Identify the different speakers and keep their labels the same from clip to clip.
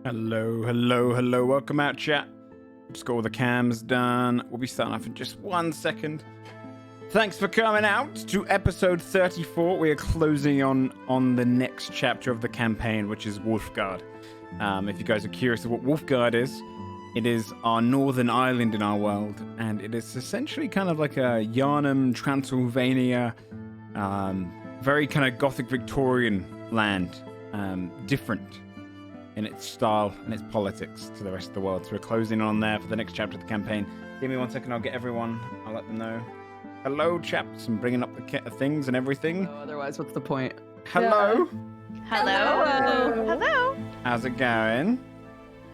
Speaker 1: Hello, hello, hello. Welcome out, chat. Just got all the cams done. We'll be starting off in just 1 second. Thanks for coming out to episode 34. We are closing on the next chapter of the campaign, which is Wolfegarde. If you guys are curious of what Wolfegarde is, it is our northern island in our world, and it is essentially kind of like a Yarnum, Transylvania, very kind of Gothic Victorian land, different in its style and its politics to the rest of the world. So we're closing on there for the next chapter of the campaign. Give me 1 second, I'll get everyone. I'll let them know. Hello, chaps. I'm bringing up the things and everything.
Speaker 2: No, otherwise, what's the point?
Speaker 1: Hello.
Speaker 3: Hello.
Speaker 2: Hello.
Speaker 3: Hello.
Speaker 1: How's it going?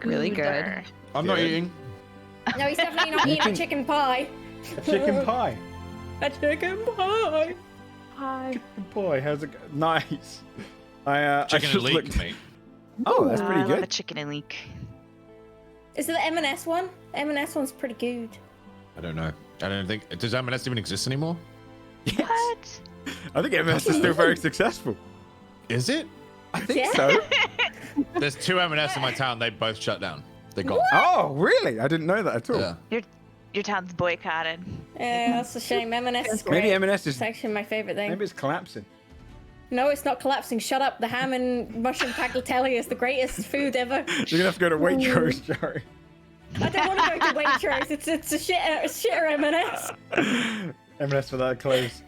Speaker 2: Really good.
Speaker 4: I'm not eating.
Speaker 5: No, he's definitely not eating a chicken pie.
Speaker 1: A chicken pie.
Speaker 5: A chicken pie.
Speaker 3: Hi.
Speaker 1: Chicken pie. How's it going? Nice.
Speaker 4: Chicken
Speaker 1: I
Speaker 4: and
Speaker 1: just
Speaker 4: leek,
Speaker 1: looked...
Speaker 4: mate.
Speaker 1: Oh, that's pretty
Speaker 3: I love a
Speaker 1: good.
Speaker 3: chicken and leek.
Speaker 5: Is it the M&S one? The M&S one's pretty good.
Speaker 4: I don't know. I don't think. Does M&S even exist anymore?
Speaker 1: Yes.
Speaker 3: What?
Speaker 1: I think MS is still very successful.
Speaker 4: Is it?
Speaker 1: I think
Speaker 5: Yeah.
Speaker 1: so.
Speaker 4: There's 2 M&S in my town. They both shut down. They're gone.
Speaker 1: Oh, really? I didn't know that at all.
Speaker 4: Yeah.
Speaker 3: Your town's boycotted.
Speaker 5: Yeah, that's a shame. M&S is
Speaker 1: Maybe
Speaker 5: great.
Speaker 1: M&S is...
Speaker 5: It's actually my favorite thing.
Speaker 1: Maybe it's collapsing.
Speaker 5: No, it's not collapsing. Shut up. The ham and mushroom tagliatelle is the greatest food ever.
Speaker 1: You're gonna have to go to Waitrose, Joey.
Speaker 5: I don't want to go to Waitrose. It's a shitter M&S.
Speaker 1: M&S for that close.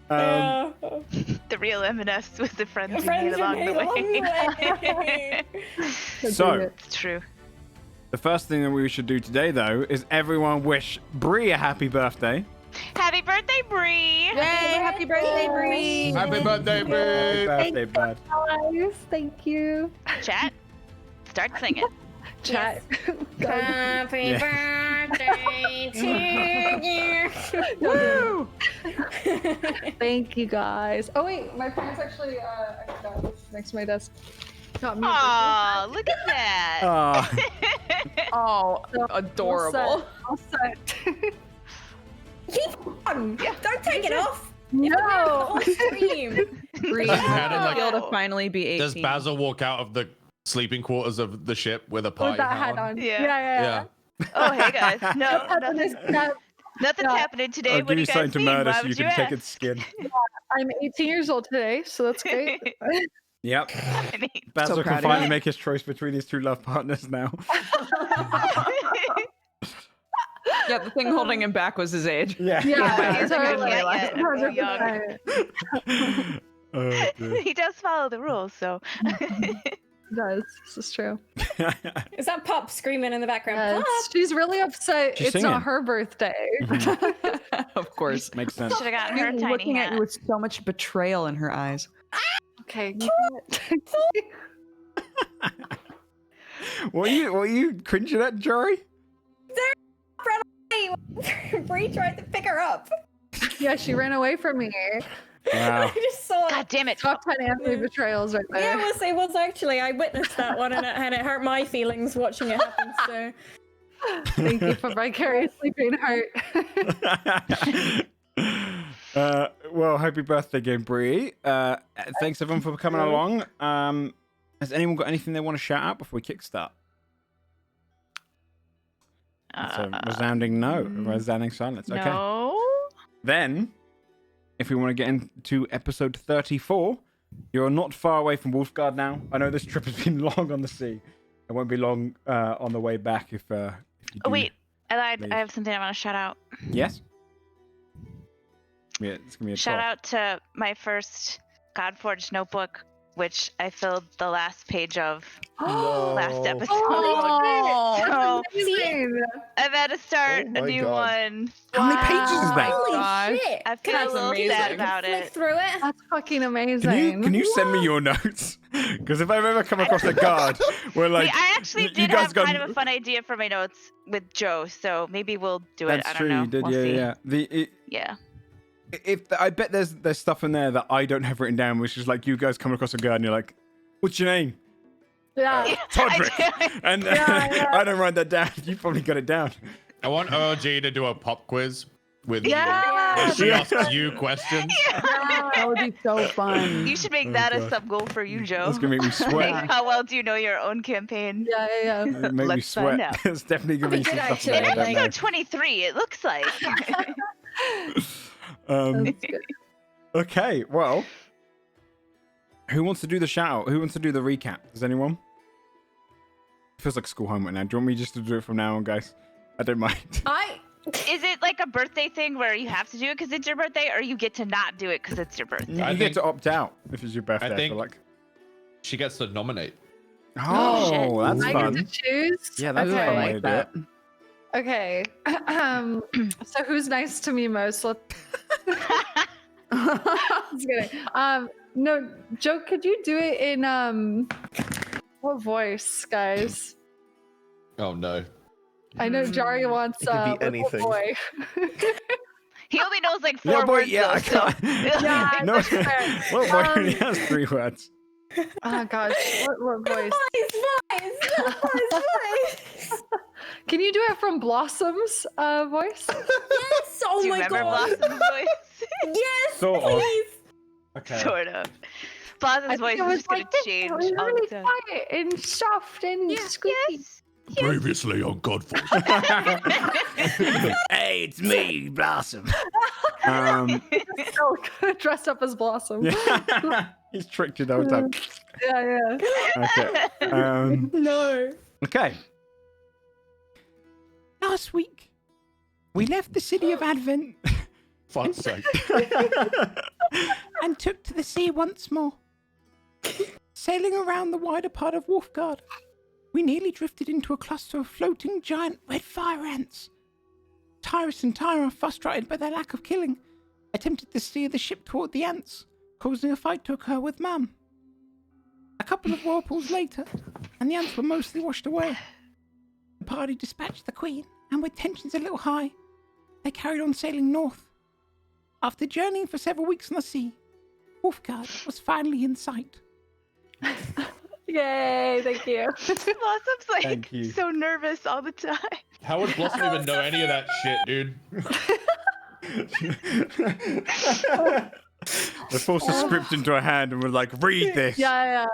Speaker 3: The real M&S with the friends you
Speaker 5: Friends
Speaker 3: made along the
Speaker 5: way.
Speaker 1: So,
Speaker 3: It's true.
Speaker 1: the first thing that we should do today, though, is everyone wish Bree a happy birthday.
Speaker 3: Happy birthday, Bree!
Speaker 2: Yay! Happy birthday, Bree!
Speaker 4: Happy birthday,
Speaker 1: Happy
Speaker 4: Bree!
Speaker 1: birthday, bud.
Speaker 6: Guys, thank you.
Speaker 3: Chat, start singing.
Speaker 6: Chat.
Speaker 5: Happy
Speaker 1: Yeah.
Speaker 5: birthday to you.
Speaker 6: Woo! Thank you guys. Oh wait, my parents actually I got this next to my desk. Got me a
Speaker 3: Aw, look at that.
Speaker 1: Aw.
Speaker 2: Oh,
Speaker 6: birthday.
Speaker 2: adorable.
Speaker 6: All set.
Speaker 5: Keep on. Don't take it off.
Speaker 6: No.
Speaker 5: Stream.
Speaker 2: Bree,
Speaker 4: Had it like-
Speaker 2: feel to finally be 18.
Speaker 4: Does Basil walk out of the sleeping quarters of the ship with a pie
Speaker 6: With that hat on.
Speaker 3: Yeah.
Speaker 6: Yeah.
Speaker 3: Oh, hey guys. No,
Speaker 6: Nothing's
Speaker 3: nothing's happening today.
Speaker 1: I'll
Speaker 3: What
Speaker 1: give
Speaker 3: do
Speaker 1: you
Speaker 3: you guys
Speaker 1: something to
Speaker 3: mean?
Speaker 1: murder
Speaker 3: Why
Speaker 1: so you
Speaker 3: would
Speaker 1: can
Speaker 3: you
Speaker 1: take
Speaker 3: ask?
Speaker 1: its skin.
Speaker 6: I'm 18 years old today, so that's great.
Speaker 1: Yep.
Speaker 3: I mean,
Speaker 1: Basil
Speaker 2: proud
Speaker 1: can
Speaker 2: of
Speaker 1: finally
Speaker 2: you.
Speaker 1: make his choice between his 2 love partners now.
Speaker 2: Yeah, the thing holding him back was his age.
Speaker 1: Yeah.
Speaker 6: Yeah,
Speaker 3: He's like,
Speaker 6: totally.
Speaker 3: yeah, yeah,
Speaker 6: 100%.
Speaker 1: Oh, dear.
Speaker 3: he does follow the rules, so.
Speaker 6: It does. This is true.
Speaker 5: Is that Pop screaming in the background?
Speaker 6: Yes.
Speaker 5: Pop.
Speaker 6: She's really upset.
Speaker 1: She's
Speaker 6: it's
Speaker 1: singing.
Speaker 6: not her birthday.
Speaker 2: Of course.
Speaker 1: Makes sense.
Speaker 3: Should have gotten her a tiny
Speaker 2: Looking at
Speaker 3: hat.
Speaker 2: you with so much betrayal in her eyes.
Speaker 6: Okay.
Speaker 1: What are you cringing at, Jory?
Speaker 5: Bree tried to pick her up.
Speaker 6: Yeah, she ran away from me.
Speaker 1: Wow.
Speaker 5: I just saw
Speaker 3: God damn it.
Speaker 6: Top 10 anime betrayals right
Speaker 5: Yeah,
Speaker 6: there.
Speaker 5: it was actually. I witnessed that one and it hurt my feelings watching it happen. So
Speaker 6: Thank you for vicariously being hurt.
Speaker 1: Well, happy birthday, Game Bree. Thanks everyone for coming along. Has anyone got anything they want to shout out before we kickstart? That's a resounding no. Resounding silence. Okay.
Speaker 3: No.
Speaker 1: Then, if we want to get into episode 34, you're not far away from Wolfegarde now. I know this trip has been long on the sea. It won't be long on the way back if you do.
Speaker 3: Oh, wait. I lied.
Speaker 1: leave.
Speaker 3: I have something I want to shout out.
Speaker 1: Yes? Yeah, it's going to be a
Speaker 3: Shout
Speaker 1: talk.
Speaker 3: out to my first Godforged notebook, which I filled the last page of last episode.
Speaker 6: Oh,
Speaker 3: So
Speaker 6: amazing.
Speaker 3: I've had to start
Speaker 4: Oh
Speaker 3: a
Speaker 4: my
Speaker 3: new
Speaker 4: God.
Speaker 3: one.
Speaker 1: How many pages is that?
Speaker 5: holy
Speaker 2: gosh.
Speaker 5: shit!
Speaker 3: I feel
Speaker 5: Can
Speaker 3: a little
Speaker 2: amazing.
Speaker 3: sad about
Speaker 5: flick
Speaker 3: it.
Speaker 5: through it?
Speaker 6: That's fucking amazing.
Speaker 1: Can you send me your notes? Because if I've ever come across a guard where like
Speaker 3: Wait, I actually
Speaker 1: you
Speaker 3: did
Speaker 1: guys
Speaker 3: have
Speaker 1: got-
Speaker 3: kind of a fun idea for my notes with Joe, so maybe we'll do it.
Speaker 1: that's
Speaker 3: I don't
Speaker 1: true,
Speaker 3: know.
Speaker 1: you did,
Speaker 3: We'll
Speaker 1: yeah,
Speaker 3: see.
Speaker 1: yeah.
Speaker 3: Yeah.
Speaker 1: If I bet there's stuff in there that I don't have written down, which is like you guys come across a guard and you're like, "What's your name?"
Speaker 6: Yeah.
Speaker 1: Todrick. And
Speaker 6: Yeah.
Speaker 1: I don't write that down. You probably got it down.
Speaker 4: I want OG to do a pop quiz with
Speaker 6: Yeah. Yeah.
Speaker 4: She asks you questions.
Speaker 2: That would be so fun.
Speaker 3: You should make
Speaker 1: Oh,
Speaker 3: that a
Speaker 1: God.
Speaker 3: sub goal for you, Joe.
Speaker 1: That's gonna make me
Speaker 3: Like,
Speaker 1: sweat.
Speaker 3: how well do you know your own campaign?
Speaker 6: Yeah.
Speaker 1: It make me
Speaker 2: Let's find
Speaker 1: sweat.
Speaker 2: out.
Speaker 1: It's definitely gonna be
Speaker 5: That'd
Speaker 1: some
Speaker 5: be
Speaker 1: stuff
Speaker 5: good,
Speaker 1: that I
Speaker 5: actually.
Speaker 1: don't
Speaker 3: Episode 23, it looks like.
Speaker 1: know.
Speaker 6: That's good.
Speaker 1: Okay, well, who wants to do the shout out? Who wants to do the recap? Does anyone? Feels like school homework now. Do you want me just to do it from now on, guys? I don't mind.
Speaker 3: Is it like a birthday thing where you have to do it because it's your birthday, or you get to not do it because it's your birthday?
Speaker 1: You
Speaker 4: I
Speaker 1: get
Speaker 4: think-
Speaker 1: to opt out if it's your birthday. I
Speaker 4: think-
Speaker 1: feel like.
Speaker 4: She gets to nominate.
Speaker 1: Oh, that's
Speaker 6: I
Speaker 1: fun.
Speaker 6: get to choose.
Speaker 1: Yeah, that's a
Speaker 6: okay.
Speaker 1: fun way to do it.
Speaker 6: Okay. So who's nice to me most? Just kidding. No, Joe, could you do it in what voice, guys?
Speaker 4: Oh no.
Speaker 6: I know Jari wants
Speaker 7: It could be
Speaker 6: little
Speaker 7: anything.
Speaker 6: boy.
Speaker 3: He only knows like 4
Speaker 1: Little boy,
Speaker 3: words.
Speaker 1: yeah, I
Speaker 3: though, so-
Speaker 1: can't.
Speaker 6: Yeah,
Speaker 1: no,
Speaker 6: that's fair.
Speaker 1: little boy only has 3 words.
Speaker 6: Oh gosh, what voice?
Speaker 5: Voice.
Speaker 6: Can you do it from Blossom's voice?
Speaker 5: Yes. Oh
Speaker 3: Do you
Speaker 5: my
Speaker 3: remember
Speaker 5: god.
Speaker 3: Blossom's voice?
Speaker 5: Yes.
Speaker 1: Sort of.
Speaker 5: Please.
Speaker 1: Okay.
Speaker 3: Sort of.
Speaker 6: I
Speaker 3: Blossom's
Speaker 6: think
Speaker 3: voice
Speaker 6: it
Speaker 3: is
Speaker 6: was
Speaker 3: just gonna
Speaker 6: like this.
Speaker 3: change
Speaker 6: It was
Speaker 3: all
Speaker 6: really
Speaker 3: the time.
Speaker 6: quiet and soft and squeaky.
Speaker 3: Yes.
Speaker 4: Previously on Godforged.
Speaker 1: Hey, it's me, Blossom.
Speaker 6: Oh, dressed up as Blossom.
Speaker 1: Yeah. He's tricked you the whole time.
Speaker 6: Yeah.
Speaker 1: Okay.
Speaker 5: No.
Speaker 1: Okay. Last week, we left the city of Advent
Speaker 4: Fuck's sake.
Speaker 1: and took to the sea once more. Sailing around the wider part of Wolfegarde, we nearly drifted into a cluster of floating giant red fire ants. Tyrus and Tyra, frustrated by their lack of killing, attempted to steer the ship toward the ants, causing a fight to occur with Mum. A couple of whirlpools later, and the ants were mostly washed away. The party dispatched the Queen, and with tensions a little high, they carried on sailing north. After journeying for several weeks on the sea, Wolfegarde was finally in sight.
Speaker 6: Yay, thank you.
Speaker 3: Blossom's like
Speaker 1: Thank you.
Speaker 3: so nervous all the time.
Speaker 4: How would Blossom even know any of that shit, dude?
Speaker 1: They forced a script into her hand and were like, read this.
Speaker 6: Yeah.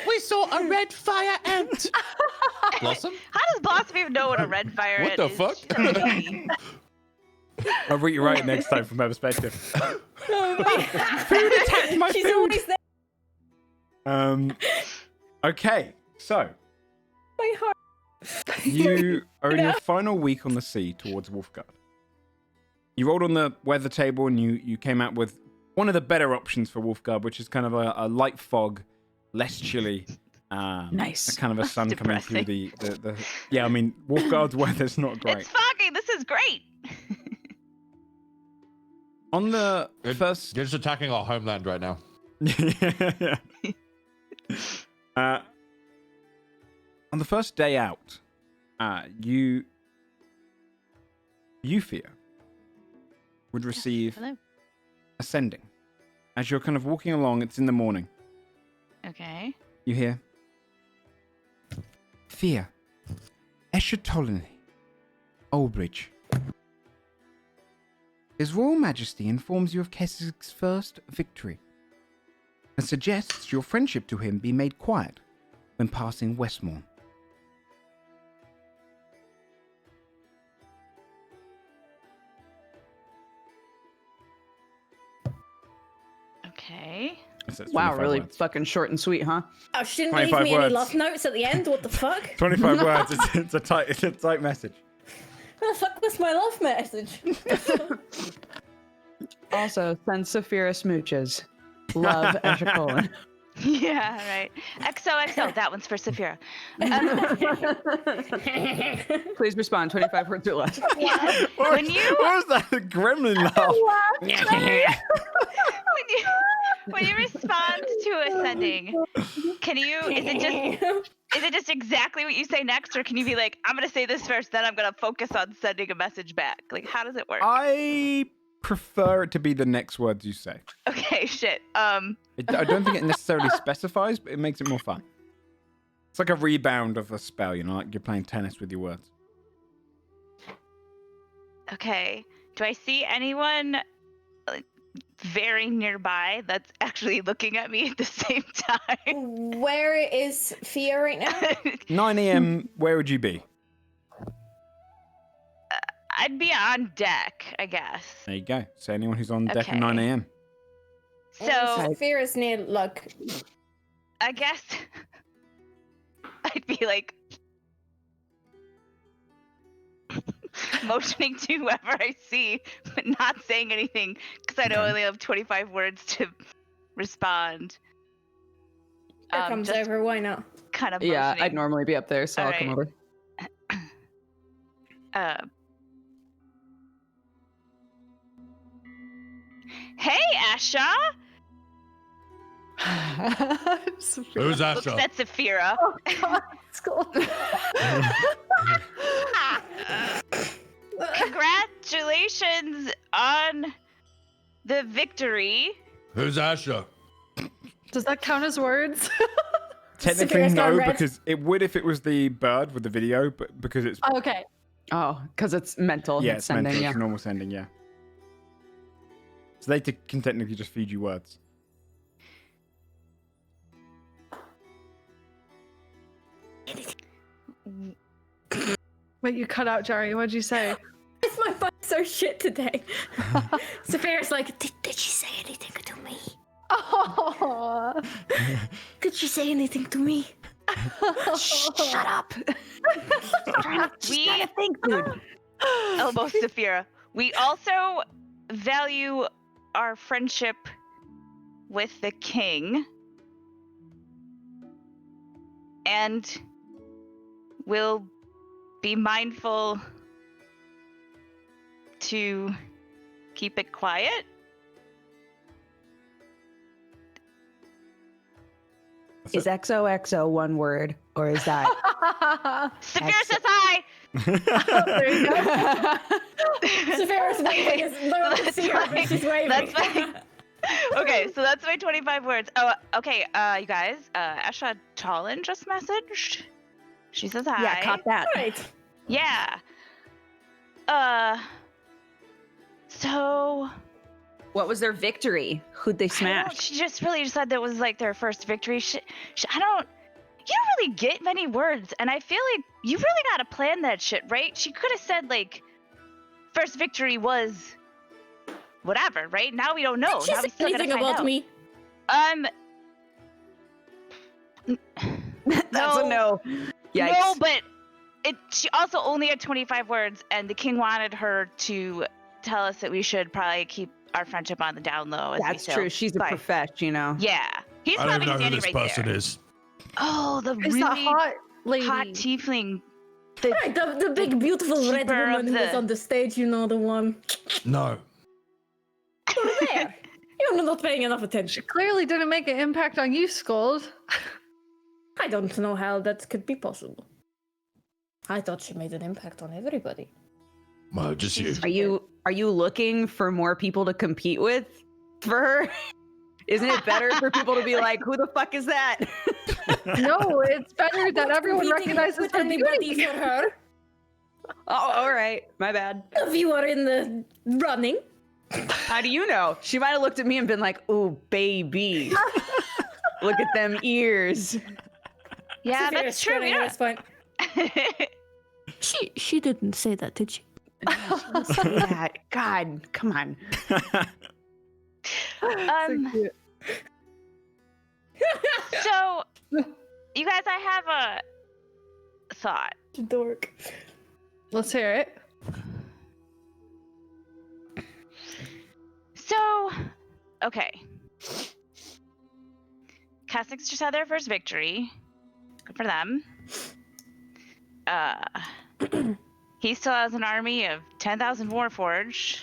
Speaker 4: We saw a red fire ant. Blossom?
Speaker 3: How does Blossom even know what a red fire
Speaker 4: What
Speaker 3: ant
Speaker 4: the
Speaker 3: is?
Speaker 4: fuck?
Speaker 3: She doesn't know me.
Speaker 1: I'll read you right next time from her perspective. Food attacked my
Speaker 5: She's
Speaker 1: food.
Speaker 5: always there.
Speaker 1: Okay, so
Speaker 5: My heart.
Speaker 1: you are in your final week on the sea towards Wolfegarde. You rolled on the weather table and you came out with one of the better options for Wolfegarde, which is kind of a light fog, less chilly.
Speaker 2: Nice.
Speaker 1: Kind of a sun coming through
Speaker 3: depressing.
Speaker 1: the yeah, I mean, Wolfegarde's weather's not great.
Speaker 3: It's foggy. This is great.
Speaker 1: On the
Speaker 4: You're
Speaker 1: first
Speaker 4: just attacking our homeland right now.
Speaker 1: On the first day out, you fear would receive
Speaker 3: Hello.
Speaker 1: a sending. As you're kind of walking along, it's in the morning.
Speaker 3: Okay.
Speaker 1: You hear, Fear, Escher Ptolemy, Oldbridge. His Royal Majesty informs you of Keswick's first victory and suggests your friendship to him be made quiet when passing Westmorn.
Speaker 3: Okay.
Speaker 2: Wow, really fucking short and sweet, huh?
Speaker 5: Oh, she didn't leave
Speaker 1: 25
Speaker 5: me any
Speaker 1: words.
Speaker 5: love notes at the end. What the fuck?
Speaker 1: 25 words. It's a tight message.
Speaker 5: What the fuck was my love message?
Speaker 2: Also, send Saphira smooches. Love Escher Colon.
Speaker 3: Yeah, right. XOXO. That one's for Saphira.
Speaker 2: Please respond 25 words or less.
Speaker 3: When you
Speaker 1: What was that gremlin laugh?
Speaker 3: when you respond to a sending, can you? Is it just exactly what you say next, or can you be like, I'm gonna say this first, then I'm gonna focus on sending a message back? Like, how does it work?
Speaker 1: I prefer it to be the next words you say.
Speaker 3: Okay, shit.
Speaker 1: I don't think it necessarily specifies, but it makes it more fun. It's like a rebound of a spell, you know, like you're playing tennis with your words.
Speaker 3: Okay. Do I see anyone very nearby that's actually looking at me at the same time?
Speaker 5: Where is Fia right now?
Speaker 1: 9 a.m. Where would you be?
Speaker 3: I'd be on deck, I guess.
Speaker 1: There you go. So anyone who's on deck at
Speaker 3: Okay.
Speaker 1: 9 a.m.
Speaker 3: So
Speaker 5: Fia's near, look.
Speaker 3: I guess I'd be like motioning to whoever I see, but not saying anything because I know I only have 25 words to respond.
Speaker 5: Here comes
Speaker 3: just
Speaker 5: over, why not?
Speaker 3: kind of
Speaker 2: Yeah,
Speaker 3: motioning.
Speaker 2: I'd normally be up there, so I'll come over.
Speaker 3: Hey, Asha!
Speaker 4: Who's
Speaker 3: Looks
Speaker 4: Asha?
Speaker 3: at Saphira.
Speaker 6: Oh God, school.
Speaker 3: Congratulations on the victory.
Speaker 4: Who's Asha?
Speaker 6: Does that count as words?
Speaker 1: Technically,
Speaker 5: Saphira's gone
Speaker 1: no,
Speaker 5: red.
Speaker 1: because it would if it was the bird with the video, but because it's
Speaker 6: Okay.
Speaker 2: Oh, because it's mental.
Speaker 1: yeah, it's
Speaker 2: sending,
Speaker 1: mental.
Speaker 2: yeah.
Speaker 1: It's normal sending, yeah. So they can technically just feed you words.
Speaker 6: Wait, you cut out, Jari. What'd you say?
Speaker 5: It's my butt so shit today. Sophia's like, did she say anything to me?
Speaker 6: Oh.
Speaker 5: Did she say anything to me?
Speaker 2: Shut up.
Speaker 3: We
Speaker 2: think, dude.
Speaker 3: elbow Saphira. We also value our friendship with the king. And will be mindful to keep it quiet.
Speaker 2: Is XOXO one word, or is that?
Speaker 3: Saphira says hi!
Speaker 6: There you go.
Speaker 5: Sophia's waving. It's no one can
Speaker 3: That's
Speaker 5: see her,
Speaker 3: fine.
Speaker 5: but she's waving.
Speaker 3: That's fine. Okay, so that's my 25 words. Oh, okay, you guys, Asha Talin just messaged. She says hi.
Speaker 2: Yeah, caught that.
Speaker 5: Right.
Speaker 3: Yeah. So
Speaker 2: What was their victory? Who'd they
Speaker 3: I don't-
Speaker 2: smash?
Speaker 3: she just really just said that was like their first victory. I don't. You don't really get many words, and I feel like you really gotta plan that shit, right? She could have said like, first victory was whatever, right? Now we don't know.
Speaker 5: Did she
Speaker 3: Now we
Speaker 5: say
Speaker 3: still gotta
Speaker 5: anything
Speaker 3: find
Speaker 5: about
Speaker 3: out.
Speaker 5: me?
Speaker 2: That's a no. Yikes.
Speaker 3: No, but she also only had 25 words, and the king wanted her to tell us that we should probably keep our friendship on the down low. As
Speaker 2: That's
Speaker 3: we
Speaker 2: true.
Speaker 3: sail
Speaker 2: She's a
Speaker 3: by.
Speaker 2: prof, you know.
Speaker 3: Yeah, he's
Speaker 4: I don't
Speaker 3: probably
Speaker 4: even know who
Speaker 3: standing
Speaker 4: this
Speaker 3: right
Speaker 4: person
Speaker 3: there.
Speaker 4: is.
Speaker 3: Oh, the
Speaker 6: It's
Speaker 3: really
Speaker 6: that hot lady.
Speaker 3: hot tiefling. The,
Speaker 5: Right, the big, beautiful red
Speaker 3: keeper
Speaker 5: woman
Speaker 3: of
Speaker 5: who was
Speaker 3: the-
Speaker 5: on the stage, you know, the one.
Speaker 4: No.
Speaker 5: There. You're not paying enough attention.
Speaker 6: Clearly didn't make an impact on you, Scold.
Speaker 5: I don't know how that could be possible. I thought she made an impact on everybody.
Speaker 4: Well, just you.
Speaker 2: Are you looking for more people to compete with for her? Isn't it better for people to be like, who the fuck is that?
Speaker 6: No, it's better that everyone
Speaker 5: Competing
Speaker 6: recognizes
Speaker 5: with
Speaker 6: her
Speaker 5: anybody
Speaker 6: beauty.
Speaker 5: for her.
Speaker 2: Oh, all right. My bad.
Speaker 5: If you are in the running.
Speaker 2: How do you know? She might have looked at me and been like, "Ooh, baby, look at them ears."
Speaker 3: yeah,
Speaker 5: Sophia's
Speaker 3: that's true.
Speaker 5: spreading her
Speaker 3: Yeah.
Speaker 5: spine. She didn't say that, did she?
Speaker 2: Yeah, God, come on.
Speaker 3: So, you guys, I have a thought.
Speaker 5: Dork.
Speaker 6: Let's hear it.
Speaker 3: So, okay. Catholics just had their first victory. Good for them. He still has an army of 10,000 Warforged,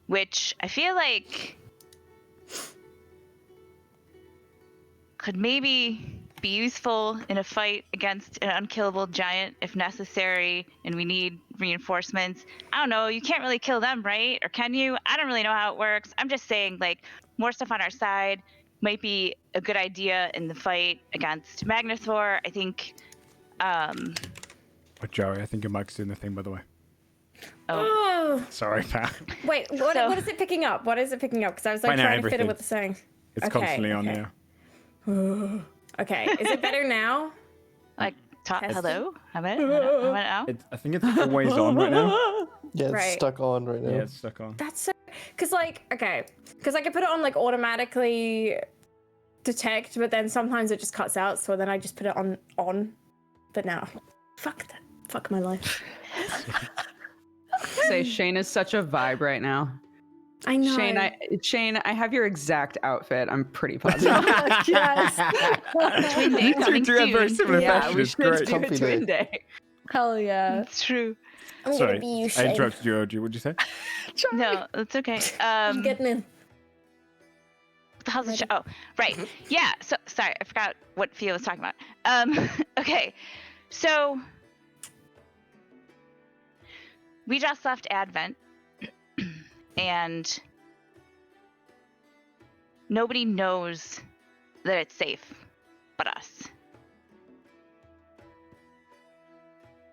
Speaker 3: which I feel like could maybe be useful in a fight against an unkillable giant if necessary, and we need reinforcements. I don't know, you can't really kill them, right? Or can you? I don't really know how it works. I'm just saying, like, more stuff on our side might be a good idea in the fight against Magnathor. I think,
Speaker 1: Oh, Joey, I think your mic's doing the thing, by the way.
Speaker 3: Oh.
Speaker 1: Sorry, Pat.
Speaker 5: Wait, what,
Speaker 3: So-
Speaker 5: what is it picking up? What is it picking up? Because I was like
Speaker 1: Right now,
Speaker 5: trying to fit
Speaker 1: everything.
Speaker 5: it with the saying.
Speaker 1: It's
Speaker 5: Okay,
Speaker 1: constantly on,
Speaker 5: okay.
Speaker 1: yeah.
Speaker 5: Okay, is it better now?
Speaker 3: Like,
Speaker 5: Testing.
Speaker 3: hello? How about now?
Speaker 1: I think it's always on right now.
Speaker 7: Yeah, it's
Speaker 5: Right.
Speaker 7: stuck on right now.
Speaker 1: Yeah, it's stuck on.
Speaker 5: That's so. Because like, okay, because I could put it on like automatically detect, but then sometimes it just cuts out. So then I just put it on. But now, fuck that. Fuck my life.
Speaker 2: Say Shane is such a vibe right now.
Speaker 5: I know.
Speaker 2: Shane, I have your exact outfit. I'm pretty positive.
Speaker 6: Yes.
Speaker 3: Twin day coming
Speaker 1: do have very
Speaker 3: soon.
Speaker 1: similar
Speaker 2: yeah,
Speaker 1: fashion.
Speaker 2: we
Speaker 1: It's
Speaker 2: should
Speaker 1: great.
Speaker 2: do a
Speaker 7: Comfy
Speaker 2: twin day.
Speaker 6: Hell yeah.
Speaker 3: It's true.
Speaker 5: I'm
Speaker 1: Sorry,
Speaker 5: gonna be you,
Speaker 1: I
Speaker 5: Shane.
Speaker 1: interrupted you, OG. What'd you say?
Speaker 3: No, it's okay.
Speaker 5: I'm getting in.
Speaker 3: What the hell's the show? Oh, right. Yeah. So sorry, I forgot what Fia was talking about. Okay. So we just left Advent, and nobody knows that it's safe but us.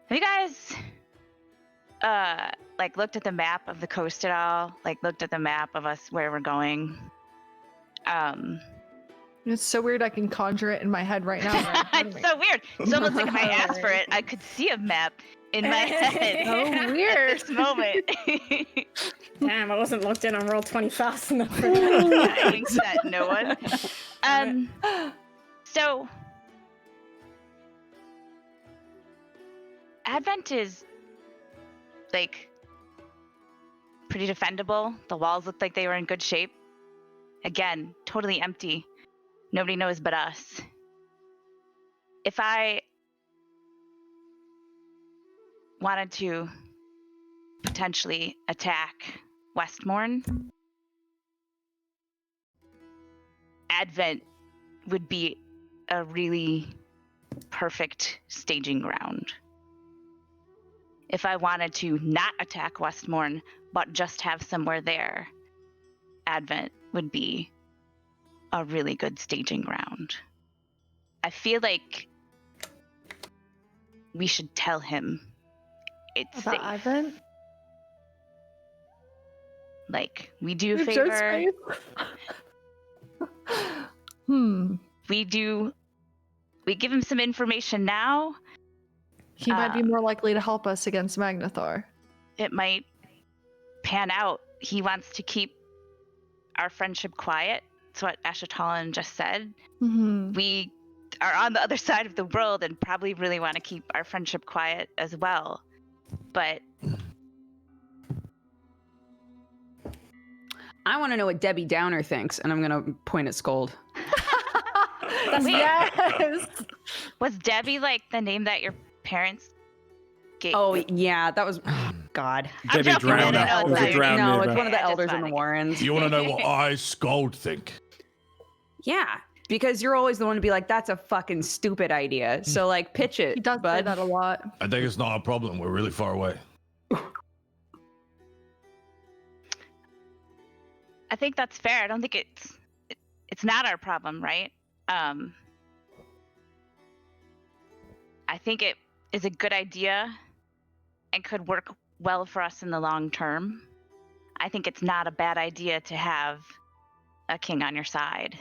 Speaker 3: Have you guys like looked at the map of the coast at all? Like looked at the map of us where we're going?
Speaker 6: It's so weird I can conjure it in my head right now.
Speaker 3: It's so weird. It's almost like if I asked for it, I could see a map in my head.
Speaker 6: Oh, weird.
Speaker 3: At this moment.
Speaker 5: Damn, I wasn't locked in on roll 20 fast enough for that.
Speaker 3: I winked at no one. So Advent is like pretty defendable. The walls looked like they were in good shape. Again, totally empty. Nobody knows but us. If I wanted to potentially attack Westmorn, Advent would be a really perfect staging ground. If I wanted to not attack Westmorn, but just have somewhere there, Advent would be a really good staging ground. I feel like we should tell him it's
Speaker 6: About
Speaker 3: safe.
Speaker 6: Advent?
Speaker 3: Like, we do a
Speaker 6: Joe's
Speaker 3: favor.
Speaker 6: face.
Speaker 3: We give him some information now.
Speaker 6: He might be more likely to help us against Magnathor.
Speaker 3: It might pan out. He wants to keep our friendship quiet. That's what Ashitalan just said.
Speaker 6: Mm-hmm.
Speaker 3: We are on the other side of the world and probably really want to keep our friendship quiet as well. But
Speaker 2: I want to know what Debbie Downer thinks, and I'm gonna point at Scold.
Speaker 3: wait,
Speaker 6: Yes.
Speaker 3: was Debbie like the name that your parents gave?
Speaker 2: Oh yeah, that was God.
Speaker 3: I'm
Speaker 1: Debbie
Speaker 3: joking,
Speaker 1: drowned
Speaker 3: I
Speaker 1: her.
Speaker 3: know
Speaker 1: It was
Speaker 3: it's
Speaker 1: a
Speaker 3: not-
Speaker 1: drowned
Speaker 2: No,
Speaker 1: neighbor.
Speaker 2: it's one of the
Speaker 3: Yeah, just
Speaker 2: elders in the
Speaker 3: funny.
Speaker 2: Warrens.
Speaker 4: You want to know what I, Scold, think?
Speaker 2: Yeah, because you're always the one to be like, "That's a fucking stupid idea." So like, pitch it.
Speaker 6: He does say
Speaker 2: bud.
Speaker 6: that a lot.
Speaker 4: I think it's not a problem. We're really far away.
Speaker 3: I think that's fair. I don't think it's not our problem, right? I think it is a good idea and could work well for us in the long term. I think it's not a bad idea to have a king on your side.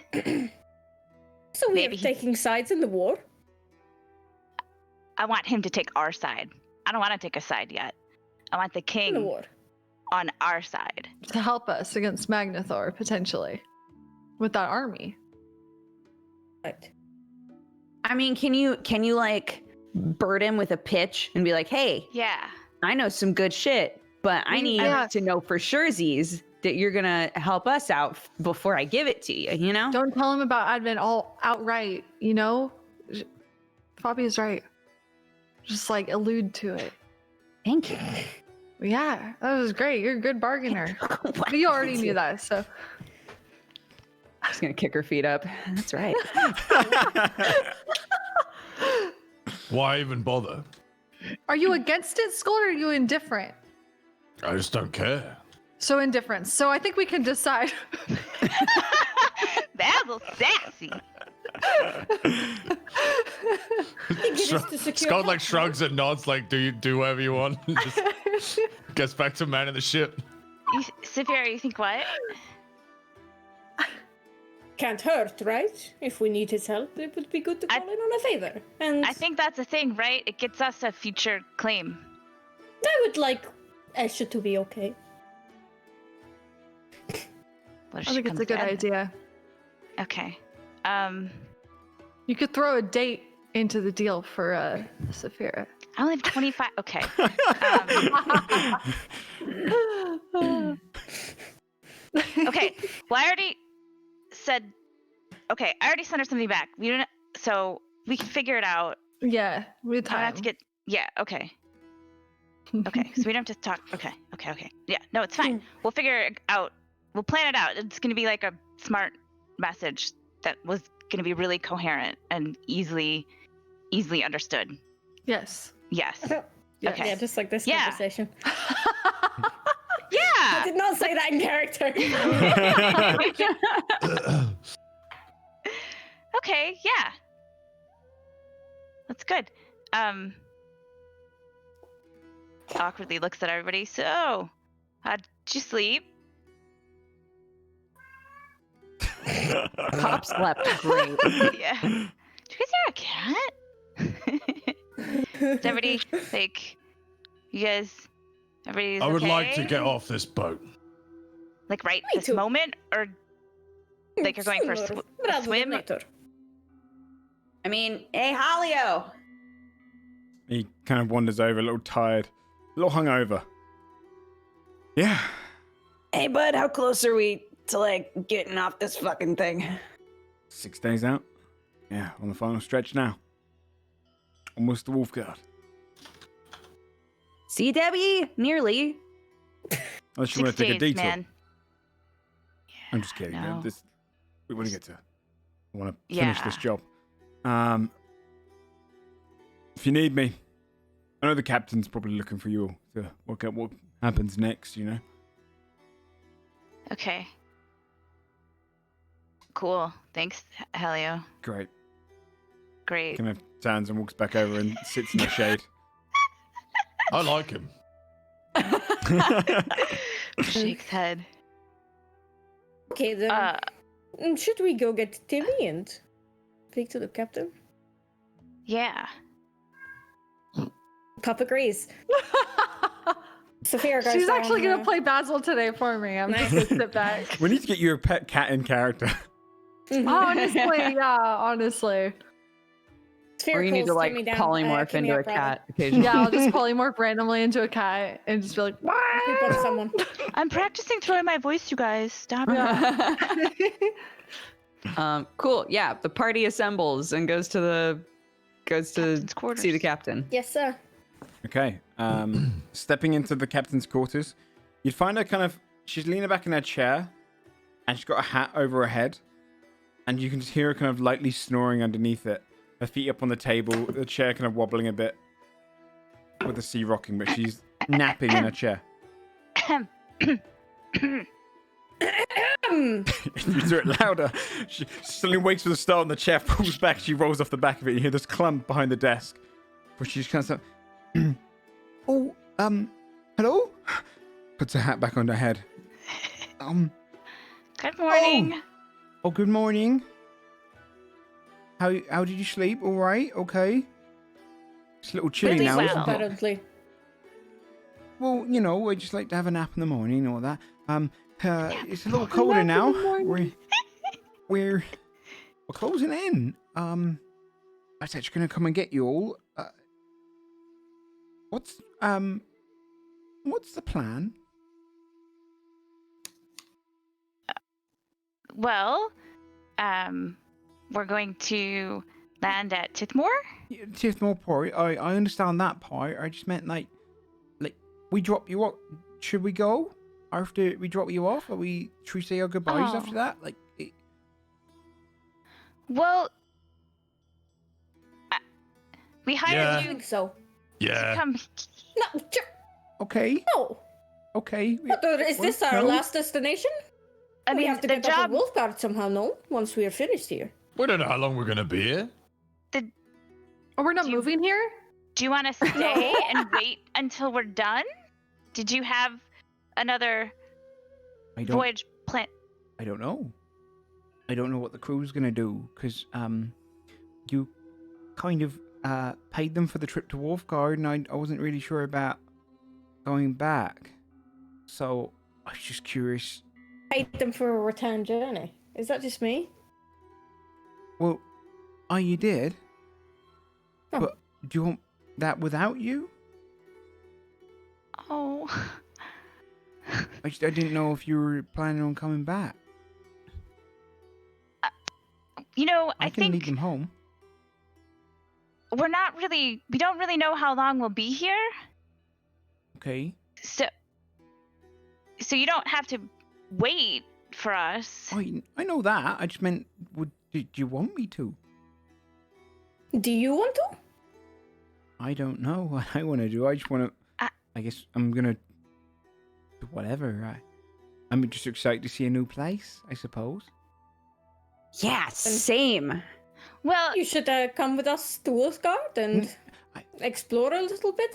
Speaker 5: So we
Speaker 3: Maybe
Speaker 5: are
Speaker 3: he-
Speaker 5: taking sides in the war?
Speaker 3: I want him to take our side. I don't want to take a side yet. I want the
Speaker 5: In the
Speaker 3: king
Speaker 5: war.
Speaker 3: on our side.
Speaker 6: To help us against Magnathor, potentially. With that army.
Speaker 5: Right.
Speaker 2: I mean, can you like bird him with a pitch and be like, "Hey,
Speaker 3: Yeah.
Speaker 2: I know some good shit, but I need
Speaker 6: Yes.
Speaker 2: to know for surezies that you're gonna help us out before I give it to you." You know?
Speaker 6: Don't tell him about Advent all outright, you know? Poppy is right. Just like allude to it.
Speaker 2: Thank you.
Speaker 6: Yeah, that was great. You're a good bargainer. But you already knew that, so.
Speaker 2: I was gonna kick her feet up. That's right.
Speaker 4: Why even bother?
Speaker 6: Are you against it, Skull, or are you indifferent?
Speaker 4: I just don't care.
Speaker 6: So indifference. So I think we can decide.
Speaker 3: Basil sassy.
Speaker 5: Get us to secure
Speaker 4: Scott like shrugs and nods, like, do whatever you want. Just Gets back to man in the ship.
Speaker 3: Saphira, you think what?
Speaker 5: Can't hurt, right? If we need his help, it would be good to call in on a favor. And
Speaker 3: I think that's the thing, right? It gets us a future claim.
Speaker 5: I would like Esha to be okay.
Speaker 3: What if
Speaker 6: I
Speaker 3: she
Speaker 6: think it's
Speaker 3: comes
Speaker 6: a good
Speaker 3: dead?
Speaker 6: idea.
Speaker 3: Okay.
Speaker 6: You could throw a date into the deal for Saphira.
Speaker 3: I only have 25. Okay. Okay. Well, I already said. Okay, I already sent her something back. We don't. So we can figure it out.
Speaker 6: Yeah, we
Speaker 3: I don't have to get. Yeah. Okay. Okay. So we don't have to talk. Okay. Yeah. No, it's fine. We'll figure it out. We'll plan it out. It's gonna be like a smart message that was gonna be really coherent and easily understood.
Speaker 6: Yes.
Speaker 3: Yes.
Speaker 6: Yes.
Speaker 3: Okay.
Speaker 5: Yeah, just like this
Speaker 3: Yeah.
Speaker 5: conversation. I
Speaker 3: Yeah.
Speaker 5: did not say that in character.
Speaker 3: Okay. Yeah. That's good. Awkwardly looks at everybody. So, how'd you sleep?
Speaker 2: Cop slept great.
Speaker 3: Yeah. Do you guys hear a cat? Is everybody like? You guys? Everybody's
Speaker 4: I would like to
Speaker 3: okay?
Speaker 4: get off this boat.
Speaker 3: Like right
Speaker 5: Me
Speaker 3: this
Speaker 5: too.
Speaker 3: moment, or like you're going for a,
Speaker 5: Sooner
Speaker 3: a
Speaker 5: rather than
Speaker 3: swim?
Speaker 5: later.
Speaker 2: I mean, hey, Halio.
Speaker 1: He kind of wanders over, a little tired, a little hungover. Yeah.
Speaker 2: Hey, bud, how close are we to, like, getting off this fucking thing?
Speaker 1: 6 days out. Yeah, on the final stretch now. Almost the Wolfegarde.
Speaker 2: See, Debbie? Nearly.
Speaker 1: Unless you want
Speaker 3: 6
Speaker 1: to take a
Speaker 3: days,
Speaker 1: detour.
Speaker 3: man.
Speaker 1: I'm just kidding.
Speaker 3: No.
Speaker 1: We want to get to. I want to finish this
Speaker 3: Yeah.
Speaker 1: job. If you need me, I know the captain's probably looking for you all to work out what happens next. You know.
Speaker 3: Okay. Cool. Thanks, Helio.
Speaker 1: Great.
Speaker 3: Great.
Speaker 1: Kind of turns and walks back over and sits in the shade.
Speaker 4: I like him.
Speaker 3: Shakes head.
Speaker 5: Okay, then. Should we go get Timmy and speak to the captain?
Speaker 3: Yeah.
Speaker 5: Pup agrees. Sophia goes
Speaker 6: She's
Speaker 5: down,
Speaker 6: actually gonna play Basil today for me. I'm just gonna sit back.
Speaker 1: We need to get you a pet cat in character.
Speaker 6: Honestly, yeah, honestly.
Speaker 5: Sophia
Speaker 2: Or you need to,
Speaker 5: calls
Speaker 2: like,
Speaker 5: Timmy down,
Speaker 2: polymorph
Speaker 5: Timmy
Speaker 2: into a
Speaker 5: up, rather.
Speaker 2: cat occasionally.
Speaker 6: Yeah, I'll just polymorph randomly into a cat and just be like,
Speaker 5: Creep on someone.
Speaker 3: I'm practicing throwing my voice, you guys. Stop it.
Speaker 2: Cool. Yeah, the party assembles and goes to
Speaker 3: Captain's quarters.
Speaker 2: see the captain.
Speaker 5: Yes, sir.
Speaker 1: Okay. Stepping into the captain's quarters, you'd find her kind of. She's leaning back in her chair, and she's got a hat over her head, and you can just hear her kind of lightly snoring underneath it. Her feet up on the table, the chair kind of wobbling a bit, with the sea rocking, but she's napping in her chair. You do it louder. She suddenly wakes with a start on the chair, pulls back, she rolls off the back of it. You hear this clump behind the desk, where she's kind of. Oh, hello? Puts her hat back on her head.
Speaker 3: Good morning.
Speaker 1: Oh, good morning. How did you sleep? All right? Okay. It's a little chilly
Speaker 5: Pretty
Speaker 1: now,
Speaker 3: well.
Speaker 1: isn't it?
Speaker 5: Apparently.
Speaker 1: Well, you know, I just like to have a nap in the morning and all that. It's a little colder now. We're closing in. I was actually gonna come and get you all. What's the plan?
Speaker 3: Well, we're going to land at Tithmore.
Speaker 1: Yeah, Tithmore Port. I understand that part. I just meant like we drop you off. Should we go after we drop you off? Should we say our goodbyes
Speaker 3: Oh.
Speaker 1: after that?
Speaker 3: Well, we
Speaker 4: Yeah.
Speaker 3: hired
Speaker 5: I
Speaker 3: you
Speaker 5: think so.
Speaker 3: to
Speaker 4: Yeah.
Speaker 3: come.
Speaker 5: No,
Speaker 1: Okay.
Speaker 5: no.
Speaker 1: Okay.
Speaker 5: What, is this our
Speaker 1: No.
Speaker 5: last destination?
Speaker 3: I
Speaker 5: we
Speaker 3: mean,
Speaker 5: have to
Speaker 3: the
Speaker 5: get
Speaker 3: job.
Speaker 5: up to Wolfegarde somehow, no? Once we are finished here.
Speaker 4: We don't know how long we're gonna be here.
Speaker 6: oh, we're not
Speaker 3: Do you-
Speaker 6: moving here?
Speaker 3: Do you want to stay and wait until we're done? Did you have another voyage plan?
Speaker 1: I don't know. I don't know what the crew's gonna do, because you kind of paid them for the trip to Wolfegarde, and I wasn't really sure about going back. So I was just curious.
Speaker 5: Paid them for a return journey. Is that just me?
Speaker 1: Well, you did.
Speaker 5: Oh.
Speaker 1: But do you want that without you?
Speaker 3: Oh.
Speaker 1: I didn't know if you were planning on coming back.
Speaker 3: You know,
Speaker 1: I can
Speaker 3: think
Speaker 1: lead them home.
Speaker 3: we don't really know how long we'll be here.
Speaker 1: Okay.
Speaker 3: So you don't have to wait for us.
Speaker 1: I know that. I just meant, did you want me to?
Speaker 5: Do you want to?
Speaker 1: I don't know what I want to do. I just want to. I guess I'm gonna do whatever. I'm just excited to see a new place, I suppose.
Speaker 2: Yeah, same.
Speaker 3: Well,
Speaker 5: You should come with us to Wolfegarde and explore a little bit.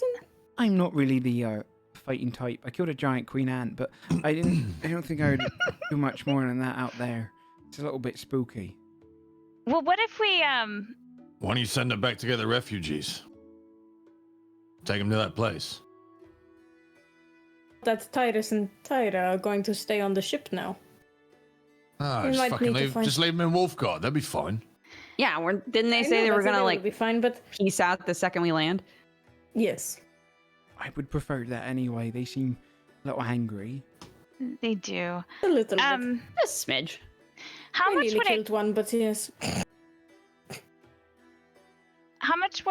Speaker 1: I'm not really the fighting type. I killed a giant queen ant, but I don't think I would do much more than that out there. It's a little bit spooky.
Speaker 3: well, what if we
Speaker 4: Why don't you send them back to get the refugees? Take them to that place.
Speaker 5: That Tyrus and Tyra are going to stay on the ship now.
Speaker 4: Ah,
Speaker 5: We
Speaker 4: just
Speaker 5: might
Speaker 4: fucking
Speaker 5: need to
Speaker 4: leave.
Speaker 5: find-
Speaker 4: Just leave them in Wolfegarde. That'd be fine.
Speaker 2: Yeah, didn't they
Speaker 5: I
Speaker 2: say
Speaker 5: know
Speaker 2: they were
Speaker 5: that's
Speaker 2: gonna
Speaker 5: be fine, but
Speaker 2: peace out the second we land?
Speaker 5: yes.
Speaker 1: I would prefer that anyway. They seem a little angry.
Speaker 3: they do.
Speaker 5: A little bit.
Speaker 2: A smidge.
Speaker 3: How
Speaker 5: I
Speaker 3: much
Speaker 5: nearly
Speaker 3: would
Speaker 5: killed one, but yes.
Speaker 3: how much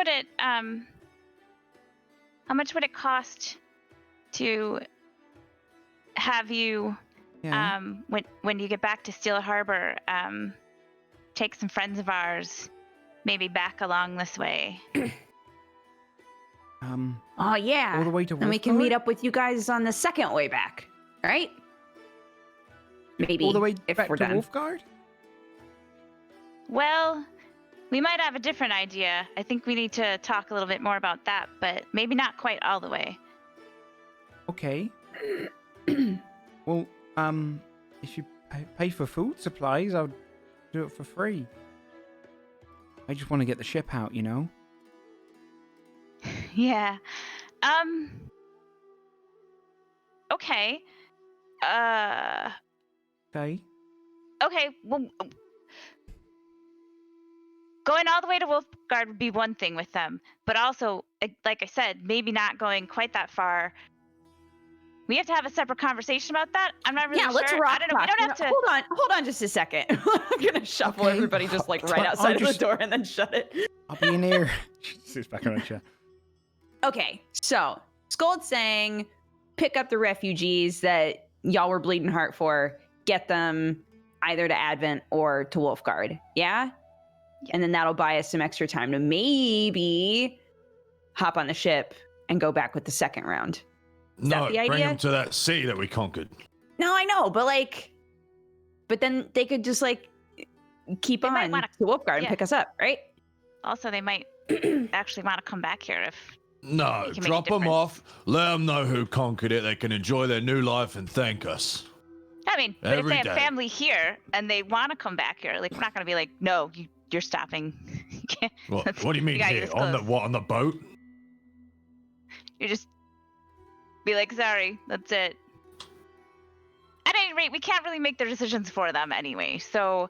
Speaker 3: would it cost to have you
Speaker 1: Yeah.
Speaker 3: when you get back to Steel Harbor, take some friends of ours maybe back along this way?
Speaker 2: Oh yeah.
Speaker 1: All the way to
Speaker 2: and we can meet
Speaker 1: Wolfegarde?
Speaker 2: up with you guys on the second way back, right? Maybe
Speaker 1: All the way
Speaker 2: if
Speaker 1: back
Speaker 2: we're
Speaker 1: to
Speaker 2: done.
Speaker 1: Wolfegarde?
Speaker 3: Well, we might have a different idea. I think we need to talk a little bit more about that, but maybe not quite all the way.
Speaker 1: Okay. Well, if you pay for food supplies, I'll do it for free. I just want to get the ship out, you know?
Speaker 3: Yeah. Okay.
Speaker 1: Okay.
Speaker 3: Okay. Well, going all the way to Wolfegarde would be one thing with them, but also, like I said, maybe not going quite that far. We have to have a separate conversation about that. I'm not really
Speaker 2: Yeah,
Speaker 3: sure.
Speaker 2: let's rock.
Speaker 3: I don't know. We
Speaker 2: talk.
Speaker 3: don't have to.
Speaker 2: Hold on just a second. I'm gonna shuffle
Speaker 1: Okay.
Speaker 2: everybody just like right
Speaker 1: I'll
Speaker 2: outside of
Speaker 1: just-
Speaker 2: the door and then shut it.
Speaker 1: I'll be in here. She sits back on her chair.
Speaker 2: Okay, so Scold's saying pick up the refugees that y'all were bleeding heart for, get them either to Advent or to Wolfegarde. Yeah? And then that'll buy us some extra time to maybe hop on the ship and go back with the second round. Is that
Speaker 4: No,
Speaker 2: the
Speaker 4: bring
Speaker 2: idea?
Speaker 4: them to that city that we conquered.
Speaker 2: No, I know, but then they could just like keep
Speaker 3: They might
Speaker 2: on
Speaker 3: wanna-
Speaker 2: to Wolfegarde and
Speaker 3: yeah.
Speaker 2: pick us up, right?
Speaker 3: Also, they might actually want to come back here if.
Speaker 4: No,
Speaker 3: We can make a
Speaker 4: drop them
Speaker 3: difference.
Speaker 4: off. Let them know who conquered it. They can enjoy their new life and thank us.
Speaker 3: I mean, but if
Speaker 4: Every
Speaker 3: they have
Speaker 4: day.
Speaker 3: family here and they want to come back here, like we're not gonna be like, no, you're stopping. You can't-
Speaker 4: What?
Speaker 3: That's-
Speaker 4: What do you mean
Speaker 3: we gotta
Speaker 4: here?
Speaker 3: use
Speaker 4: On the
Speaker 3: clothes.
Speaker 4: what? On the boat?
Speaker 3: You just be like, sorry, that's it. At any rate, we can't really make their decisions for them anyway, so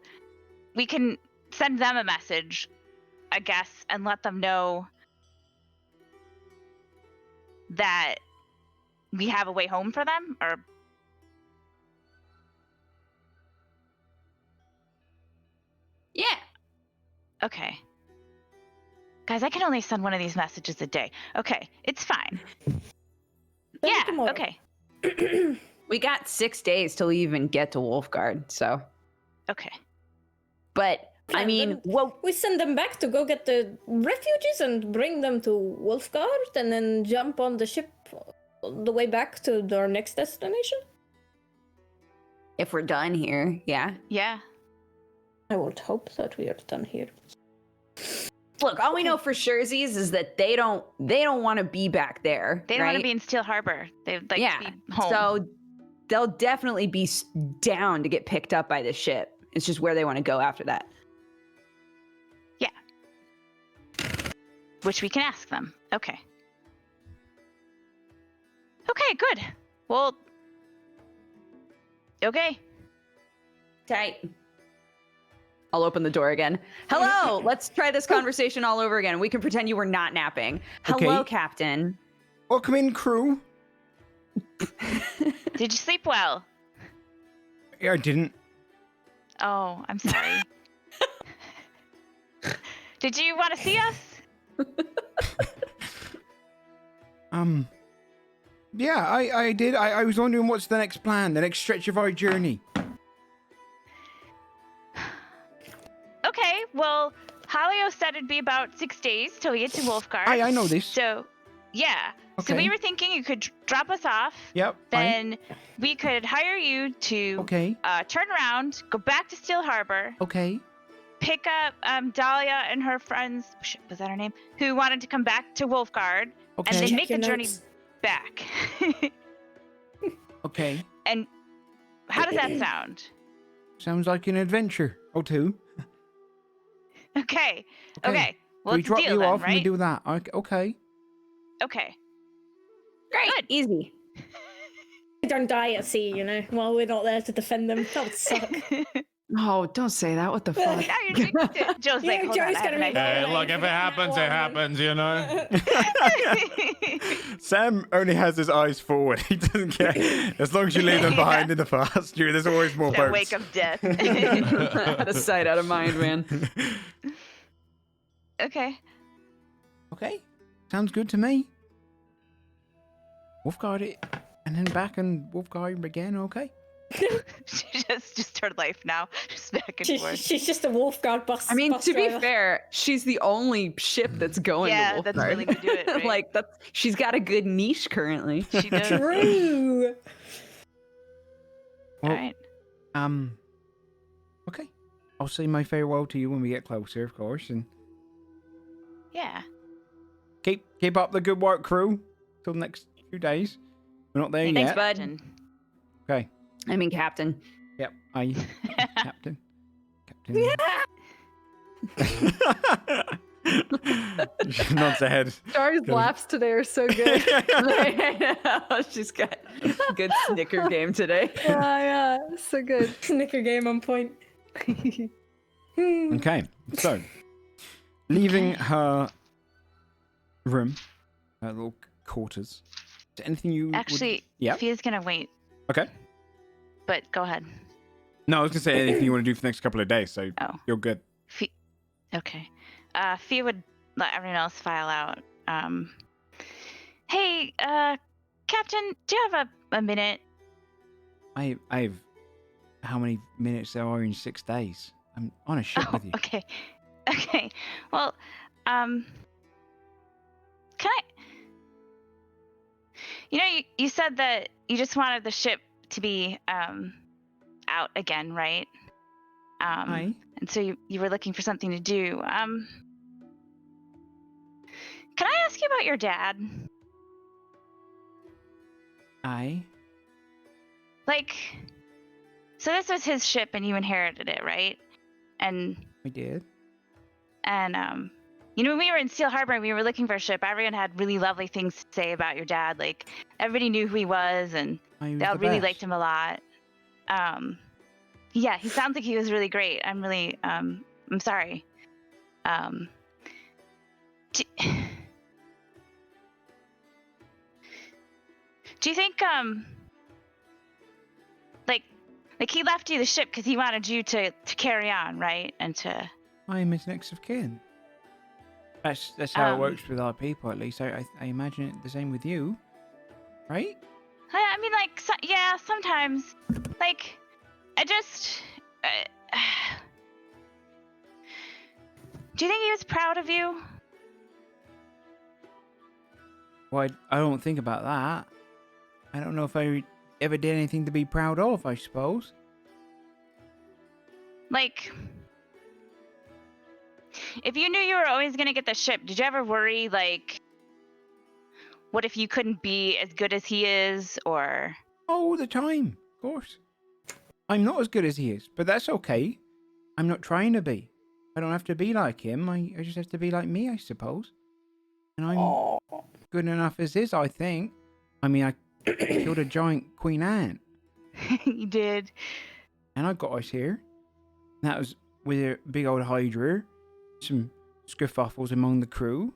Speaker 3: we can send them a message, I guess, and let them know that we have a way home for them, or
Speaker 2: Yeah.
Speaker 3: okay. Guys, I can only send one of these messages a day. Okay, it's fine.
Speaker 5: Maybe
Speaker 3: Yeah,
Speaker 5: tomorrow.
Speaker 3: okay.
Speaker 2: We got 6 days till we even get to Wolfegarde, so.
Speaker 3: Okay.
Speaker 2: But I
Speaker 5: Yeah,
Speaker 2: mean,
Speaker 5: then-
Speaker 2: well,
Speaker 5: We send them back to go get the refugees and bring them to Wolfegarde and then jump on the ship all the way back to our next destination?
Speaker 2: if we're done here, yeah.
Speaker 3: Yeah.
Speaker 5: I would hope that we are done here.
Speaker 2: Look, all we know for surezies is that they don't want to be back there.
Speaker 3: They don't want
Speaker 2: right?
Speaker 3: to be in Steel Harbor. They'd like
Speaker 2: yeah.
Speaker 3: to be home.
Speaker 2: So they'll definitely be down to get picked up by this ship. It's just where they want to go after that.
Speaker 3: Yeah. Which we can ask them. Okay. Okay, good. Well. Okay.
Speaker 2: Tight. I'll open the door again. Hello, let's try this conversation all over again. We can pretend you were not napping. Hello,
Speaker 1: Okay.
Speaker 2: Captain.
Speaker 1: Welcome in, crew.
Speaker 3: Did you sleep well?
Speaker 1: Yeah, I didn't.
Speaker 3: Oh, I'm sorry. Did you want to see us?
Speaker 1: Yeah, I did. I was wondering what's the next plan, the next stretch of our journey.
Speaker 3: Okay, well, Halio said it'd be about 6 days till we get to Wolfegarde.
Speaker 1: I know this.
Speaker 3: So, yeah. So
Speaker 1: Okay.
Speaker 3: we were thinking you could drop us off.
Speaker 1: Yep. fine.
Speaker 3: Then we could hire you to
Speaker 1: Okay.
Speaker 3: turn around, go back to Steel Harbor,
Speaker 1: Okay.
Speaker 3: pick up Dahlia and her friends. Shit, was that her name? Who wanted to come back to Wolfegarde,
Speaker 1: Okay.
Speaker 3: and then
Speaker 5: Check
Speaker 3: make the
Speaker 5: your
Speaker 3: journey
Speaker 5: notes.
Speaker 3: back.
Speaker 1: Okay.
Speaker 3: And how does that sound?
Speaker 1: Sounds like an adventure or two.
Speaker 3: Okay. Okay. Well,
Speaker 1: we
Speaker 3: it's a
Speaker 1: drop
Speaker 3: deal
Speaker 1: you
Speaker 3: then,
Speaker 1: off and we
Speaker 3: right?
Speaker 1: do that. Okay.
Speaker 3: Okay.
Speaker 2: Great.
Speaker 3: Good.
Speaker 2: Easy.
Speaker 5: Don't die at sea, while we're not there to defend them. That would suck.
Speaker 2: Oh, don't say that. What the fuck?
Speaker 3: Now you're jinxed it. Joe's like,
Speaker 5: Yeah,
Speaker 3: hold on,
Speaker 5: Joe's
Speaker 3: I have
Speaker 5: gonna
Speaker 3: an
Speaker 5: be
Speaker 3: idea.
Speaker 4: Hey,
Speaker 5: like,
Speaker 4: look, if it
Speaker 5: that
Speaker 4: happens,
Speaker 5: one.
Speaker 4: it happens, you know?
Speaker 1: Sam only has his eyes forward. He doesn't care. As long as you leave them behind in the past, there's always more
Speaker 3: The
Speaker 1: boats.
Speaker 3: wake of death.
Speaker 2: Out of sight, out of mind, man.
Speaker 3: Okay.
Speaker 1: Okay. Sounds good to me. Wolfguard it. And then back and Wolfguard again, okay?
Speaker 3: She just her life now. Just back and forth.
Speaker 5: She's just a Wolfguard bus.
Speaker 2: I mean,
Speaker 5: bus
Speaker 2: to be
Speaker 5: driver.
Speaker 2: fair, she's the only ship that's going
Speaker 3: Yeah,
Speaker 2: to
Speaker 3: that's
Speaker 2: Wolfguard.
Speaker 3: willing to do it, right?
Speaker 2: Like she's got a good niche currently.
Speaker 3: She does.
Speaker 5: True.
Speaker 1: Well,
Speaker 3: All right.
Speaker 1: Okay. I'll say my farewell to you when we get closer, of course, and
Speaker 3: Yeah.
Speaker 1: keep up the good work, crew. Till the next few days. We're not there
Speaker 2: Thanks,
Speaker 1: yet.
Speaker 2: bud.
Speaker 3: Captain.
Speaker 1: Okay.
Speaker 2: I mean, Captain.
Speaker 1: Yep. Captain. Nods ahead.
Speaker 6: Star's
Speaker 1: Good.
Speaker 6: laughs today are so good.
Speaker 2: She's got a good snicker game today.
Speaker 6: yeah, so good.
Speaker 5: Snicker game on point.
Speaker 1: Okay. So, leaving her room, her little quarters. Is there anything you
Speaker 3: Actually,
Speaker 1: Yeah.
Speaker 3: Fia's gonna wait.
Speaker 1: Okay.
Speaker 3: But go ahead.
Speaker 1: No, I was gonna say anything you want to do for the next couple of days. So
Speaker 3: Oh.
Speaker 1: you're good.
Speaker 3: Okay. Fia would let everyone else file out. Hey, Captain, do you have a minute?
Speaker 1: I've. How many minutes there are in 6 days? I'm on a ship with you.
Speaker 3: Okay. Okay. Well, can I? You said that you just wanted the ship to be out again, right?
Speaker 1: Aye.
Speaker 3: And so you were looking for something to do. Can I ask you about your dad?
Speaker 1: Aye.
Speaker 3: Like, so this was his ship and you inherited it, right? And
Speaker 1: I did.
Speaker 3: when we were in Steel Harbor and we were looking for a ship, everyone had really lovely things to say about your dad. Like, everybody knew who he was and
Speaker 1: I was
Speaker 3: they all
Speaker 1: the
Speaker 3: really
Speaker 1: best.
Speaker 3: liked him a lot. Yeah, he sounds like he was really great. I'm really, I'm sorry. Do you think, like he left you the ship because he wanted you to carry on, right? And to,
Speaker 1: I'm his next of kin. That's how it
Speaker 3: Um,
Speaker 1: works with our people, at least. I imagine it the same with you, right?
Speaker 3: I mean, like, yeah, sometimes, like, I just, do you think he was proud of you?
Speaker 1: Well, I don't think about that. I don't know if I ever did anything to be proud of, I suppose.
Speaker 3: Like, if you knew you were always gonna get the ship, did you ever worry like, what if you couldn't be as good as he is, or?
Speaker 1: All the time, of course. I'm not as good as he is, but that's okay. I'm not trying to be. I don't have to be like him. I just have to be like me, I suppose. And I'm good enough as is, I think. I mean, I killed a giant queen ant.
Speaker 3: You did.
Speaker 1: And I got us here. And that was with a big old hydra, some skerfuffles among the crew,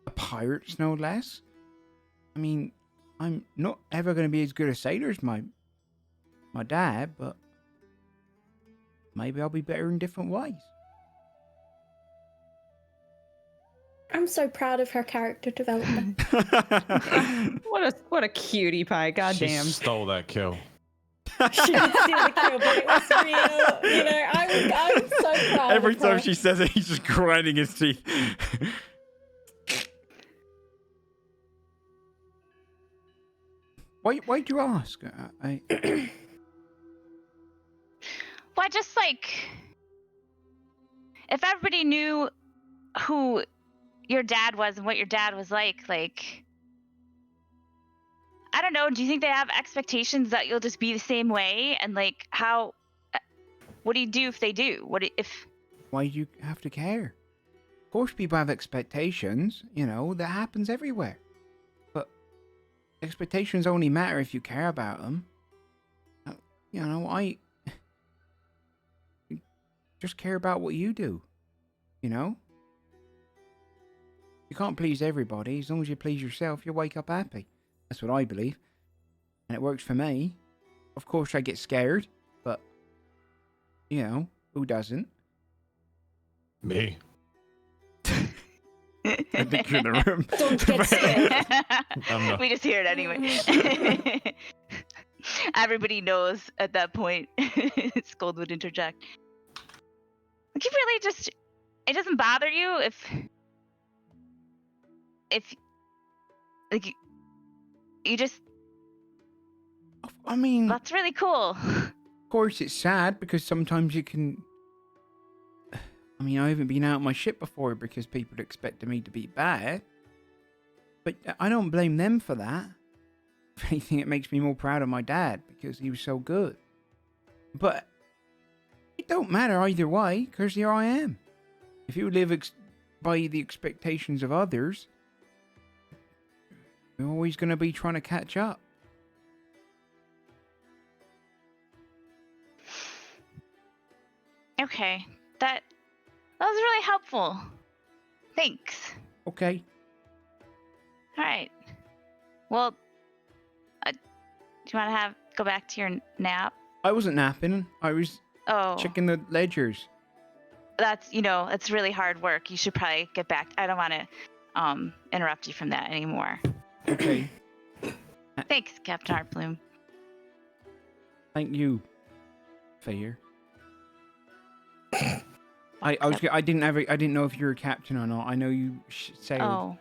Speaker 1: a pirates no less. I mean, I'm not ever going to be as good a sailor as my dad, but maybe I'll be better in different ways.
Speaker 5: I'm so proud of her character development.
Speaker 2: What a cutie pie.
Speaker 4: She
Speaker 2: Goddamn.
Speaker 4: stole that kill.
Speaker 5: She did steal the kill, but it was real. You know, I'm so proud
Speaker 1: Every
Speaker 5: of her.
Speaker 1: time she says it, he's just grinding his teeth. Why'd you ask?
Speaker 3: Well, just like, if everybody knew who your dad was and what your dad was like, I don't know, do you think they have expectations that you'll just be the same way? And like, what do you do if they do?
Speaker 1: Why do you have to care? Of course people have expectations, you know, that happens everywhere. But expectations only matter if you care about them. You know, I just care about what you do, you know? You can't please everybody. As long as you please yourself, you'll wake up happy. That's what I believe. And it works for me. Of course I get scared, but, you know, who doesn't?
Speaker 4: Me.
Speaker 1: I think you're in the room.
Speaker 5: Don't get scared.
Speaker 4: I'm not.
Speaker 3: We just hear it anyway. Everybody knows at that point. Scold would interject. Like, you really just, it doesn't bother you if like you just,
Speaker 1: I mean,
Speaker 3: that's really cool.
Speaker 1: of course it's sad because sometimes you can... I mean, I haven't been out of my ship before because people expected me to be bad. But I don't blame them for that. If anything, it makes me more proud of my dad because he was so good. But it don't matter either way because here I am. If you live by the expectations of others, you're always going to be trying to catch up.
Speaker 3: Okay, that was really helpful. Thanks.
Speaker 1: Okay.
Speaker 3: All right. Well, do you want to go back to your nap?
Speaker 1: I wasn't napping. I was
Speaker 3: Oh,
Speaker 1: checking the ledgers.
Speaker 3: that's it's really hard work. You should probably get back. I don't want to interrupt you from that anymore.
Speaker 1: Okay.
Speaker 3: Thanks, Captain Heartbloom.
Speaker 1: Thank you, Fair. I didn't know if you were a captain or not. I know you sailed.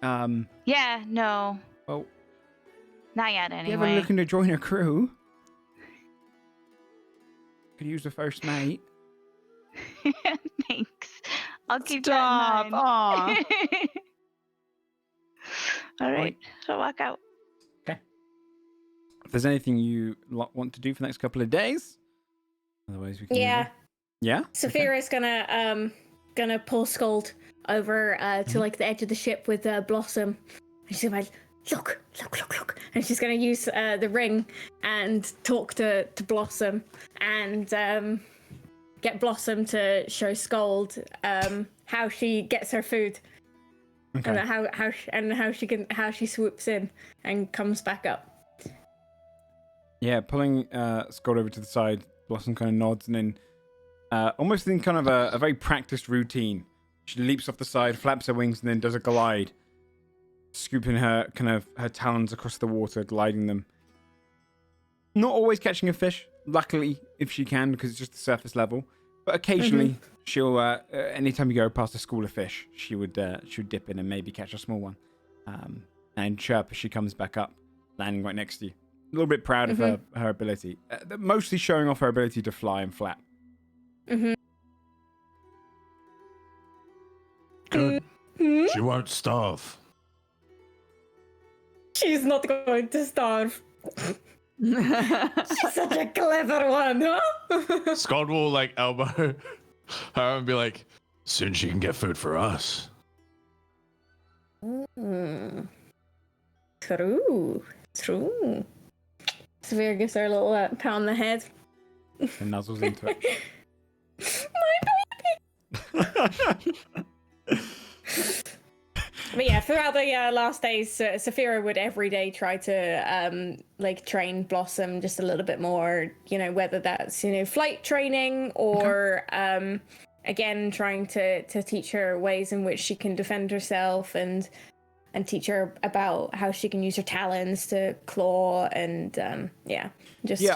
Speaker 3: Oh, yeah, no,
Speaker 1: Well,
Speaker 3: not yet
Speaker 1: if you ever
Speaker 3: anyway.
Speaker 1: looking to join a crew, could use the first mate.
Speaker 3: Thanks. I'll keep
Speaker 2: Stop.
Speaker 3: that in mind.
Speaker 2: Aw.
Speaker 3: All right, so walk out.
Speaker 1: If there's anything you want to do for the next couple of days, otherwise we can.
Speaker 5: Yeah.
Speaker 1: Yeah.
Speaker 5: Saphira's gonna pull Scold over to like the edge of the ship with Blossom. And she's gonna be like, look. And she's gonna use the ring and talk to Blossom and get Blossom to show Scold how she gets her food.
Speaker 1: Okay.
Speaker 5: And how she swoops in and comes back up.
Speaker 1: Yeah, pulling Scott over to the side, Blossom kind of nods and then, almost in kind of a very practiced routine, she leaps off the side, flaps her wings, and then does a glide, scooping her talons across the water, gliding them. Not always catching a fish, luckily, if she can, because it's just the surface level. But occasionally, she'll, anytime you go past a school of fish, she would dip in and maybe catch a small one, and chirp as she comes back up, landing right next to you. A little bit proud of her ability. Mostly showing off her ability to fly and flap.
Speaker 4: She won't starve.
Speaker 5: She's not going to starve. She's such a clever one, huh?
Speaker 4: Scald will like elbow her and be like, soon she can get food for us.
Speaker 5: True. Severe gives her a little pat on the head.
Speaker 1: And nuzzles into it.
Speaker 5: But yeah, throughout the last days, Saphira would every day try to like train Blossom just a little bit more, whether that's, flight training or again, trying to teach her ways in which she can defend herself and teach her about how she can use her talons to claw and
Speaker 1: Yeah,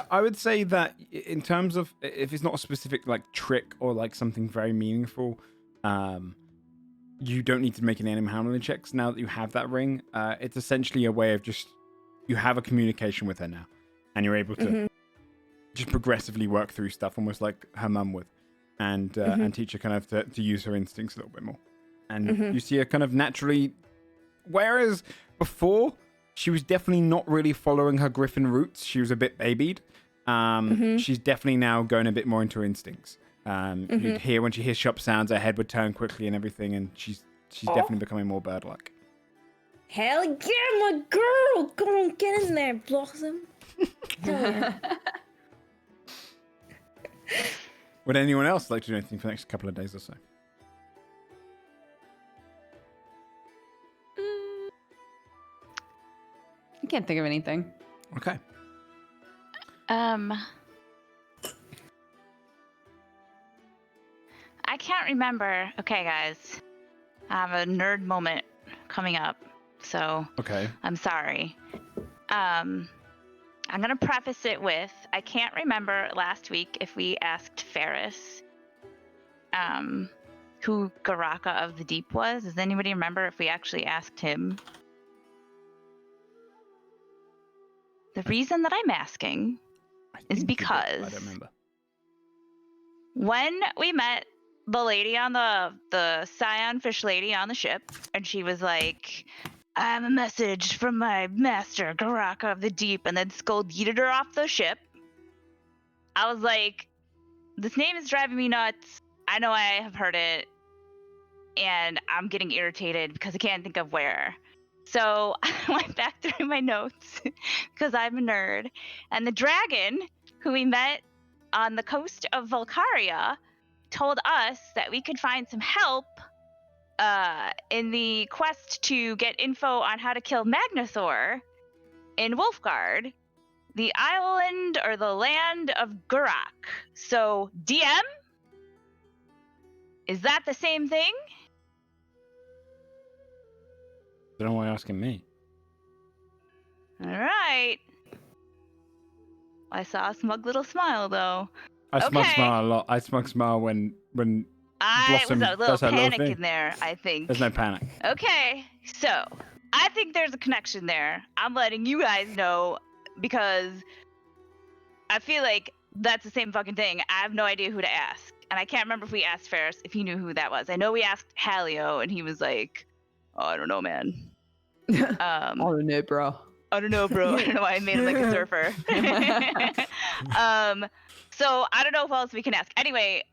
Speaker 1: I would say that in terms of if it's not a specific like trick or like something very meaningful, you don't need to make any animal handling checks now that you have that ring. It's essentially a way of just you have a communication with her now, and you're able to just progressively work through stuff, almost like her mum would, and teach her kind of to use her instincts a little bit more. And you see her kind of naturally. Whereas before, she was definitely not really following her griffin roots. She was a bit babied. She's definitely now going a bit more into her instincts. You'd hear when she hears shop sounds, her head would turn quickly and everything, and she's definitely becoming more bird-like.
Speaker 5: Hell yeah, my girl! Go on, get in there, Blossom.
Speaker 1: Would anyone else like to do anything for the next couple of days or so?
Speaker 2: I can't think of anything.
Speaker 1: Okay.
Speaker 3: I can't remember. Okay, guys. I have a nerd moment coming up, so
Speaker 1: Okay.
Speaker 3: I'm sorry. I'm gonna preface it with I can't remember last week if we asked Ferris who Garaka of the Deep was. Does anybody remember if we actually asked him? The reason that I'm asking is because
Speaker 1: I don't remember.
Speaker 3: when we met the lady on the Scion fish lady on the ship, and she was like, I have a message from my master, Garaka of the Deep, and then Skull yeeted her off the ship. I was like, this name is driving me nuts. I know I have heard it, and I'm getting irritated because I can't think of where. So I went back through my notes because I'm a nerd, and the dragon who we met on the coast of Volcaria told us that we could find some help in the quest to get info on how to kill Magnathor in Wolfegarde, the island or the land of Gurak. So, DM? Is that the same thing?
Speaker 1: I don't know why you're asking me.
Speaker 3: All right. I saw a smug little smile, though.
Speaker 1: I smug
Speaker 3: Okay.
Speaker 1: smile a lot. I smug smile when
Speaker 3: I
Speaker 1: Blossom
Speaker 3: was a little
Speaker 1: does her little
Speaker 3: panic
Speaker 1: thing.
Speaker 3: in there, I think.
Speaker 1: There's no panic.
Speaker 3: Okay, so I think there's a connection there. I'm letting you guys know because I feel like that's the same fucking thing. I have no idea who to ask. And I can't remember if we asked Ferris if he knew who that was. I know we asked Halio and he was like, oh, I don't know, man.
Speaker 2: I don't know, bro.
Speaker 3: I don't know, bro. I don't know why I made him like a surfer. So I don't know who else we can ask. Anyway,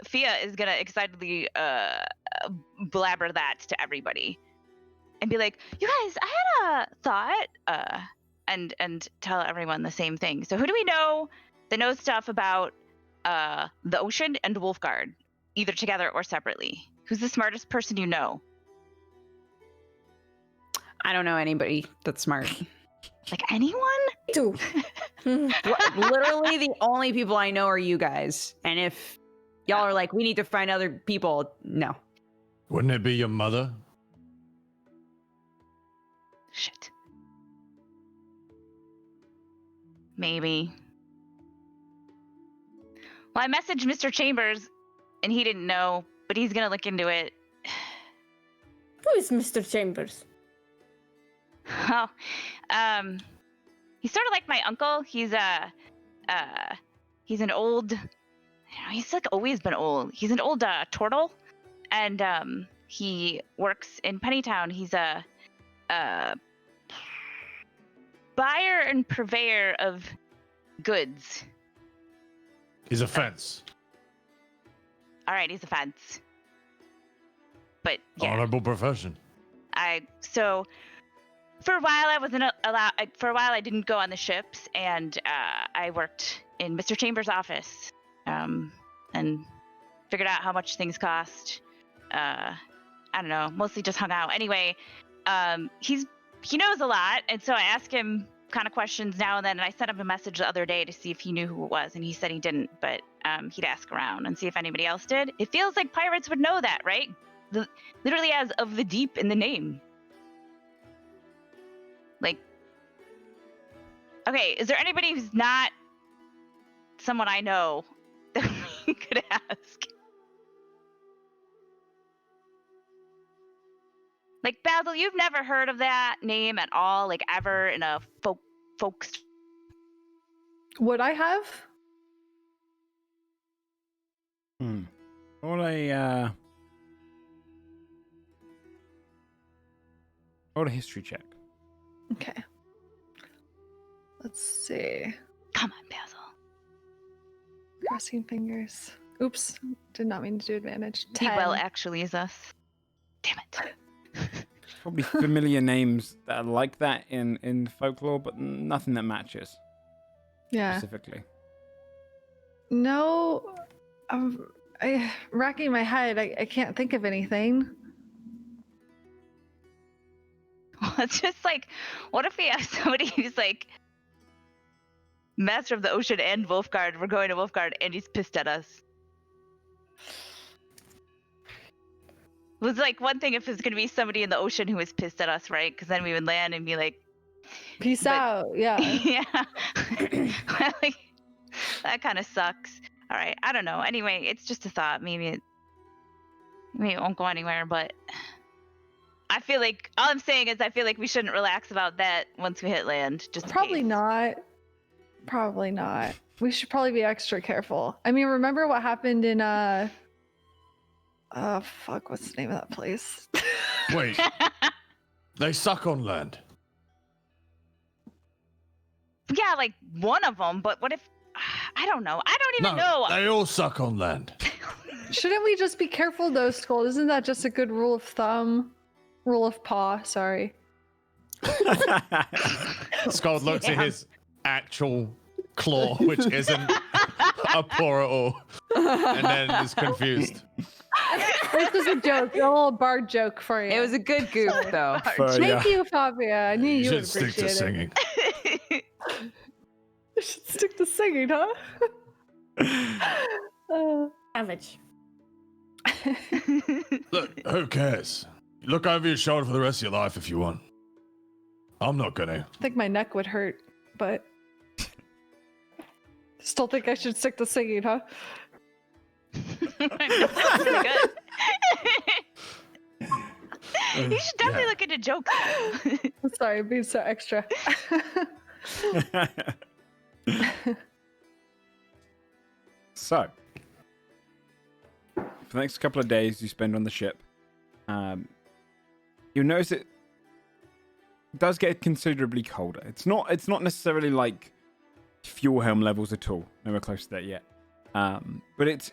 Speaker 3: Fia is gonna excitedly blabber that to everybody and be like, you guys, I had a thought, and tell everyone the same thing. So who do we know that knows stuff about the ocean and Wolfegarde, either together or separately? Who's the smartest person you know?
Speaker 2: I don't know anybody that's smart.
Speaker 3: Like anyone?
Speaker 5: Two.
Speaker 2: Literally, the only people I know are you guys. And if y'all are like, we need to find other people, no.
Speaker 4: Wouldn't it be your mother?
Speaker 3: Shit. Maybe. Well, I messaged Mr. Chambers, and he didn't know, but he's gonna look into it.
Speaker 5: Who is Mr. Chambers?
Speaker 3: Oh, he's sort of like my uncle. He's an old, he's like always been old. He's an old turtle, and He works in Pennytown. He's a buyer and purveyor of goods.
Speaker 4: He's a fence.
Speaker 3: All right, he's a fence. But yeah,
Speaker 4: Honorable profession.
Speaker 3: So for a while I wasn't allowed. For a while I didn't go on the ships, and I worked in Mr. Chambers' office, and figured out how much things cost. I don't know, mostly just hung out. Anyway, he knows a lot, and so I ask him kind of questions now and then. And I sent him a message the other day to see if he knew who it was, and he said he didn't, but he'd ask around and see if anybody else did. It feels like pirates would know that, right? Literally has of the deep in the name. Like, okay, is there anybody who's not someone I know that we could ask? Like, Basil, you've never heard of that name at all, like ever in a folks.
Speaker 6: Would I have?
Speaker 1: Roll a history check.
Speaker 6: Okay. Let's see.
Speaker 3: Come on, Basil.
Speaker 6: Crossing fingers. Oops. Did not mean to do advantage.
Speaker 3: He
Speaker 6: 10.
Speaker 3: well actually is us. Damn it.
Speaker 1: Probably familiar names that are like that in folklore, but nothing that matches
Speaker 6: Yeah.
Speaker 1: specifically.
Speaker 6: No. I racking my head. I can't think of anything.
Speaker 3: Well, it's just like, what if we have somebody who's like Master of the Ocean and Wolfegarde? We're going to Wolfegarde and he's pissed at us. It was like one thing if it's going to be somebody in the ocean who is pissed at us, right? Because then we would land and be like,
Speaker 6: Peace out. Yeah.
Speaker 3: yeah. Like, that kind of sucks. All right. I don't know. Anyway, it's just a thought. Maybe it won't go anywhere, but I feel like all I'm saying is I feel like we shouldn't relax about that once we hit land. Just in
Speaker 6: Probably
Speaker 3: case.
Speaker 6: not. Probably not. We should probably be extra careful. I mean, remember what happened in fuck, what's the name of that place?
Speaker 4: Wait. They suck on land.
Speaker 3: Yeah, like one of them, but what if I don't know. I don't even know.
Speaker 4: They all suck on land.
Speaker 6: Shouldn't we just be careful though, Skull? Isn't that just a good rule of thumb? Rule of paw, sorry.
Speaker 4: Scott looks at his actual claw, which isn't a paw at all, and then is confused.
Speaker 6: This was a joke, a little bard joke for you.
Speaker 2: It was a good goof, though.
Speaker 6: Thank you, Fabia. I knew you
Speaker 4: should
Speaker 6: would
Speaker 4: stick
Speaker 6: appreciate
Speaker 4: to
Speaker 6: it.
Speaker 4: singing.
Speaker 6: You should stick to singing, huh?
Speaker 5: Savage.
Speaker 4: Look, who cares? Look over your shoulder for the rest of your life if you want. I'm not gonna.
Speaker 6: I think my neck would hurt, but still think I should stick to singing, huh?
Speaker 3: That's really good. You should definitely
Speaker 4: Yeah.
Speaker 3: look into jokes.
Speaker 6: I'm sorry, I'm being so extra.
Speaker 1: So, for the next couple of days you spend on the ship, you'll notice it does get considerably colder. It's not necessarily like fuel helm levels at all. Nowhere close to that yet. But it's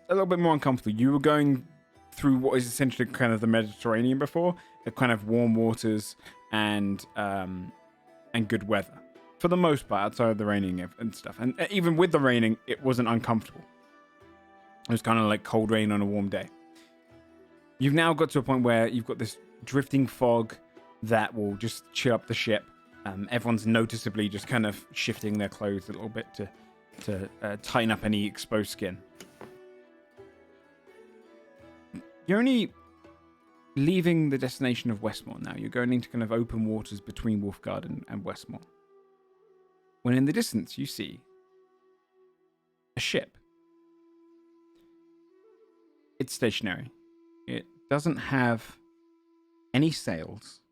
Speaker 1: a little bit more uncomfortable. You were going through what is essentially kind of the Mediterranean before, the kind of warm waters and good weather. For the most part, outside of the raining and stuff. And even with the raining, it wasn't uncomfortable. It was kind of like cold rain on a warm day. You've now got to a point where you've got this drifting fog that will just chill up the ship. Everyone's noticeably just kind of shifting their clothes a little bit to tighten up any exposed skin. You're only leaving the destination of Westmore now. You're going into kind of open waters between Wolfegarde and Westmore. When in the distance you see a ship. It's stationary. It doesn't have any sails.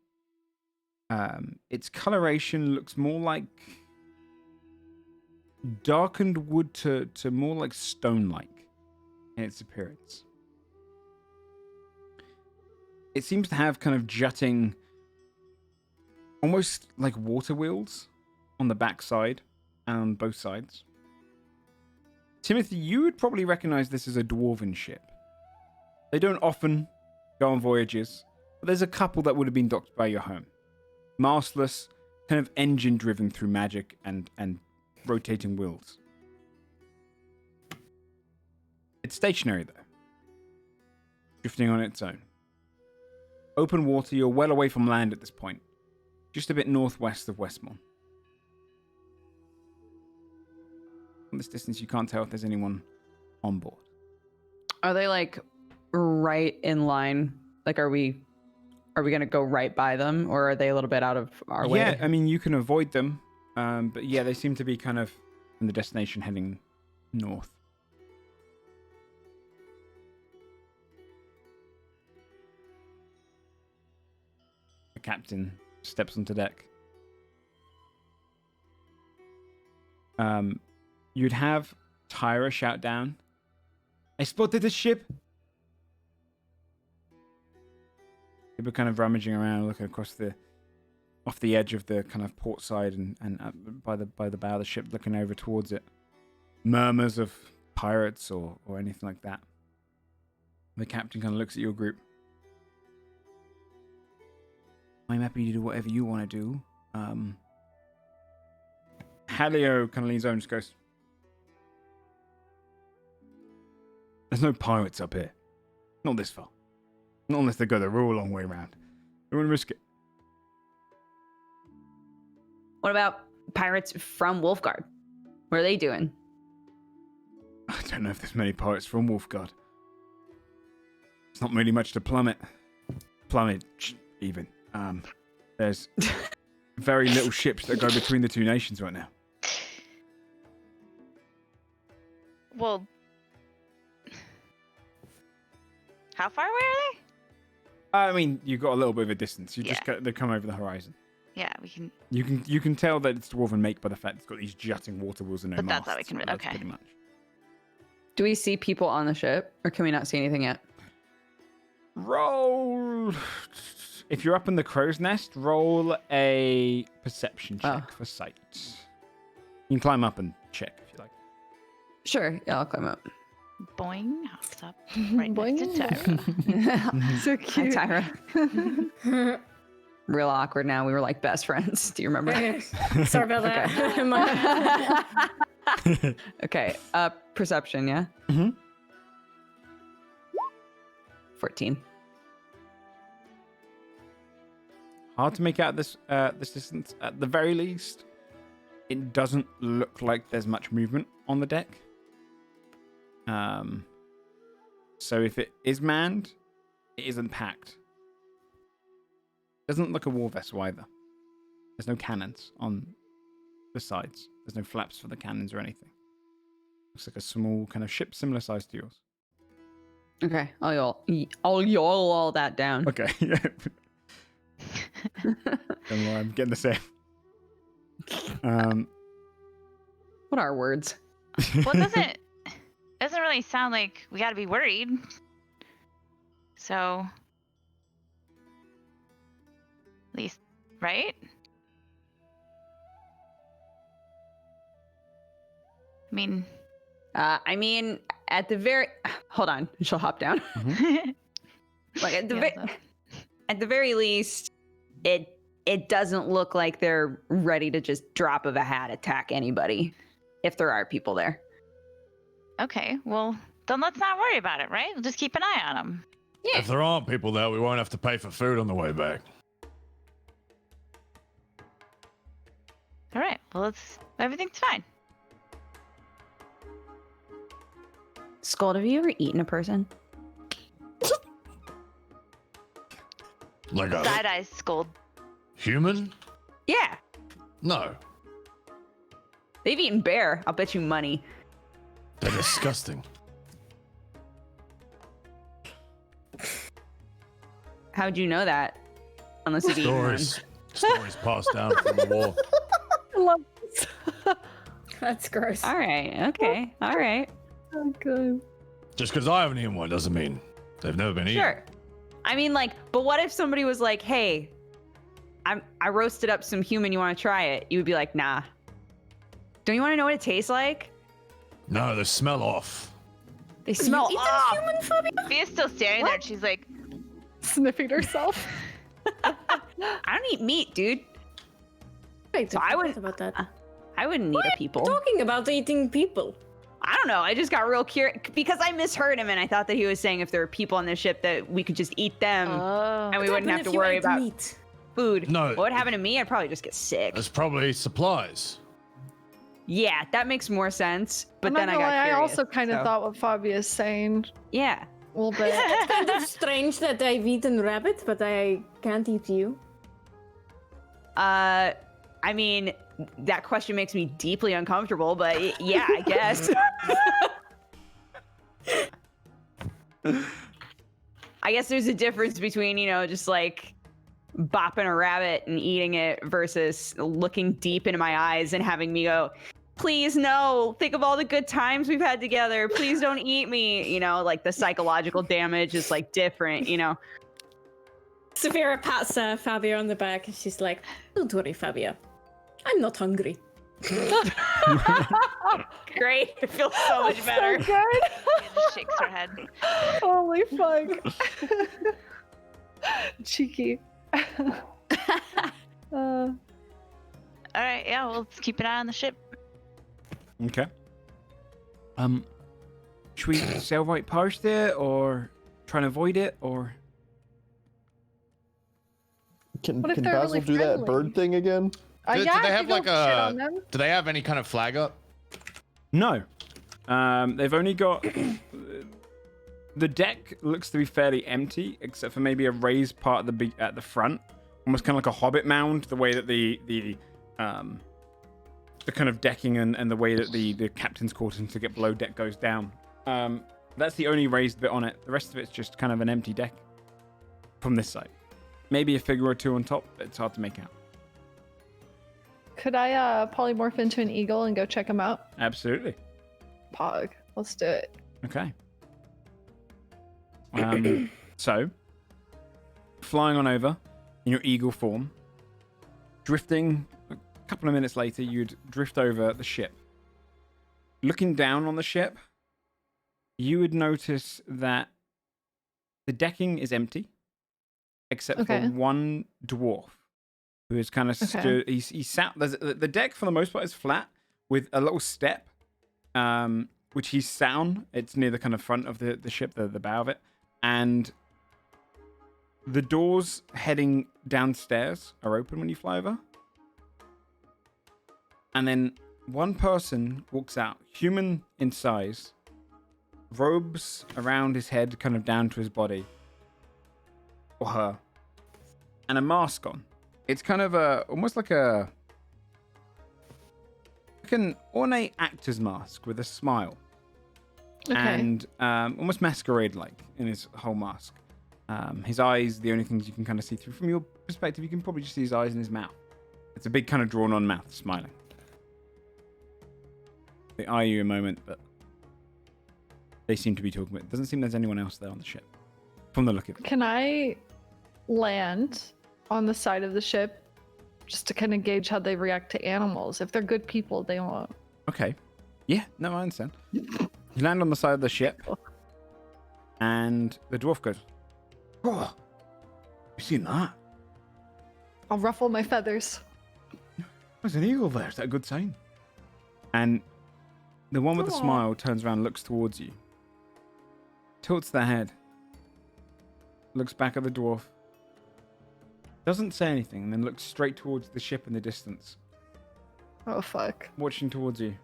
Speaker 1: Its coloration looks more like darkened wood to more like stone-like in its appearance. it seems to have kind of jutting, almost like water wheels on the back side and on both sides. Timothy, you would probably recognize this as a dwarven ship. They don't often go on voyages, but there's a couple that would have been docked by your home. Mastless, kind of engine driven through magic and rotating wheels. It's stationary though, drifting on its own. Open water, you're well away from land at this point, just a bit northwest of Westmorn. From this distance, you can't tell if there's anyone on board.
Speaker 2: Are they like right in line? Like, are we gonna go right by them, or are they a little bit out of our way?
Speaker 1: Yeah, I mean, you can avoid them, but yeah, they seem to be kind of in the destination heading north. The captain steps onto deck. You'd have Tyra shout down, "I spotted a ship!" They were kind of rummaging around, looking across off the edge of the kind of port side and by the bow of the ship, looking over towards it. Murmurs of pirates or anything like that. The captain kind of looks at your group. "I'm happy to do whatever you want to do." Halio kind of leans over and just goes, "There's no pirates up here. Not this far. Not unless they go the real long way around. They wouldn't risk it."
Speaker 2: What about pirates from Wolfegarde? What are they doing?
Speaker 1: I don't know if there's many pirates from Wolfegarde. It's not really much to plummet even. There's very little ships that go between the two nations right now.
Speaker 3: Well, how far away are they?
Speaker 1: I mean, you've got a little bit of a distance.
Speaker 3: Yeah.
Speaker 1: They come over the horizon.
Speaker 3: Yeah, we can.
Speaker 1: You can tell that it's dwarven make by the fact it's got these jutting water wheels and no
Speaker 3: But
Speaker 1: masts.
Speaker 3: that's how we can.
Speaker 1: That's
Speaker 3: Okay.
Speaker 1: pretty much.
Speaker 2: Do we see people on the ship, or can we not see anything yet?
Speaker 1: Roll. If you're up in the crow's nest, roll a perception check
Speaker 2: Oh.
Speaker 1: for sight. You can climb up and check if you like.
Speaker 2: Sure, yeah, I'll climb up.
Speaker 3: Boing, hops up right next to
Speaker 6: Boing.
Speaker 3: Tyra.
Speaker 6: So
Speaker 2: Hi,
Speaker 6: cute.
Speaker 2: Tyra. Real awkward now. We were like best friends. Do you remember?
Speaker 5: Sorry about that. My-
Speaker 2: Okay, perception, yeah?
Speaker 1: Mhm.
Speaker 2: 14.
Speaker 1: Hard to make out this distance. At the very least, it doesn't look like there's much movement on the deck. So if it is manned, it isn't packed. Doesn't look a war vessel either. There's no cannons on the sides. There's no flaps for the cannons or anything. Looks like a small kind of ship similar size to yours.
Speaker 2: Okay, I'll yawl all that down.
Speaker 1: Okay. Yeah. Don't worry, I'm getting the same.
Speaker 2: What are words?
Speaker 3: Well, it doesn't really sound like we gotta be worried. So, at least, right?
Speaker 2: I mean, at the very... Hold on, she'll hop down. Like, at the very least, it doesn't look like they're ready to just drop of a hat attack anybody, if there are people there.
Speaker 3: Okay, well, then let's not worry about it, right? We'll just keep an eye on them.
Speaker 2: Yeah.
Speaker 4: If there aren't people there, we won't have to pay for food on the way back.
Speaker 3: All right, well, everything's fine.
Speaker 2: Scold, have you ever eaten a person?
Speaker 4: Like a
Speaker 3: Side eye scold.
Speaker 4: human?
Speaker 2: Yeah.
Speaker 4: No.
Speaker 2: They've eaten bear. I'll bet you money.
Speaker 4: They're disgusting.
Speaker 2: How'd you know that? Unless you've eaten one.
Speaker 4: Stories passed down from the war.
Speaker 6: I love this.
Speaker 5: That's gross.
Speaker 2: All right. Okay. All right.
Speaker 6: Oh, good.
Speaker 4: Just because I haven't eaten one doesn't mean they've never been eaten.
Speaker 2: Sure. I mean, like, but what if somebody was like, hey, I roasted up some human, you want to try it? You would be like, nah. Don't you want to know what it tastes like?
Speaker 4: No, the smell off.
Speaker 2: They smell off.
Speaker 5: Human phobia?
Speaker 3: Via's still standing there and she's like,
Speaker 6: Sniffing herself.
Speaker 2: I don't eat meat, dude.
Speaker 5: Wait,
Speaker 2: So I wouldn't-
Speaker 5: about that.
Speaker 2: I wouldn't eat a people.
Speaker 5: Talking about eating people.
Speaker 2: I don't know. I just got real curious because I misheard him and I thought that he was saying if there were people on the ship that we could just eat them
Speaker 3: oh.
Speaker 2: and we
Speaker 5: What
Speaker 2: wouldn't have
Speaker 5: happened
Speaker 2: to
Speaker 5: if you
Speaker 2: worry
Speaker 5: ate
Speaker 2: about
Speaker 5: meat?
Speaker 2: food.
Speaker 4: No.
Speaker 2: What would happen to me? I'd probably just get sick.
Speaker 4: There's probably supplies.
Speaker 2: Yeah, that makes more sense. But
Speaker 6: I'm
Speaker 2: then
Speaker 6: not
Speaker 2: I
Speaker 6: gonna
Speaker 2: got
Speaker 6: lie,
Speaker 2: curious.
Speaker 6: I also kind of
Speaker 2: so-
Speaker 6: thought what Fabia's saying
Speaker 2: Yeah.
Speaker 6: a little bit.
Speaker 5: It's kind of strange that I've eaten rabbit, but I can't eat you.
Speaker 2: I mean, that question makes me deeply uncomfortable, but yeah, I guess. I guess there's a difference between, you know, just like bopping a rabbit and eating it versus looking deep into my eyes and having me go, please no, think of all the good times we've had together. Please don't eat me. You know, like the psychological damage is like different, you know?
Speaker 5: Saphira pats Fabia on the back and she's like, don't worry, Fabia. I'm not hungry.
Speaker 2: Great. It feels so much better.
Speaker 6: So good.
Speaker 3: Via just shakes her head.
Speaker 6: Holy fuck. Cheeky.
Speaker 3: All right, yeah, we'll keep an eye on the ship.
Speaker 1: Okay. Should we sail right past it, or try and avoid it, or?
Speaker 7: Can
Speaker 6: What if
Speaker 7: can
Speaker 6: they're
Speaker 7: Basil
Speaker 6: really
Speaker 7: do that
Speaker 6: friendly?
Speaker 7: bird thing again?
Speaker 4: Do
Speaker 6: Yeah,
Speaker 4: they
Speaker 6: I
Speaker 4: have
Speaker 6: could
Speaker 4: like
Speaker 6: go shit on them.
Speaker 4: do they have any kind of flag up?
Speaker 1: No. They've only got the deck looks to be fairly empty, except for maybe a raised part at the front, almost kind of like a hobbit mound. The way that the kind of decking and the way that the captain's quarters to get below deck goes down. That's the only raised bit on it. The rest of it's just kind of an empty deck from this side. Maybe a figure or two on top, but it's hard to make out.
Speaker 6: Could I polymorph into an eagle and go check him out?
Speaker 1: Absolutely.
Speaker 6: Pog. Let's do it.
Speaker 1: Okay. So, flying on over in your eagle form, drifting a couple of minutes later, you'd drift over the ship. Looking down on the ship, you would notice that the decking is empty, except
Speaker 6: Okay.
Speaker 1: for one dwarf who is kind of stood. He sat. The deck for the most part is flat with a little step, which he's sat on. It's near the kind of front of the ship, the bow of it, and the doors heading downstairs are open when you fly over. And then one person walks out, human in size, robes around his head, kind of down to his body, or her, and a mask on. It's kind of almost like an ornate actor's mask with a smile, and almost masquerade-like in his whole mask. His eyes, the only things you can kind of see through. From your perspective, you can probably just see his eyes and his mouth. It's a big kind of drawn-on mouth, smiling. They eye you a moment, but they seem to be talking about it. Doesn't seem there's anyone else there on the ship, from the look of it.
Speaker 6: Can I land on the side of the ship just to kind of gauge how they react to animals? If they're good people, they won't.
Speaker 1: Okay. Yeah, no, I understand. You land on the side of the ship, and the dwarf goes, "Oh, you seen that?
Speaker 6: I'll ruffle my feathers.
Speaker 1: There's an eagle there. Is that a good sign?" And the one with the
Speaker 6: Aw.
Speaker 1: smile turns around, looks towards you, tilts their head, looks back at the dwarf, doesn't say anything, and then looks straight towards the ship in the distance,
Speaker 6: Oh, fuck.
Speaker 1: watching towards you.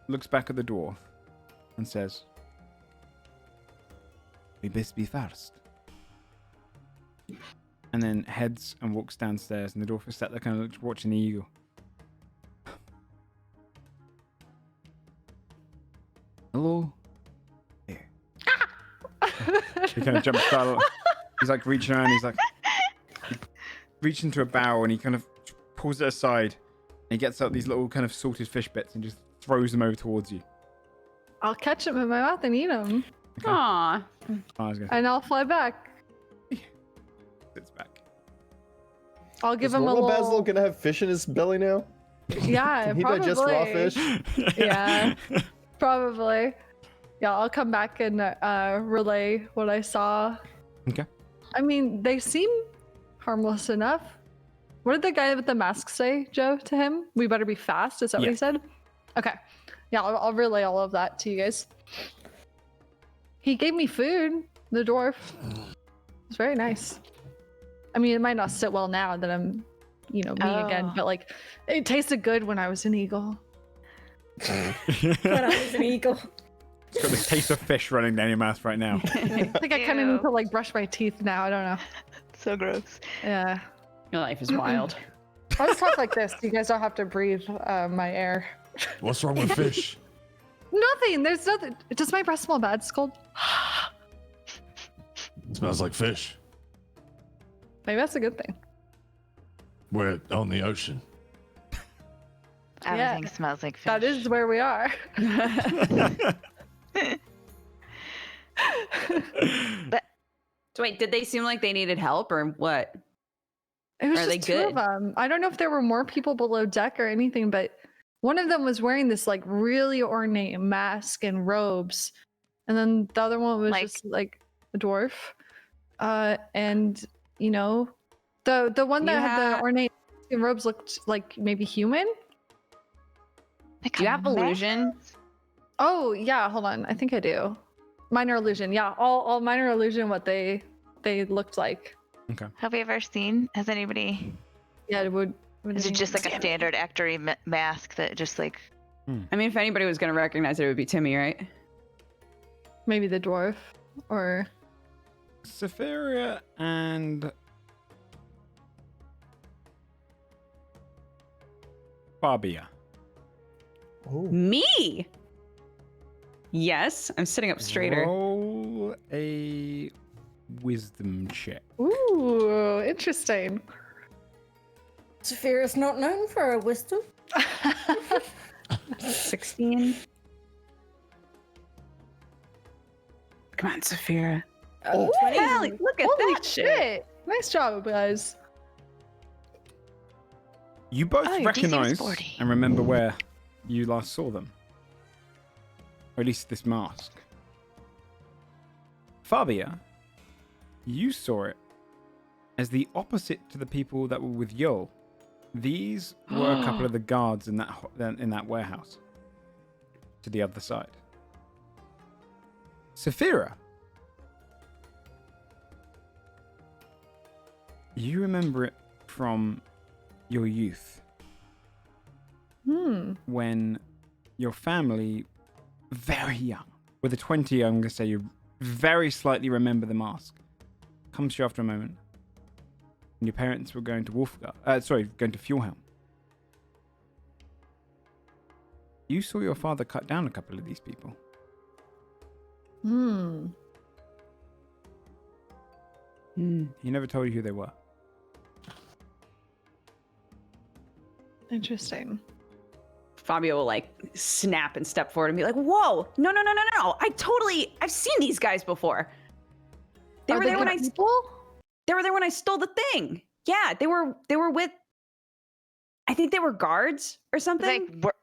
Speaker 1: Looks back at the dwarf and says, "We best be first." And then heads and walks downstairs, and the dwarf is sat there kind of watching the eagle. Hello? Here. He kind of jumps startled. He's like reaching around, he's like reaching to a barrel, and he kind of pulls it aside, and he gets out these little kind of salted fish bits and just throws them over towards you.
Speaker 6: I'll catch them in my mouth and eat them.
Speaker 2: Aw.
Speaker 1: Oh, I was gonna
Speaker 6: And I'll fly back.
Speaker 1: it's back.
Speaker 6: I'll give
Speaker 7: Is
Speaker 6: him a
Speaker 7: normal
Speaker 6: little.
Speaker 7: Basil gonna have fish in his belly now?
Speaker 6: Yeah,
Speaker 7: Can he
Speaker 6: probably.
Speaker 7: digest raw fish?
Speaker 6: Yeah. Probably. Yeah, I'll come back and relay what I saw.
Speaker 1: Okay.
Speaker 6: I mean, they seem harmless enough. What did the guy with the mask say, Joe, to him? We better be fast. Is that what
Speaker 1: Yeah.
Speaker 6: he said? Okay. Yeah, I'll relay all of that to you guys. He gave me food, the dwarf. It's very nice. I mean, it might not sit well now that I'm, me again, but like, it tasted good when I was an eagle.
Speaker 5: When I was an eagle.
Speaker 1: It's got the taste of fish running down your mouth right now.
Speaker 6: I think I kind of need
Speaker 3: Ew.
Speaker 6: to like brush my teeth now. I don't know.
Speaker 3: So gross.
Speaker 6: Yeah.
Speaker 2: Your life is wild.
Speaker 6: I'll just talk like this. You guys don't have to breathe my air.
Speaker 4: What's wrong with fish?
Speaker 6: Nothing. There's nothing. Does my breath smell bad, Scold?
Speaker 4: Smells like fish.
Speaker 6: Maybe that's a good thing.
Speaker 4: We're on the ocean.
Speaker 3: Everything smells like fish.
Speaker 6: That is where we are.
Speaker 2: So wait, did they seem like they needed help or what?
Speaker 6: It was
Speaker 2: Are
Speaker 6: just
Speaker 2: they
Speaker 6: two of
Speaker 2: good?
Speaker 6: them. I don't know if there were more people below deck or anything, but one of them was wearing this like really ornate mask and robes, and then the other one was
Speaker 3: Like-
Speaker 6: just like a dwarf. And the one that had the ornate mask and robes looked like maybe human.
Speaker 3: Like
Speaker 2: Do you
Speaker 3: a
Speaker 2: have
Speaker 3: mess?
Speaker 2: illusion?
Speaker 6: Oh yeah, hold on. I think I do. Minor illusion. Yeah, all minor illusion. What they looked like.
Speaker 3: Have we ever seen? Has anybody?
Speaker 6: Yeah, it would.
Speaker 3: Is it just like a standard actory mask that just like?
Speaker 2: I mean, if anybody was gonna recognize it, it would be Timmy, right?
Speaker 6: maybe the dwarf or
Speaker 1: Sapphira and Fabia.
Speaker 7: Oh.
Speaker 2: Me? Yes, I'm sitting up straighter.
Speaker 1: Roll a wisdom check.
Speaker 6: ooh, interesting.
Speaker 5: Saphira's not known for her wisdom.
Speaker 2: 16. Come on, Saphira.
Speaker 5: Oh,
Speaker 2: Hell, look at
Speaker 6: Holy
Speaker 2: that shit.
Speaker 6: shit! Nice job, guys.
Speaker 1: You both
Speaker 3: Oh, your DC was
Speaker 1: recognize
Speaker 3: 40.
Speaker 1: and remember where you last saw them. Or at least this mask. Fabia, you saw it as the opposite to the people that were with Yul. These were a couple of the guards in that warehouse. To the other side. Saphira, you remember it from your youth. When your family, very young, with a 20, I'm going to say you very slightly remember the mask, comes to you after a moment. And your parents were going to going to Fjordhelm. You saw your father cut down a couple of these people. He never told you who they were.
Speaker 6: Interesting.
Speaker 2: Fabio will like snap and step forward and be like, "Whoa, no! I've seen these guys before. They
Speaker 6: Are
Speaker 2: were
Speaker 6: they
Speaker 2: there when
Speaker 6: good people?
Speaker 2: They were there when I stole the thing. Yeah, they were with. I think they were guards or something.
Speaker 3: Like,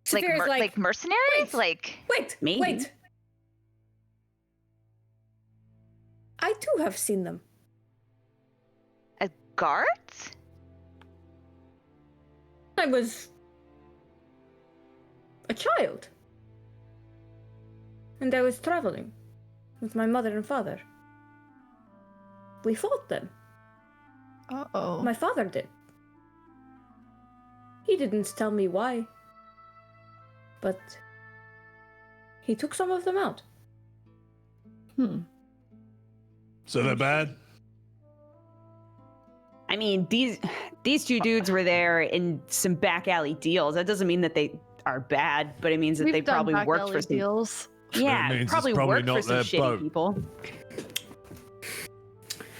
Speaker 5: Saphira's
Speaker 3: like mercenaries?
Speaker 5: wait.
Speaker 3: Like,
Speaker 5: Wait,
Speaker 2: Maybe.
Speaker 5: wait. I too have seen them.
Speaker 3: as guards?
Speaker 5: I was a child. And I was traveling with my mother and father. We fought then.
Speaker 6: Uh-oh.
Speaker 5: My father did. He didn't tell me why. But he took some of them out.
Speaker 4: So they're bad?
Speaker 2: I mean, these two dudes were there in some back alley deals. That doesn't mean that they are bad, but it means that
Speaker 6: We've
Speaker 2: they
Speaker 6: done
Speaker 2: probably
Speaker 6: back
Speaker 2: worked
Speaker 6: alley
Speaker 2: for some.
Speaker 6: deals.
Speaker 2: Yeah,
Speaker 4: That means it's
Speaker 2: probably
Speaker 4: probably
Speaker 2: worked for
Speaker 4: not
Speaker 2: some
Speaker 4: their
Speaker 2: shitty
Speaker 4: boat.
Speaker 2: people.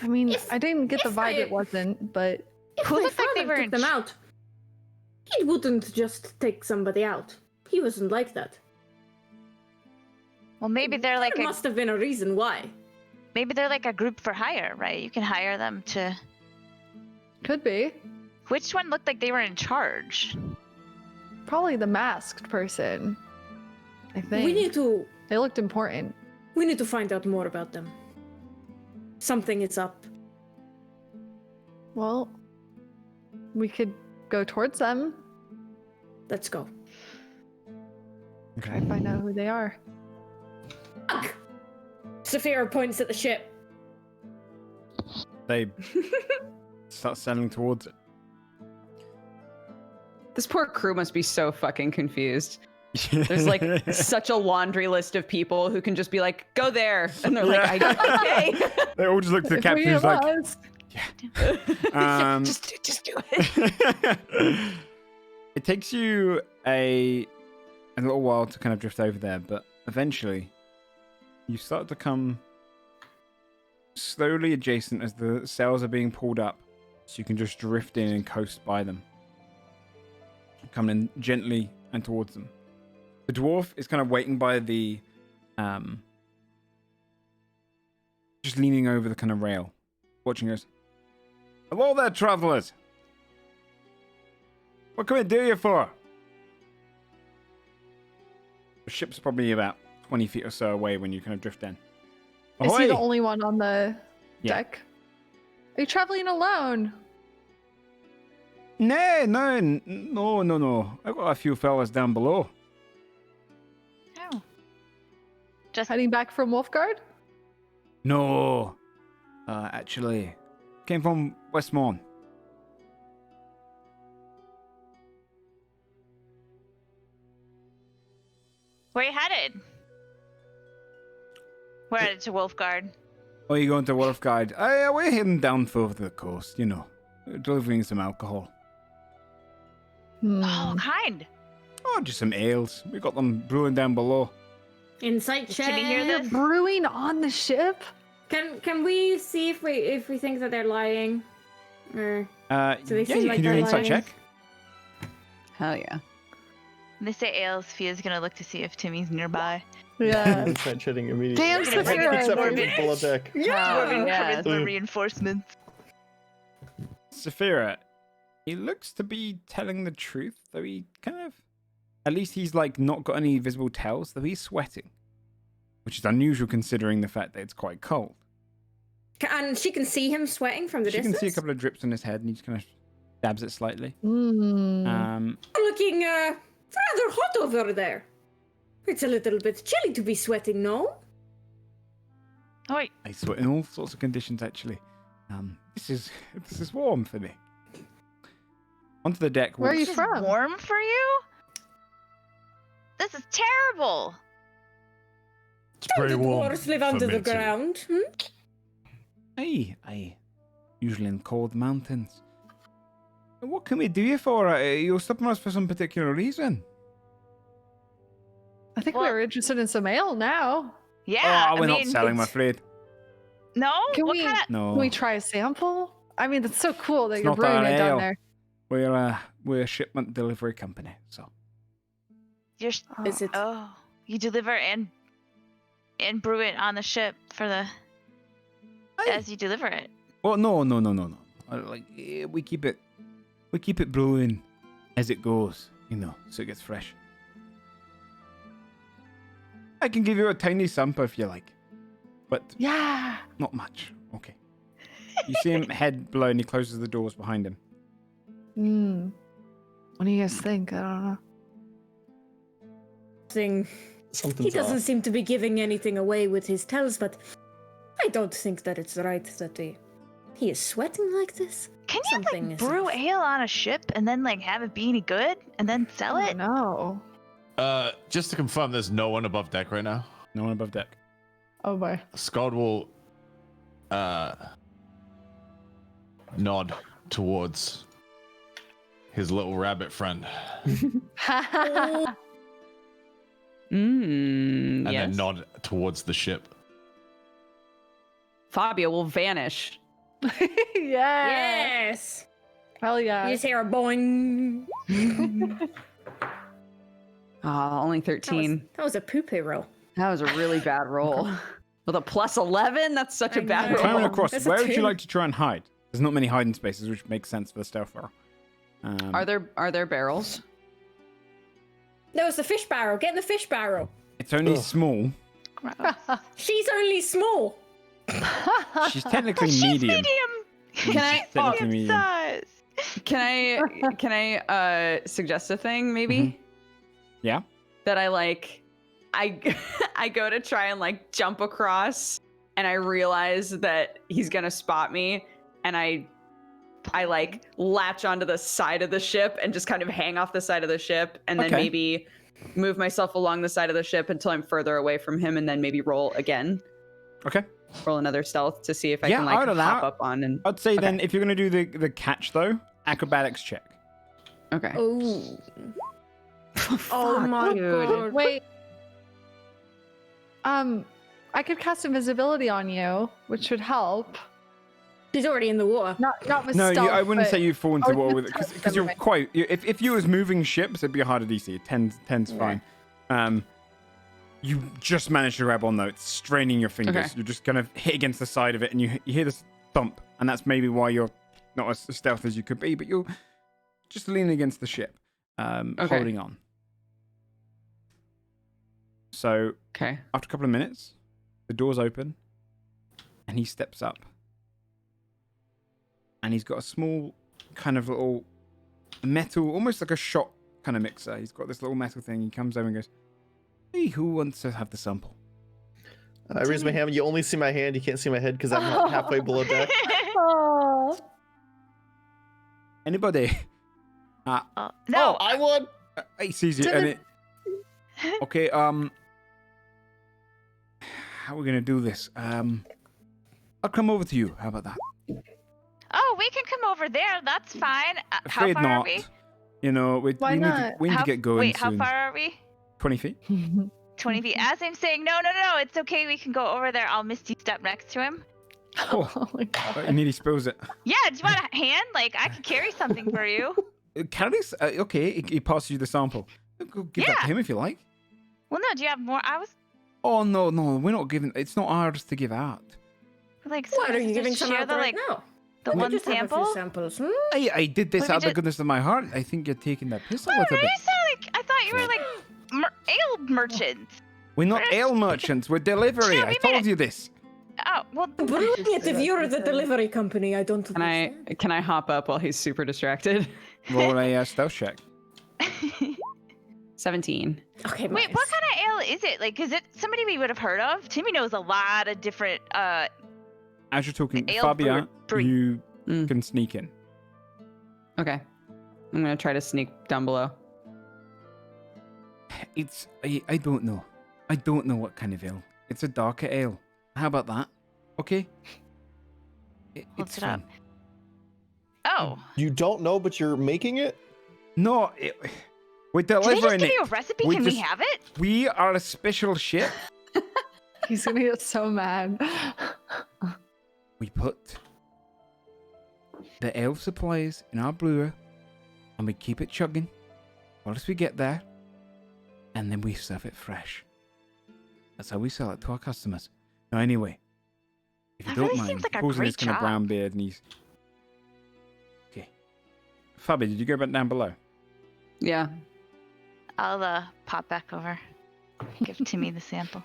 Speaker 6: I mean,
Speaker 5: If-
Speaker 6: I didn't get the
Speaker 5: if
Speaker 6: vibe
Speaker 5: I-
Speaker 6: it wasn't, but
Speaker 5: If
Speaker 3: Who
Speaker 5: my
Speaker 3: looked like they
Speaker 5: father
Speaker 3: were
Speaker 5: took
Speaker 3: in
Speaker 5: them out, he wouldn't just take somebody out. He wasn't like that.
Speaker 3: Well, maybe they're like
Speaker 5: There must have been a reason why.
Speaker 3: maybe they're like a group for hire, right? You can hire them to.
Speaker 6: Could be.
Speaker 3: Which one looked like they were in charge?
Speaker 6: Probably the masked person. I think. They looked important.
Speaker 5: We need to find out more about them. Something is up.
Speaker 6: Well, we could go towards them.
Speaker 5: Let's go.
Speaker 6: Try to find out who they are.
Speaker 5: Fuck! Saphira points at the ship.
Speaker 1: They start sailing towards it.
Speaker 2: This poor crew must be so fucking confused. There's like such a laundry list of people who can just be like, go there. And they're like, okay.
Speaker 1: They all just look to the
Speaker 6: If
Speaker 1: captain
Speaker 6: we
Speaker 1: who's like,
Speaker 6: was.
Speaker 2: Just do it.
Speaker 1: It takes you a little while to kind of drift over there, but eventually you start to come slowly adjacent as the sails are being pulled up, so you can just drift in and coast by them. Coming in gently and towards them. The dwarf is kind of waiting by the just leaning over the kind of rail, watching us. Hello there, travelers. What can we do you for? The ship's probably about 20 feet or so away when you kind of drift in.
Speaker 6: Is he
Speaker 1: Ahoy!
Speaker 6: the only one on the
Speaker 1: Yeah.
Speaker 6: deck? Are you traveling alone?
Speaker 1: No. I've got a few fellas down below.
Speaker 3: Oh. Just
Speaker 6: Heading back from Wolfegarde?
Speaker 1: No. Actually, came from Westmorn.
Speaker 3: where you headed? We're headed to Wolfegarde.
Speaker 1: Oh, you going to Wolfegarde? We're heading down further to the coast, you know. Delivering some alcohol.
Speaker 3: Oh, kind.
Speaker 1: Oh, just some ales. We got them brewing down below.
Speaker 5: Insight check.
Speaker 3: Can we hear
Speaker 6: You're
Speaker 3: this?
Speaker 6: brewing on the ship?
Speaker 5: Can we see if we think that they're lying? Or
Speaker 1: Yeah,
Speaker 5: they
Speaker 1: you
Speaker 5: seem like
Speaker 1: can do an
Speaker 5: they're
Speaker 1: insight
Speaker 5: lying?
Speaker 1: check.
Speaker 2: Hell yeah.
Speaker 3: When they say ales, Fia's gonna look to see if Timmy's nearby.
Speaker 6: Yeah.
Speaker 7: Inside chatting immediately.
Speaker 6: Damn,
Speaker 3: Gonna bring
Speaker 6: Saphira.
Speaker 7: Except for
Speaker 3: Morbid.
Speaker 7: people on deck.
Speaker 3: Dwarven
Speaker 2: yes.
Speaker 3: charisma reinforcements.
Speaker 1: Saphira, he looks to be telling the truth, though he kind of... At least he's, like, not got any visible tells, though he's sweating. Which is unusual considering the fact that it's quite cold.
Speaker 5: And she can see him sweating from the
Speaker 1: She
Speaker 5: distance.
Speaker 1: can see a couple of drips on his head, and he just kind of dabs it slightly.
Speaker 6: Mm.
Speaker 5: Looking rather hot over there. It's a little bit chilly to be sweating, no?
Speaker 3: Oh wait,
Speaker 1: I sweat in all sorts of conditions, actually. This is warm for me. Onto the deck.
Speaker 6: Where are you
Speaker 3: this is
Speaker 6: from?
Speaker 3: warm for you? This is terrible.
Speaker 4: It's pretty
Speaker 5: The
Speaker 4: warm.
Speaker 5: dwarves live
Speaker 4: for
Speaker 5: under
Speaker 4: me
Speaker 5: the
Speaker 4: too.
Speaker 5: ground.
Speaker 1: Aye. Usually in cold mountains. What can we do you for? You're stopping us for some particular reason.
Speaker 6: I think
Speaker 3: Well-
Speaker 6: we're interested in some ale now.
Speaker 3: Yeah.
Speaker 1: Oh, we're
Speaker 3: I
Speaker 1: not
Speaker 3: mean,
Speaker 1: selling, I'm
Speaker 3: it's-
Speaker 1: afraid.
Speaker 3: No.
Speaker 6: Can
Speaker 3: what
Speaker 6: we-
Speaker 3: kind of?
Speaker 1: No.
Speaker 6: Can we try a sample? I mean, that's so cool that
Speaker 1: It's
Speaker 6: you're
Speaker 1: not
Speaker 6: brewing
Speaker 1: our
Speaker 6: it down
Speaker 1: ale.
Speaker 6: there.
Speaker 1: We're a shipment delivery company, so.
Speaker 3: You're.
Speaker 5: Is it?
Speaker 3: Oh, you deliver and brew it on the ship for the as you deliver it.
Speaker 1: Well, no. We keep it brewing as it goes, you know, so it gets fresh. I can give you a tiny sample if you like, but
Speaker 6: Yeah.
Speaker 1: not much. Okay. You see him head below, and he closes the doors behind him.
Speaker 6: What do you guys think? I don't know.
Speaker 5: He
Speaker 7: Something's
Speaker 5: doesn't
Speaker 7: off.
Speaker 5: seem to be giving anything away with his tells, but I don't think that it's right that he is sweating like this.
Speaker 3: Can you
Speaker 5: Something
Speaker 3: like
Speaker 5: is
Speaker 3: brew
Speaker 5: off.
Speaker 3: ale on a ship and then like have it be any good and then sell it?
Speaker 6: No.
Speaker 4: Just to confirm, there's no one above deck right now.
Speaker 1: No one above deck.
Speaker 6: Oh boy.
Speaker 4: Scott will nod towards his little rabbit friend and
Speaker 2: yes.
Speaker 4: then nod towards the ship.
Speaker 2: Fabio will vanish.
Speaker 6: Yeah.
Speaker 5: Yes!
Speaker 6: Hell
Speaker 5: You
Speaker 6: yeah.
Speaker 5: just hear a boing.
Speaker 2: Oh, only 13.
Speaker 5: That was a poopy roll.
Speaker 2: That was a really bad roll. With a plus 11, that's such a
Speaker 5: I
Speaker 2: bad
Speaker 5: know.
Speaker 2: roll.
Speaker 1: Climbing across,
Speaker 5: That's a
Speaker 1: where would you
Speaker 5: 2.
Speaker 1: like to try and hide? There's not many hiding spaces, which makes sense for the stealth roll.
Speaker 2: Are there barrels?
Speaker 5: No, it's the fish barrel. Get in the fish barrel.
Speaker 1: It's only
Speaker 7: Ugh.
Speaker 1: small.
Speaker 5: She's only small.
Speaker 1: She's technically
Speaker 3: She's
Speaker 1: medium.
Speaker 2: Can I
Speaker 1: Technically medium.
Speaker 3: Size.
Speaker 2: can I suggest a thing maybe?
Speaker 1: Yeah.
Speaker 2: That I I go to try and like jump across and I realize that he's gonna spot me and I like latch onto the side of the ship and just kind of hang off the side of the ship and then
Speaker 1: Okay.
Speaker 2: maybe move myself along the side of the ship until I'm further away from him and then maybe roll again.
Speaker 1: Okay.
Speaker 2: Roll another stealth to see if I
Speaker 1: Yeah,
Speaker 2: can
Speaker 1: I
Speaker 2: like
Speaker 1: would allow
Speaker 2: hop
Speaker 1: it.
Speaker 2: up on and
Speaker 1: I'd say
Speaker 2: Okay.
Speaker 1: then, if you're going to do the catch, though, acrobatics check.
Speaker 2: okay.
Speaker 5: Oh. Oh
Speaker 2: Fuck,
Speaker 5: my
Speaker 2: dude.
Speaker 5: god.
Speaker 6: Wait. I could cast invisibility on you, which would help.
Speaker 5: She's already in the water.
Speaker 6: Not with
Speaker 1: No,
Speaker 6: stealth,
Speaker 1: I wouldn't
Speaker 6: but-
Speaker 1: say you fall into
Speaker 6: Oh,
Speaker 1: the water
Speaker 6: with
Speaker 1: with it,
Speaker 6: stealth,
Speaker 1: because you're
Speaker 6: never mind.
Speaker 1: quite... If you was moving ships, it'd be a harder DC. 10's fine. You just managed to grab on, though. It's straining your fingers.
Speaker 2: Okay.
Speaker 1: You're just kind of hit against the side of it, and you hear this thump, and that's maybe why you're not as stealth as you could be, but you're just leaning against the ship, holding on. So,
Speaker 2: Okay.
Speaker 1: after a couple of minutes, the doors open, and he steps up. And he's got a small kind of little metal, almost like a shot kind of mixer. He's got this little metal thing. He comes over and goes, "Hey, who wants to have the sample?"
Speaker 7: I raise my hand. You only see my hand. You can't see my head because I'm not halfway below deck.
Speaker 6: Oh.
Speaker 1: Anybody?
Speaker 3: No.
Speaker 7: Oh, I won.
Speaker 1: He sees you, and it. Okay, how are we gonna do this? I'll come over to you. How about that?
Speaker 3: Oh, we can come over there. That's fine. How
Speaker 1: Afraid
Speaker 3: far
Speaker 1: not.
Speaker 3: are we?
Speaker 1: You know,
Speaker 6: Why
Speaker 1: we need to,
Speaker 6: not?
Speaker 1: we need to get going
Speaker 3: Wait,
Speaker 1: soon.
Speaker 3: how far are we?
Speaker 1: 20 feet.
Speaker 3: 20 feet. As I'm saying, no, it's okay. We can go over there. I'll Misty step next to him.
Speaker 1: Oh,
Speaker 6: my god.
Speaker 1: and then he spills it.
Speaker 3: Yeah, do you want a hand? Like, I can carry something for you.
Speaker 1: Candice, okay, he passes you the sample. Go give that to
Speaker 3: Yeah.
Speaker 1: him if you like.
Speaker 3: Well, no, do you have more? I was
Speaker 1: Oh no, we're not giving. It's not ours to give out.
Speaker 3: like,
Speaker 5: What are you
Speaker 3: just
Speaker 5: giving some
Speaker 3: share
Speaker 5: out
Speaker 3: the,
Speaker 5: right
Speaker 3: like,
Speaker 5: now?
Speaker 3: the
Speaker 5: We
Speaker 3: one
Speaker 5: just have a few
Speaker 3: sample?
Speaker 5: samples.
Speaker 1: I did this
Speaker 3: What we
Speaker 1: out of the
Speaker 3: did-
Speaker 1: goodness of my heart. I think you're taking that piss a
Speaker 3: Oh,
Speaker 1: little
Speaker 3: you
Speaker 1: bit.
Speaker 3: sound like I thought you were like ale merchants.
Speaker 1: We're not
Speaker 3: Where's-
Speaker 1: ale merchants. We're delivery.
Speaker 3: Yeah,
Speaker 1: I
Speaker 3: we
Speaker 1: told
Speaker 3: made
Speaker 1: you this.
Speaker 3: Oh, well,
Speaker 5: Brilliant. If you're the delivery company, I don't understand.
Speaker 2: Can I hop up while he's super distracted?
Speaker 1: Roll a stealth check.
Speaker 2: 17.
Speaker 5: Okay,
Speaker 3: wait, what kind of ale is it? Like, is it somebody we would have heard of? Timmy knows a lot of different
Speaker 1: As you're talking,
Speaker 3: Ale
Speaker 1: Fabia,
Speaker 3: brewery.
Speaker 1: you
Speaker 2: Mm.
Speaker 1: can sneak in.
Speaker 2: Okay. I'm gonna try to sneak down below.
Speaker 1: It's I don't know. I don't know what kind of ale. It's a darker ale. How about that? Okay.
Speaker 3: Holds
Speaker 1: It's
Speaker 3: it up.
Speaker 1: fine.
Speaker 3: Oh.
Speaker 7: You don't know, but you're making it?
Speaker 1: No, we're
Speaker 3: Did they just
Speaker 1: delivering
Speaker 3: give
Speaker 1: it.
Speaker 3: you a recipe?
Speaker 1: We
Speaker 3: Can
Speaker 1: just-
Speaker 3: we have it?
Speaker 1: We are a special ship.
Speaker 6: He's gonna get so mad.
Speaker 1: We put the ale supplies in our brewer, and we keep it chugging whilst we get there, and then we serve it fresh. That's how we sell it to our customers. Now, anyway, if you
Speaker 3: That
Speaker 1: don't
Speaker 3: really
Speaker 1: mind,
Speaker 3: seems like a
Speaker 1: pulls in his
Speaker 3: great
Speaker 1: kind of
Speaker 3: job.
Speaker 1: brown beard, and he's okay. Fabi, did you go back down below?
Speaker 2: Yeah.
Speaker 3: I'll pop back over. Give Timmy the sample.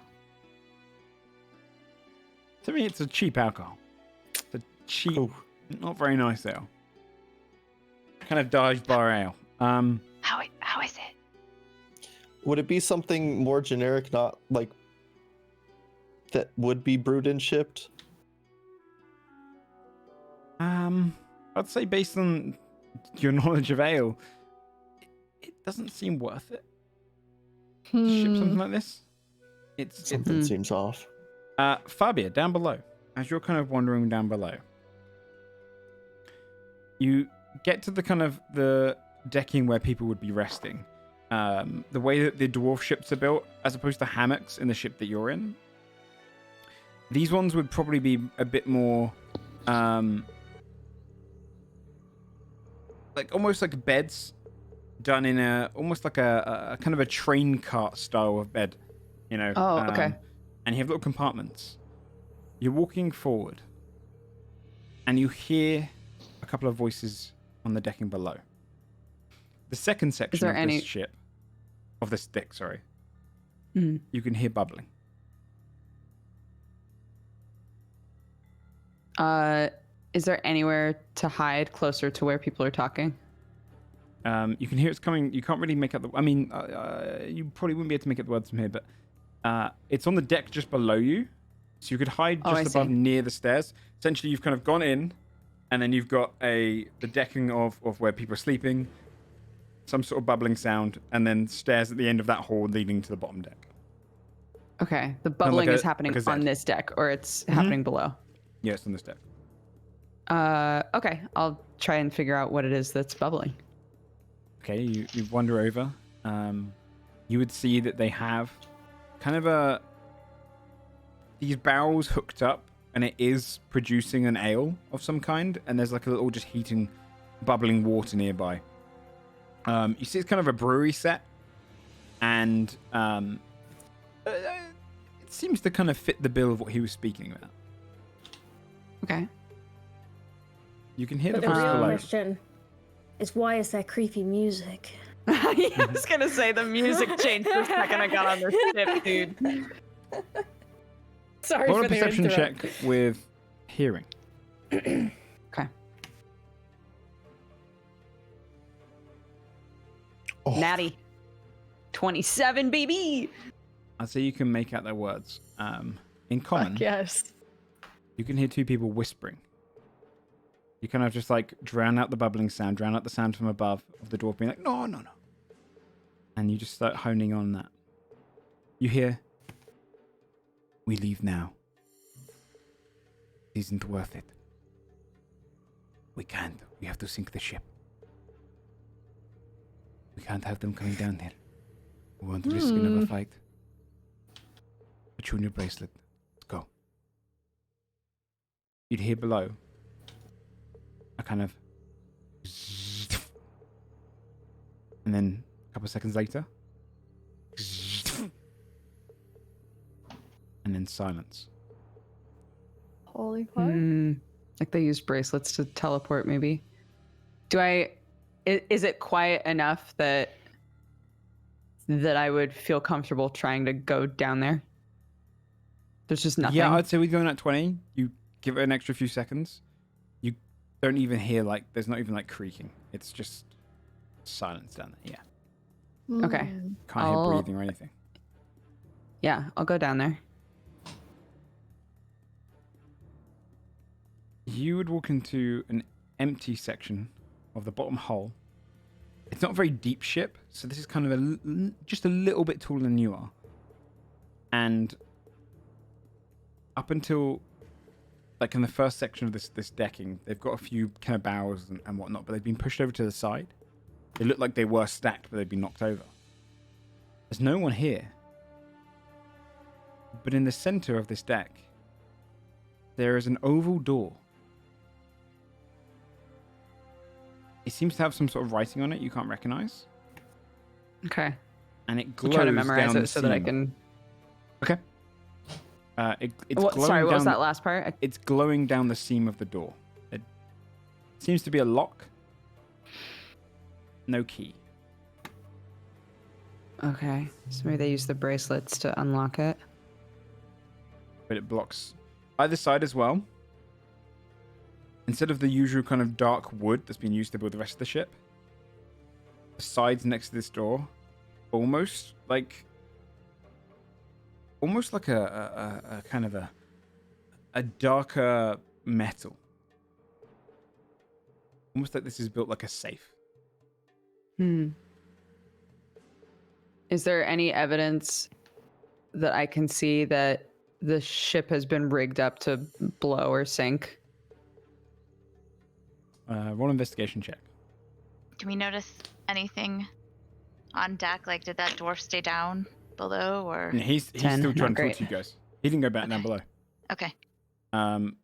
Speaker 1: To me, it's a cheap alcohol. It's a cheap,
Speaker 7: Ooh.
Speaker 1: not very nice ale. Kind of dive bar ale.
Speaker 3: How is it?
Speaker 7: Would it be something more generic, not like that would be brewed and shipped?
Speaker 1: I'd say based on your knowledge of ale, it doesn't seem worth it to ship something like this. It's
Speaker 7: Something seems off.
Speaker 1: Fabia, down below. As you're kind of wandering down below, you get to the kind of the decking where people would be resting. The way that the dwarf ships are built, as opposed to hammocks in the ship that you're in, these ones would probably be a bit more like almost like beds done in a almost like a kind of a train cart style of bed. You know.
Speaker 6: Oh, okay.
Speaker 1: And you have little compartments. You're walking forward, and you hear a couple of voices on the decking below. The second section
Speaker 2: there
Speaker 1: of this ship, of this deck, sorry, you can hear bubbling.
Speaker 2: Is there anywhere to hide closer to where people are talking?
Speaker 1: You can hear it's coming. You can't really make out the. I mean, you probably wouldn't be able to make out the words from here, but it's on the deck just below you, so you could hide just above near the stairs. Essentially, you've kind of gone in, and then you've got the decking of where people are sleeping, some sort of bubbling sound, and then stairs at the end of that hall leading to the bottom deck.
Speaker 2: Okay, the bubbling is happening on this deck, or it's happening below.
Speaker 1: Yeah, it's on this deck.
Speaker 2: Okay, I'll try and figure out what it is that's bubbling.
Speaker 1: Okay, you wander over. You would see that they have kind of these barrels hooked up, and it is producing an ale of some kind, and there's like a little just heating, bubbling water nearby. You see it's kind of a brewery set, and it seems to kind of fit the bill of what he was speaking about.
Speaker 2: Okay.
Speaker 1: You can hear
Speaker 5: But
Speaker 1: the
Speaker 5: the
Speaker 1: voice
Speaker 5: real
Speaker 1: below.
Speaker 5: question is, why is there creepy music?
Speaker 2: Yeah, I was gonna say the music changed the second I got on this ship, dude.
Speaker 5: Sorry
Speaker 1: Roll
Speaker 5: for
Speaker 1: a
Speaker 5: the
Speaker 1: perception
Speaker 5: interrupt.
Speaker 1: check with hearing.
Speaker 2: Okay.
Speaker 7: Oh.
Speaker 2: Natty. 27, baby.
Speaker 1: I'd say you can make out their words. In common,
Speaker 6: Fuck yes.
Speaker 1: you can hear two people whispering. You kind of just like drown out the bubbling sound, drown out the sound from above of the dwarf being like, no, no, no. And you just start honing on that. You hear, we leave now. It isn't worth it. We can't. We have to sink the ship. We can't have them coming down here. We won't risk another fight. Put you in your bracelet. Let's go. You'd hear below a kind of, and then a couple of seconds later, and then silence.
Speaker 6: Holy fuck.
Speaker 2: Like they use bracelets to teleport, maybe. Is it quiet enough that I would feel comfortable trying to go down there? There's just nothing.
Speaker 1: Yeah, I'd say we're going at 20. You give it an extra few seconds. You don't even hear there's not even creaking. It's just silence down there. Yeah.
Speaker 2: Okay.
Speaker 1: Can't hear breathing or anything.
Speaker 2: Yeah, I'll go down there.
Speaker 1: You would walk into an empty section of the bottom hull. It's not a very deep ship, so this is kind of just a little bit taller than you are. And up until in the first section of this decking, they've got a few kind of barrels and whatnot, but they've been pushed over to the side. They look like they were stacked, but they've been knocked over. There's no one here. But in the center of this deck, there is an oval door. It seems to have some sort of writing on it you can't recognize.
Speaker 2: Okay.
Speaker 1: And it
Speaker 2: I'm
Speaker 1: glows
Speaker 2: trying to memorize
Speaker 1: down
Speaker 2: it
Speaker 1: the
Speaker 2: so that I
Speaker 1: seam.
Speaker 2: can.
Speaker 1: Okay. It's glowing
Speaker 2: Sorry, what was
Speaker 1: down-
Speaker 2: that last part?
Speaker 1: It's glowing down the seam of the door. It seems to be a lock. No key.
Speaker 2: Okay. So maybe they use the bracelets to unlock it.
Speaker 1: But it blocks either side as well. Instead of the usual kind of dark wood that's been used to build the rest of the ship, the sides next to this door, almost like a kind of a darker metal. Almost like this is built like a safe.
Speaker 2: Is there any evidence that I can see that the ship has been rigged up to blow or sink?
Speaker 1: Roll investigation check.
Speaker 3: Do we notice anything on deck? Like, did that dwarf stay down below, or?
Speaker 1: And he's
Speaker 2: 10,
Speaker 1: still trying
Speaker 2: not
Speaker 1: to talk
Speaker 2: great.
Speaker 1: to you guys. He didn't go back down below.
Speaker 3: Okay.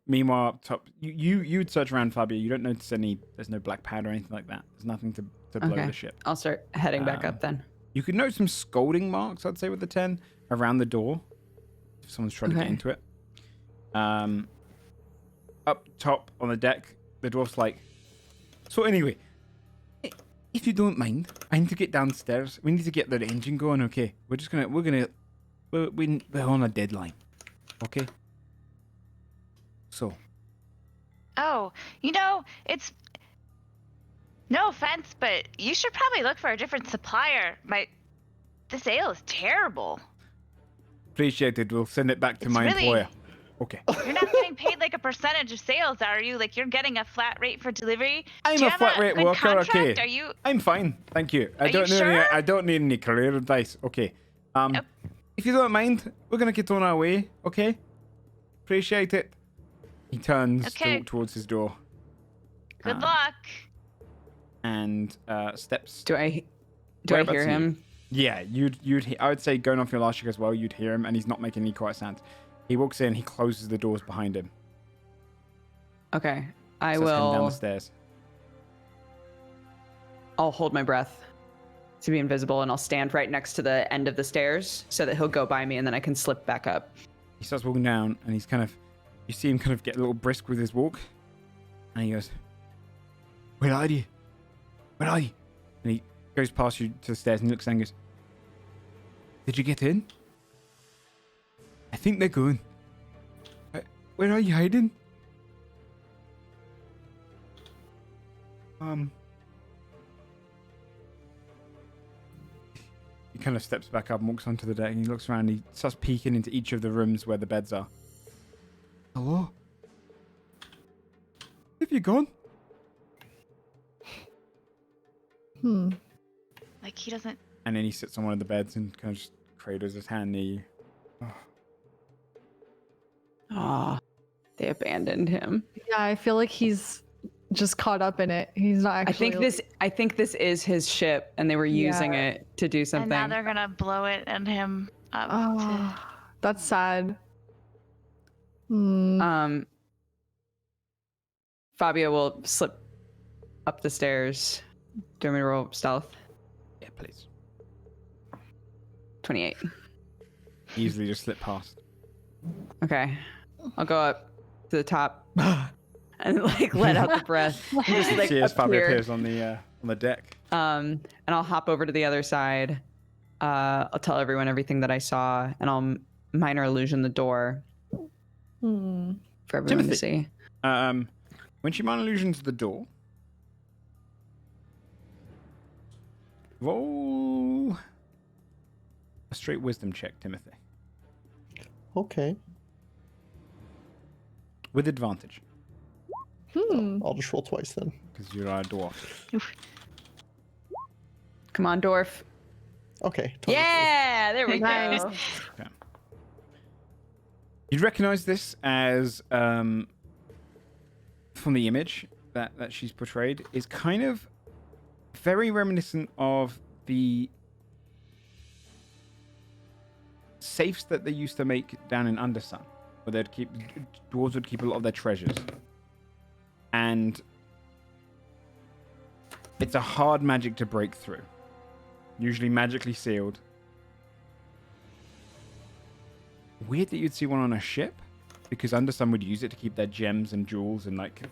Speaker 1: Meanwhile, up top, you would search around, Fabio. You don't notice there's no black powder or anything like that. There's nothing to blow
Speaker 2: Okay.
Speaker 1: the ship.
Speaker 2: I'll start heading back up then.
Speaker 1: You could note some scalding marks, I'd say, with the 10, around the door. If someone's trying to get
Speaker 2: Okay.
Speaker 1: into it. Up top on the deck, the dwarf's like, so anyway, if you don't mind, I need to get downstairs. We need to get the engine going, okay? We're on a deadline, okay? So,
Speaker 3: Oh, it's no offense, but you should probably look for a different supplier. This ale is terrible.
Speaker 1: appreciate it. We'll send it back to
Speaker 3: It's
Speaker 1: my
Speaker 3: really-
Speaker 1: employer. Okay.
Speaker 3: You're not getting paid like a percentage of sales, are you? Like you're getting a flat rate for delivery.
Speaker 1: I'm
Speaker 3: Do you
Speaker 1: a
Speaker 3: have
Speaker 1: flat rate
Speaker 3: good
Speaker 1: worker,
Speaker 3: contract?
Speaker 1: okay.
Speaker 3: Are you?
Speaker 1: I'm fine, thank you. I
Speaker 3: Are you
Speaker 1: don't need any.
Speaker 3: sure?
Speaker 1: I don't need any career advice. Okay.
Speaker 3: Yep.
Speaker 1: If you don't mind, we're gonna get on our way. Okay. Appreciate it. He turns
Speaker 3: Okay.
Speaker 1: towards his door
Speaker 3: Good
Speaker 1: Ah.
Speaker 3: luck.
Speaker 1: and steps.
Speaker 2: Do I
Speaker 1: Whereabouts
Speaker 2: hear
Speaker 1: are you?
Speaker 2: him?
Speaker 1: Yeah, I would say going off your last check as well, you'd hear him, and he's not making any quiet sounds. He walks in, he closes the doors behind him.
Speaker 2: Okay. I
Speaker 1: Starts heading down
Speaker 2: will.
Speaker 1: the stairs.
Speaker 2: I'll hold my breath to be invisible, and I'll stand right next to the end of the stairs so that he'll go by me, and then I can slip back up.
Speaker 1: He starts walking down, and he's you see him kind of get a little brisk with his walk, and he goes, "Where are you? Where are you?" And he goes past you to the stairs and looks and goes, "Did you get in? I think they're going. Where are you hiding?" He kind of steps back up and walks onto the deck, and he looks around, and he starts peeking into each of the rooms where the beds are. Hello? Have you gone?
Speaker 3: Like he doesn't.
Speaker 1: And then he sits on one of the beds and kind of just cradles his hand near you.
Speaker 2: Ah, they abandoned him.
Speaker 6: Yeah, I feel like he's just caught up in it. He's not actually.
Speaker 2: I think this is his ship, and they were using
Speaker 6: Yeah.
Speaker 2: it to do
Speaker 3: And
Speaker 2: something.
Speaker 3: now they're gonna blow it and him up.
Speaker 6: Oh, that's sad. Hmm.
Speaker 2: Fabio will slip up the stairs. Do you want me to roll stealth?
Speaker 1: Yeah, please.
Speaker 2: 28.
Speaker 1: Easily just slip past.
Speaker 2: Okay. I'll go up to the top and like let out the breath. And just like
Speaker 1: See as Fabio
Speaker 2: appear.
Speaker 1: appears on the deck.
Speaker 2: And I'll hop over to the other side. I'll tell everyone everything that I saw, and I'll minor illusion the door for everyone to see.
Speaker 1: When she minor illusions the door, roll a straight wisdom check, Timothy,
Speaker 7: Okay.
Speaker 1: with advantage
Speaker 7: I'll just roll twice then.
Speaker 1: because you're a dwarf.
Speaker 2: Come on, dwarf.
Speaker 7: Okay. 23.
Speaker 2: Yeah, there we
Speaker 6: Nice.
Speaker 2: go.
Speaker 1: You'd recognize this as from the image that she's portrayed is kind of very reminiscent of the safes that they used to make down in Undersun, where dwarves would keep a lot of their treasures. And it's a hard magic to break through. Usually magically sealed. Weird that you'd see one on a ship, because Undersun would use it to keep their gems and jewels and like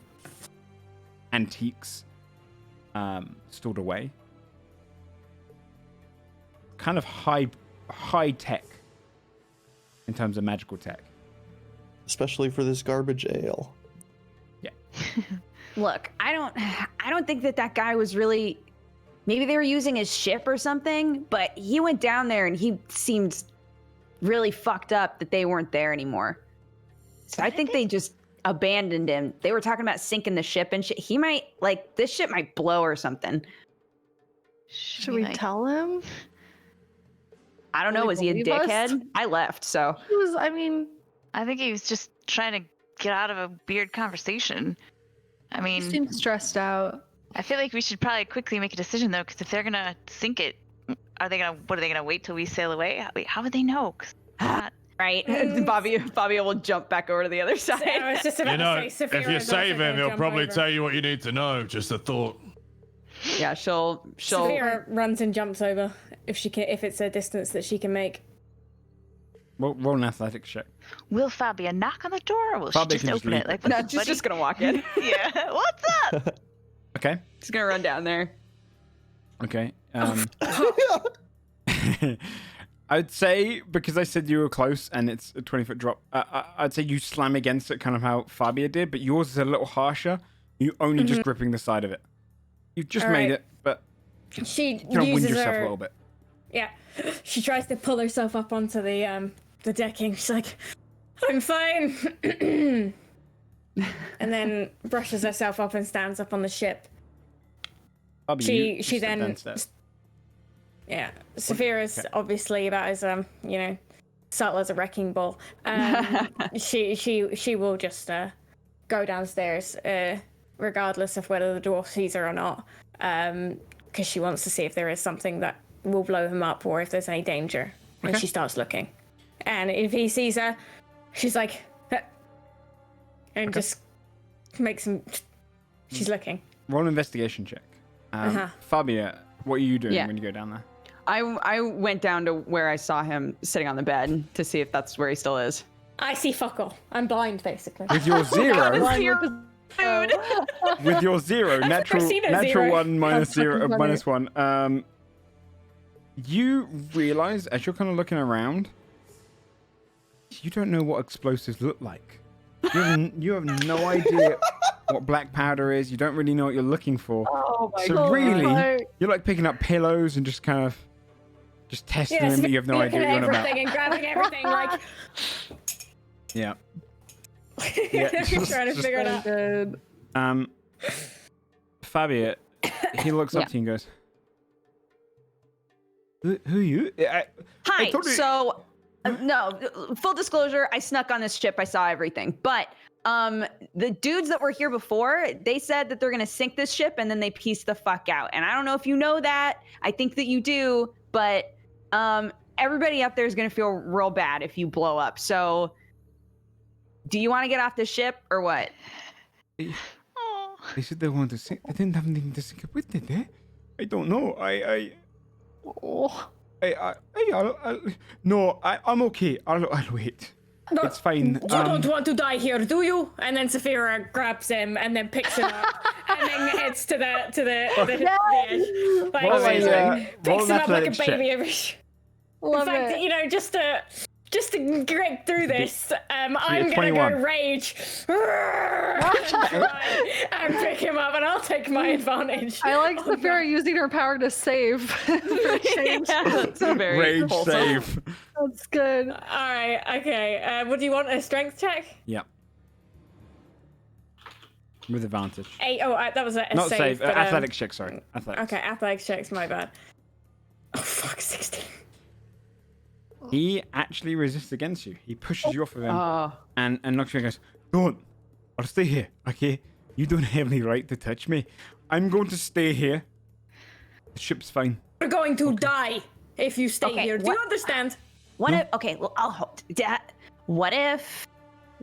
Speaker 1: antiques stored away. Kind of high tech in terms of magical tech.
Speaker 7: Especially for this garbage ale.
Speaker 2: Look, I don't think that guy was really. Maybe they were using his ship or something, but he went down there and he seemed really fucked up that they weren't there anymore. So I think they just abandoned him. They were talking about sinking the ship and shit. He might, like, this ship might blow or something.
Speaker 6: Should we tell him?
Speaker 2: I don't
Speaker 6: Will
Speaker 2: know.
Speaker 6: he
Speaker 2: Was he a
Speaker 6: believe us?
Speaker 2: dickhead? I left, so.
Speaker 6: He was. I mean,
Speaker 3: I think he was just trying to get out of a weird conversation. I
Speaker 6: he
Speaker 3: mean,
Speaker 6: seemed stressed out.
Speaker 3: I feel like we should probably quickly make a decision though, because if they're gonna sink it, what are they gonna wait till we sail away? Wait, how would they know? 'Cause not-
Speaker 2: Right. Bobby will jump back over to the other side.
Speaker 5: I was just about to say,
Speaker 4: if you save him, he'll probably tell you what you need to know. Just a thought.
Speaker 2: Yeah, she'll
Speaker 5: Saphira runs and jumps over if she can, if it's a distance that she can make.
Speaker 1: Roll an athletics check.
Speaker 3: Will Fabia knock on the door, or will
Speaker 1: Fabia
Speaker 3: she
Speaker 1: can
Speaker 3: just
Speaker 1: just
Speaker 3: open
Speaker 1: leave
Speaker 3: it? Like,
Speaker 1: it.
Speaker 3: what's
Speaker 2: No,
Speaker 3: this,
Speaker 2: she's
Speaker 3: buddy?
Speaker 2: just gonna walk in.
Speaker 3: Yeah. What's up?
Speaker 1: Okay.
Speaker 2: She's gonna run down there.
Speaker 1: Okay. I'd say, because I said you were close and it's a 20-foot drop, I'd say you slam against it kind of how Fabia did, but yours is a little harsher. You only just gripping the side of it. You've just
Speaker 5: All
Speaker 1: made
Speaker 5: right.
Speaker 1: it, but
Speaker 5: She
Speaker 1: you kind of wind
Speaker 5: uses
Speaker 1: yourself a
Speaker 5: her.
Speaker 1: little bit.
Speaker 5: Yeah. She tries to pull herself up onto the decking. She's like, I'm fine. And then brushes herself up and stands up on the ship.
Speaker 1: Fabia,
Speaker 5: She
Speaker 1: step
Speaker 5: then
Speaker 1: downstairs.
Speaker 5: Yeah, Saphira's
Speaker 1: Okay.
Speaker 5: obviously about as subtle as a wrecking ball. She will just go downstairs, regardless of whether the dwarf sees her or not, because she wants to see if there is something that will blow him up or if there's any danger. And
Speaker 1: Okay.
Speaker 5: she starts looking, and if he sees her, she's like, "Huh," and just makes him. She's looking.
Speaker 1: Roll an investigation check. Fabia, what are you doing
Speaker 2: Yeah.
Speaker 1: when you go down there?
Speaker 2: I went down to where I saw him sitting on the bed to see if that's where he still is.
Speaker 5: I see fuck all. I'm blind, basically.
Speaker 1: With your zero,
Speaker 3: Food.
Speaker 1: with your zero, natural
Speaker 5: seen a
Speaker 1: natural
Speaker 5: zero.
Speaker 1: one minus
Speaker 6: That's
Speaker 1: zero,
Speaker 6: fucking
Speaker 1: minus one. You realize as you're kind of looking around, you don't know what explosives look like. You have no idea what black powder is. You don't really know what you're looking for.
Speaker 6: Oh my
Speaker 1: So
Speaker 6: god.
Speaker 1: really, you're like picking up pillows and just kind of just testing them, but you have no idea what you're on about.
Speaker 5: everything and grabbing everything, like
Speaker 1: Yeah. Yeah,
Speaker 5: trying to
Speaker 1: just-
Speaker 5: figure it out.
Speaker 6: Good.
Speaker 1: Fabia, he looks up
Speaker 2: Yeah.
Speaker 1: to you and goes, Who are you?
Speaker 2: Hi.
Speaker 1: told you-
Speaker 2: So, no, full disclosure, I snuck on this ship. I saw everything. But the dudes that were here before, they said that they're going to sink this ship and then they piece the fuck out. And I don't know if you know that. I think that you do. But everybody up there is going to feel real bad if you blow up. So, do you want to get off the ship or what?
Speaker 3: Oh.
Speaker 1: They said they wanted to sink. They didn't have anything to sink it with, did they? I don't know.
Speaker 6: Oh.
Speaker 1: No, I'm okay. I'll wait. It's fine.
Speaker 5: You don't want to die here, do you? And then Saphira grabs him and then picks him up and then heads to the edge. Like,
Speaker 1: Roll
Speaker 5: she's
Speaker 1: a,
Speaker 5: like,
Speaker 1: roll
Speaker 5: picks
Speaker 1: an
Speaker 5: him up like a
Speaker 1: athletics
Speaker 5: baby. In
Speaker 6: Love
Speaker 5: fact,
Speaker 6: it.
Speaker 5: just to get through this, I'm gonna
Speaker 1: 21.
Speaker 5: go rage and pick him up, and I'll take my advantage.
Speaker 6: I like Saphira using her power to save. For a change.
Speaker 2: That's very
Speaker 1: Rage
Speaker 2: wholesome.
Speaker 1: save.
Speaker 6: That's good.
Speaker 5: All right, okay. Would you want a strength check?
Speaker 1: Yeah. With advantage.
Speaker 5: 8. Oh, that was a
Speaker 1: Not
Speaker 5: save.
Speaker 1: save.
Speaker 5: but,
Speaker 1: Athletics check. Sorry. Athletics.
Speaker 5: Okay, athletics checks. My bad. Oh fuck, 16.
Speaker 1: He actually resists against you. He pushes you off of him
Speaker 2: Oh.
Speaker 1: and knocks you and goes, "Don't. I'll stay here. Okay. You don't have any right to touch me. I'm going to stay here. The ship's fine."
Speaker 5: You're going to die if you stay
Speaker 2: Okay,
Speaker 5: here. Do you
Speaker 2: what-
Speaker 5: understand?
Speaker 2: What if? Okay, well, I'll hold. What if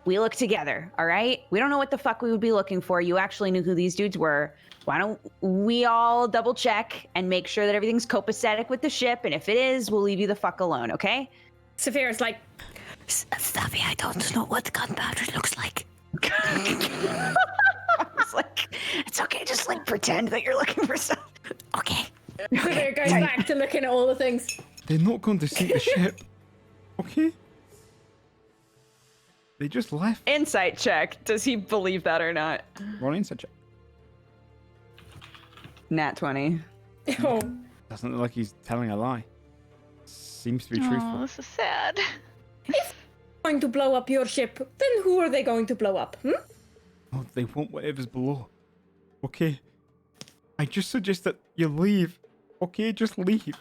Speaker 2: we look together? All right. We don't know what the fuck we would be looking for. You actually knew who these dudes were. Why don't we all double check and make sure that everything's copacetic with the ship? And if it is, we'll leave you the fuck alone. Okay?
Speaker 5: Saphira's like,
Speaker 2: Stuffy, I don't know what gunpowder looks like. It's like, it's okay. Just like pretend that you're looking for stuff. Okay.
Speaker 5: Saphira goes back to looking at all the things.
Speaker 1: They're not going to sink the ship. Okay. They just left.
Speaker 2: Insight check. Does he believe that or not?
Speaker 1: Roll an insight check.
Speaker 2: Nat 20.
Speaker 5: Oh,
Speaker 1: Doesn't look like he's telling a lie. Seems to be
Speaker 3: Oh,
Speaker 1: truthful.
Speaker 3: this is sad.
Speaker 5: going to blow up your ship. Then who are they going to blow up? Hmm?
Speaker 1: Oh, they want whatever's below. Okay. I just suggest that you leave. Okay, just leave.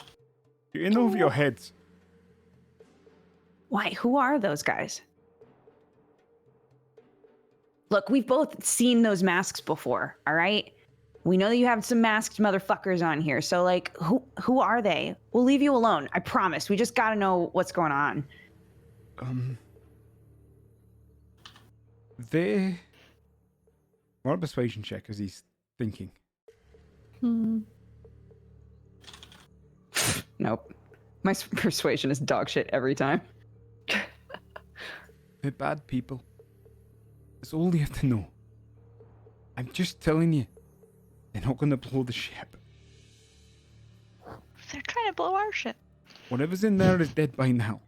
Speaker 1: You're in over your heads.
Speaker 2: Why? Who are those guys? Look, we've both seen those masks before, all right? We know that you have some masked motherfuckers on here, so like, who are they? We'll leave you alone. I promise. We just gotta know what's going on.
Speaker 1: They. Roll a persuasion check as he's thinking.
Speaker 2: Nope. My persuasion is dog shit every time.
Speaker 1: They're bad people. That's all you have to know. I'm just telling you. They're not going to blow the ship.
Speaker 3: They're trying to blow our ship.
Speaker 1: Whatever's in there is dead by now.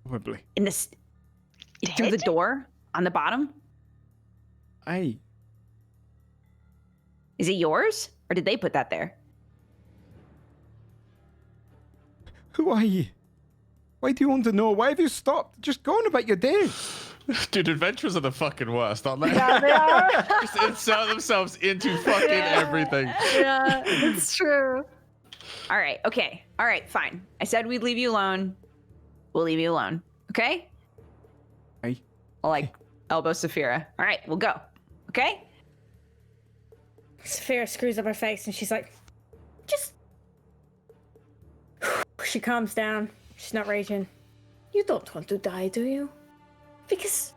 Speaker 1: Probably.
Speaker 2: In this, through the door on the bottom.
Speaker 1: Aye.
Speaker 2: Is it yours, or did they put that there?
Speaker 1: Who are you? Why do you want to know? Why have you stopped? Just go on about your day.
Speaker 4: Dude, adventurers are the fucking worst, aren't they?
Speaker 6: Yeah, they are.
Speaker 4: Just insert themselves into fucking everything.
Speaker 6: Yeah, it's true.
Speaker 2: All right. Okay. All right. Fine. I said we'd leave you alone. We'll leave you alone. Okay?
Speaker 1: Aye.
Speaker 2: I'll like elbow Saphira. All right. We'll go. Okay?
Speaker 5: Saphira screws up her face and she's like, just. She calms down. She's not raging. You don't want to die, do you? Because.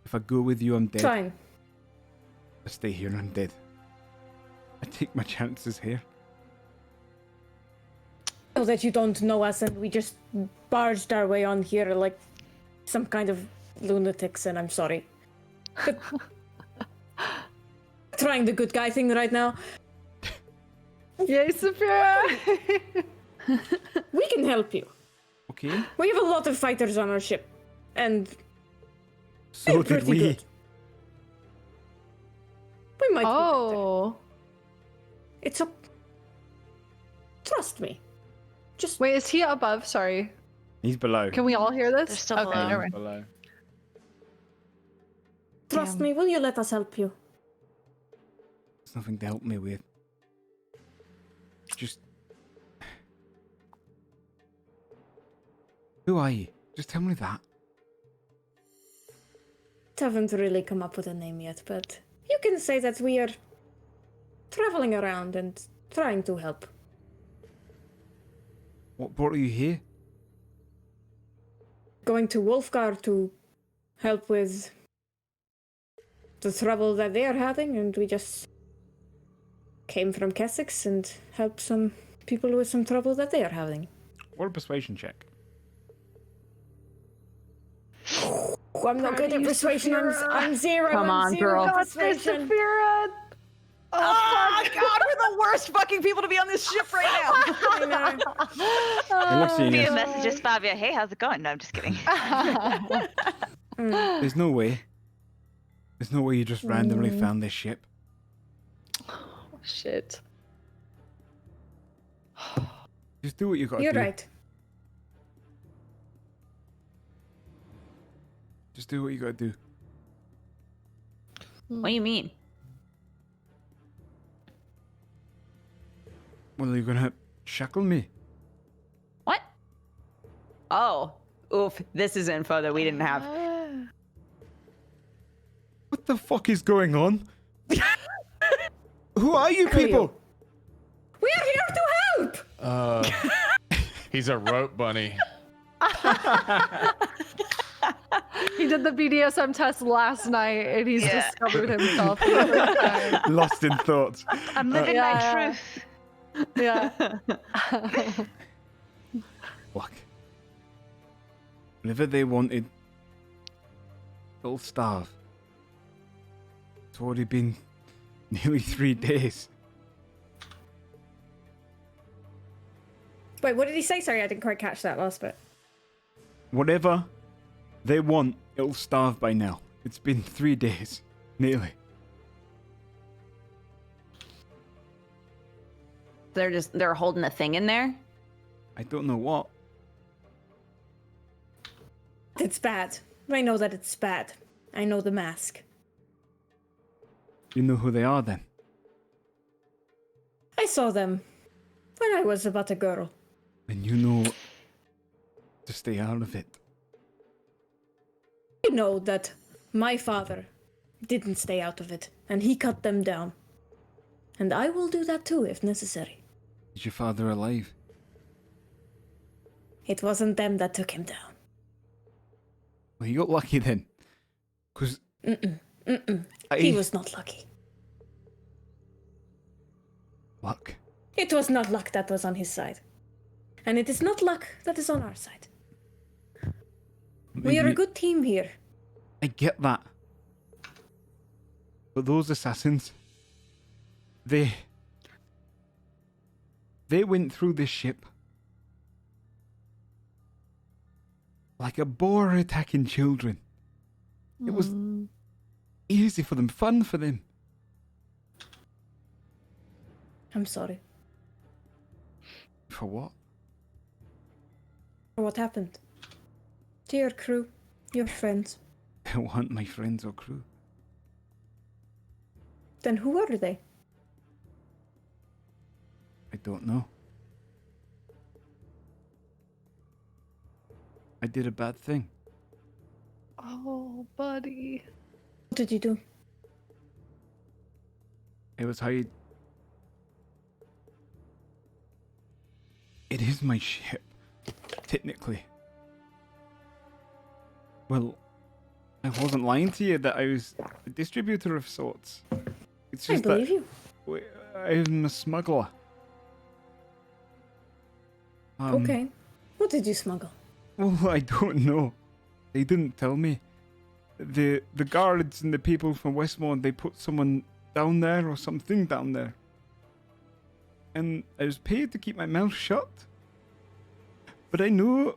Speaker 1: If I go with you, I'm dead.
Speaker 5: Fine.
Speaker 1: I stay here, I'm dead. I take my chances here.
Speaker 5: I know that you don't know us and we just barged our way on here like some kind of lunatics, and I'm sorry. But trying the good guy thing right now.
Speaker 6: Yay, Saphira!
Speaker 5: We can help you.
Speaker 1: Okay.
Speaker 5: We have a lot of fighters on our ship, and
Speaker 1: So
Speaker 5: they're
Speaker 1: did
Speaker 5: pretty
Speaker 1: we.
Speaker 5: good. We might be better.
Speaker 6: Oh.
Speaker 5: It's a... Trust me. Just
Speaker 6: Wait, is he above? Sorry.
Speaker 1: He's below.
Speaker 6: Can we all hear this?
Speaker 3: They're still
Speaker 6: okay,
Speaker 3: below.
Speaker 6: never mind.
Speaker 1: Below.
Speaker 5: trust
Speaker 6: Damn.
Speaker 5: me. Will you let us help you?
Speaker 1: There's nothing to help me with. Just... Who are you? Just tell me that.
Speaker 5: Haven't really come up with a name yet, but you can say that we are traveling around and trying to help.
Speaker 1: What brought you here?
Speaker 5: Going to Wolfegarde to help with the trouble that they are having, and we just came from Kessex and helped some people with some trouble that they are having.
Speaker 1: What a persuasion check.
Speaker 5: Oh, I'm not good
Speaker 6: Proud of
Speaker 5: at
Speaker 6: you,
Speaker 5: persuasion.
Speaker 6: Saphira.
Speaker 5: I'm zero.
Speaker 2: Come
Speaker 5: I'm
Speaker 2: on,
Speaker 5: zero
Speaker 2: girl.
Speaker 5: persuasion.
Speaker 6: Saphira!
Speaker 2: Oh, God, we're the worst fucking people to be on this ship right now.
Speaker 5: I know.
Speaker 1: It looks
Speaker 3: Be a
Speaker 1: genius.
Speaker 3: message just Fabia. Hey, how's it going? No, I'm just kidding.
Speaker 1: There's no way. There's no way you just randomly found this ship.
Speaker 6: Shit.
Speaker 1: Just do what you gotta
Speaker 5: You're
Speaker 1: do.
Speaker 5: right.
Speaker 1: Just do what you gotta do.
Speaker 2: What do you mean?
Speaker 1: Well, are you gonna shackle me?
Speaker 2: What? Oh, oof. This is info that we didn't have.
Speaker 1: What the fuck is going on? Who are you
Speaker 5: Who are you?
Speaker 1: people?
Speaker 5: We are here to help.
Speaker 4: He's a rope bunny.
Speaker 6: He did the BDSM test last night and he's
Speaker 3: Yeah.
Speaker 6: discovered himself for the first time.
Speaker 1: Lost in thoughts.
Speaker 3: I'm living
Speaker 6: Yeah.
Speaker 3: my truth.
Speaker 6: Yeah.
Speaker 1: Look. Whenever they wanted, they'll starve. It's already been nearly 3 days.
Speaker 5: Wait, what did he say? Sorry, I didn't quite catch that last bit.
Speaker 1: Whatever they want, it'll starve by now. It's been 3 days. Nearly.
Speaker 2: They're holding a thing in there.
Speaker 1: I don't know what.
Speaker 5: It's bad. I know that it's bad. I know the mask.
Speaker 1: You know who they are then?
Speaker 5: I saw them when I was about a girl.
Speaker 1: And you know to stay out of it.
Speaker 5: I know that my father didn't stay out of it, and he cut them down. And I will do that too, if necessary.
Speaker 1: Is your father alive?
Speaker 5: It wasn't them that took him down.
Speaker 1: Well, you got lucky then. Because
Speaker 5: He was not lucky.
Speaker 1: luck.
Speaker 5: It was not luck that was on his side. And it is not luck that is on our side. We are a good team here.
Speaker 1: I get that. But those assassins, they went through this ship like a boar attacking children. It was easy for them, fun for them.
Speaker 5: I'm sorry.
Speaker 1: For what?
Speaker 5: For what happened. To your crew, your friends.
Speaker 1: They weren't my friends or crew.
Speaker 5: Then who are they?
Speaker 1: I don't know. I did a bad thing.
Speaker 6: Oh, buddy.
Speaker 5: What did you do?
Speaker 1: It was how you... It is my ship, technically. Well, I wasn't lying to you that I was a distributor of sorts. It's
Speaker 5: I
Speaker 1: just
Speaker 5: believe
Speaker 1: that
Speaker 5: you.
Speaker 1: I'm a smuggler.
Speaker 5: Okay. What did you smuggle?
Speaker 1: Well, I don't know. They didn't tell me. The guards and the people from Westmont, they put someone down there or something down there. And I was paid to keep my mouth shut. But I knew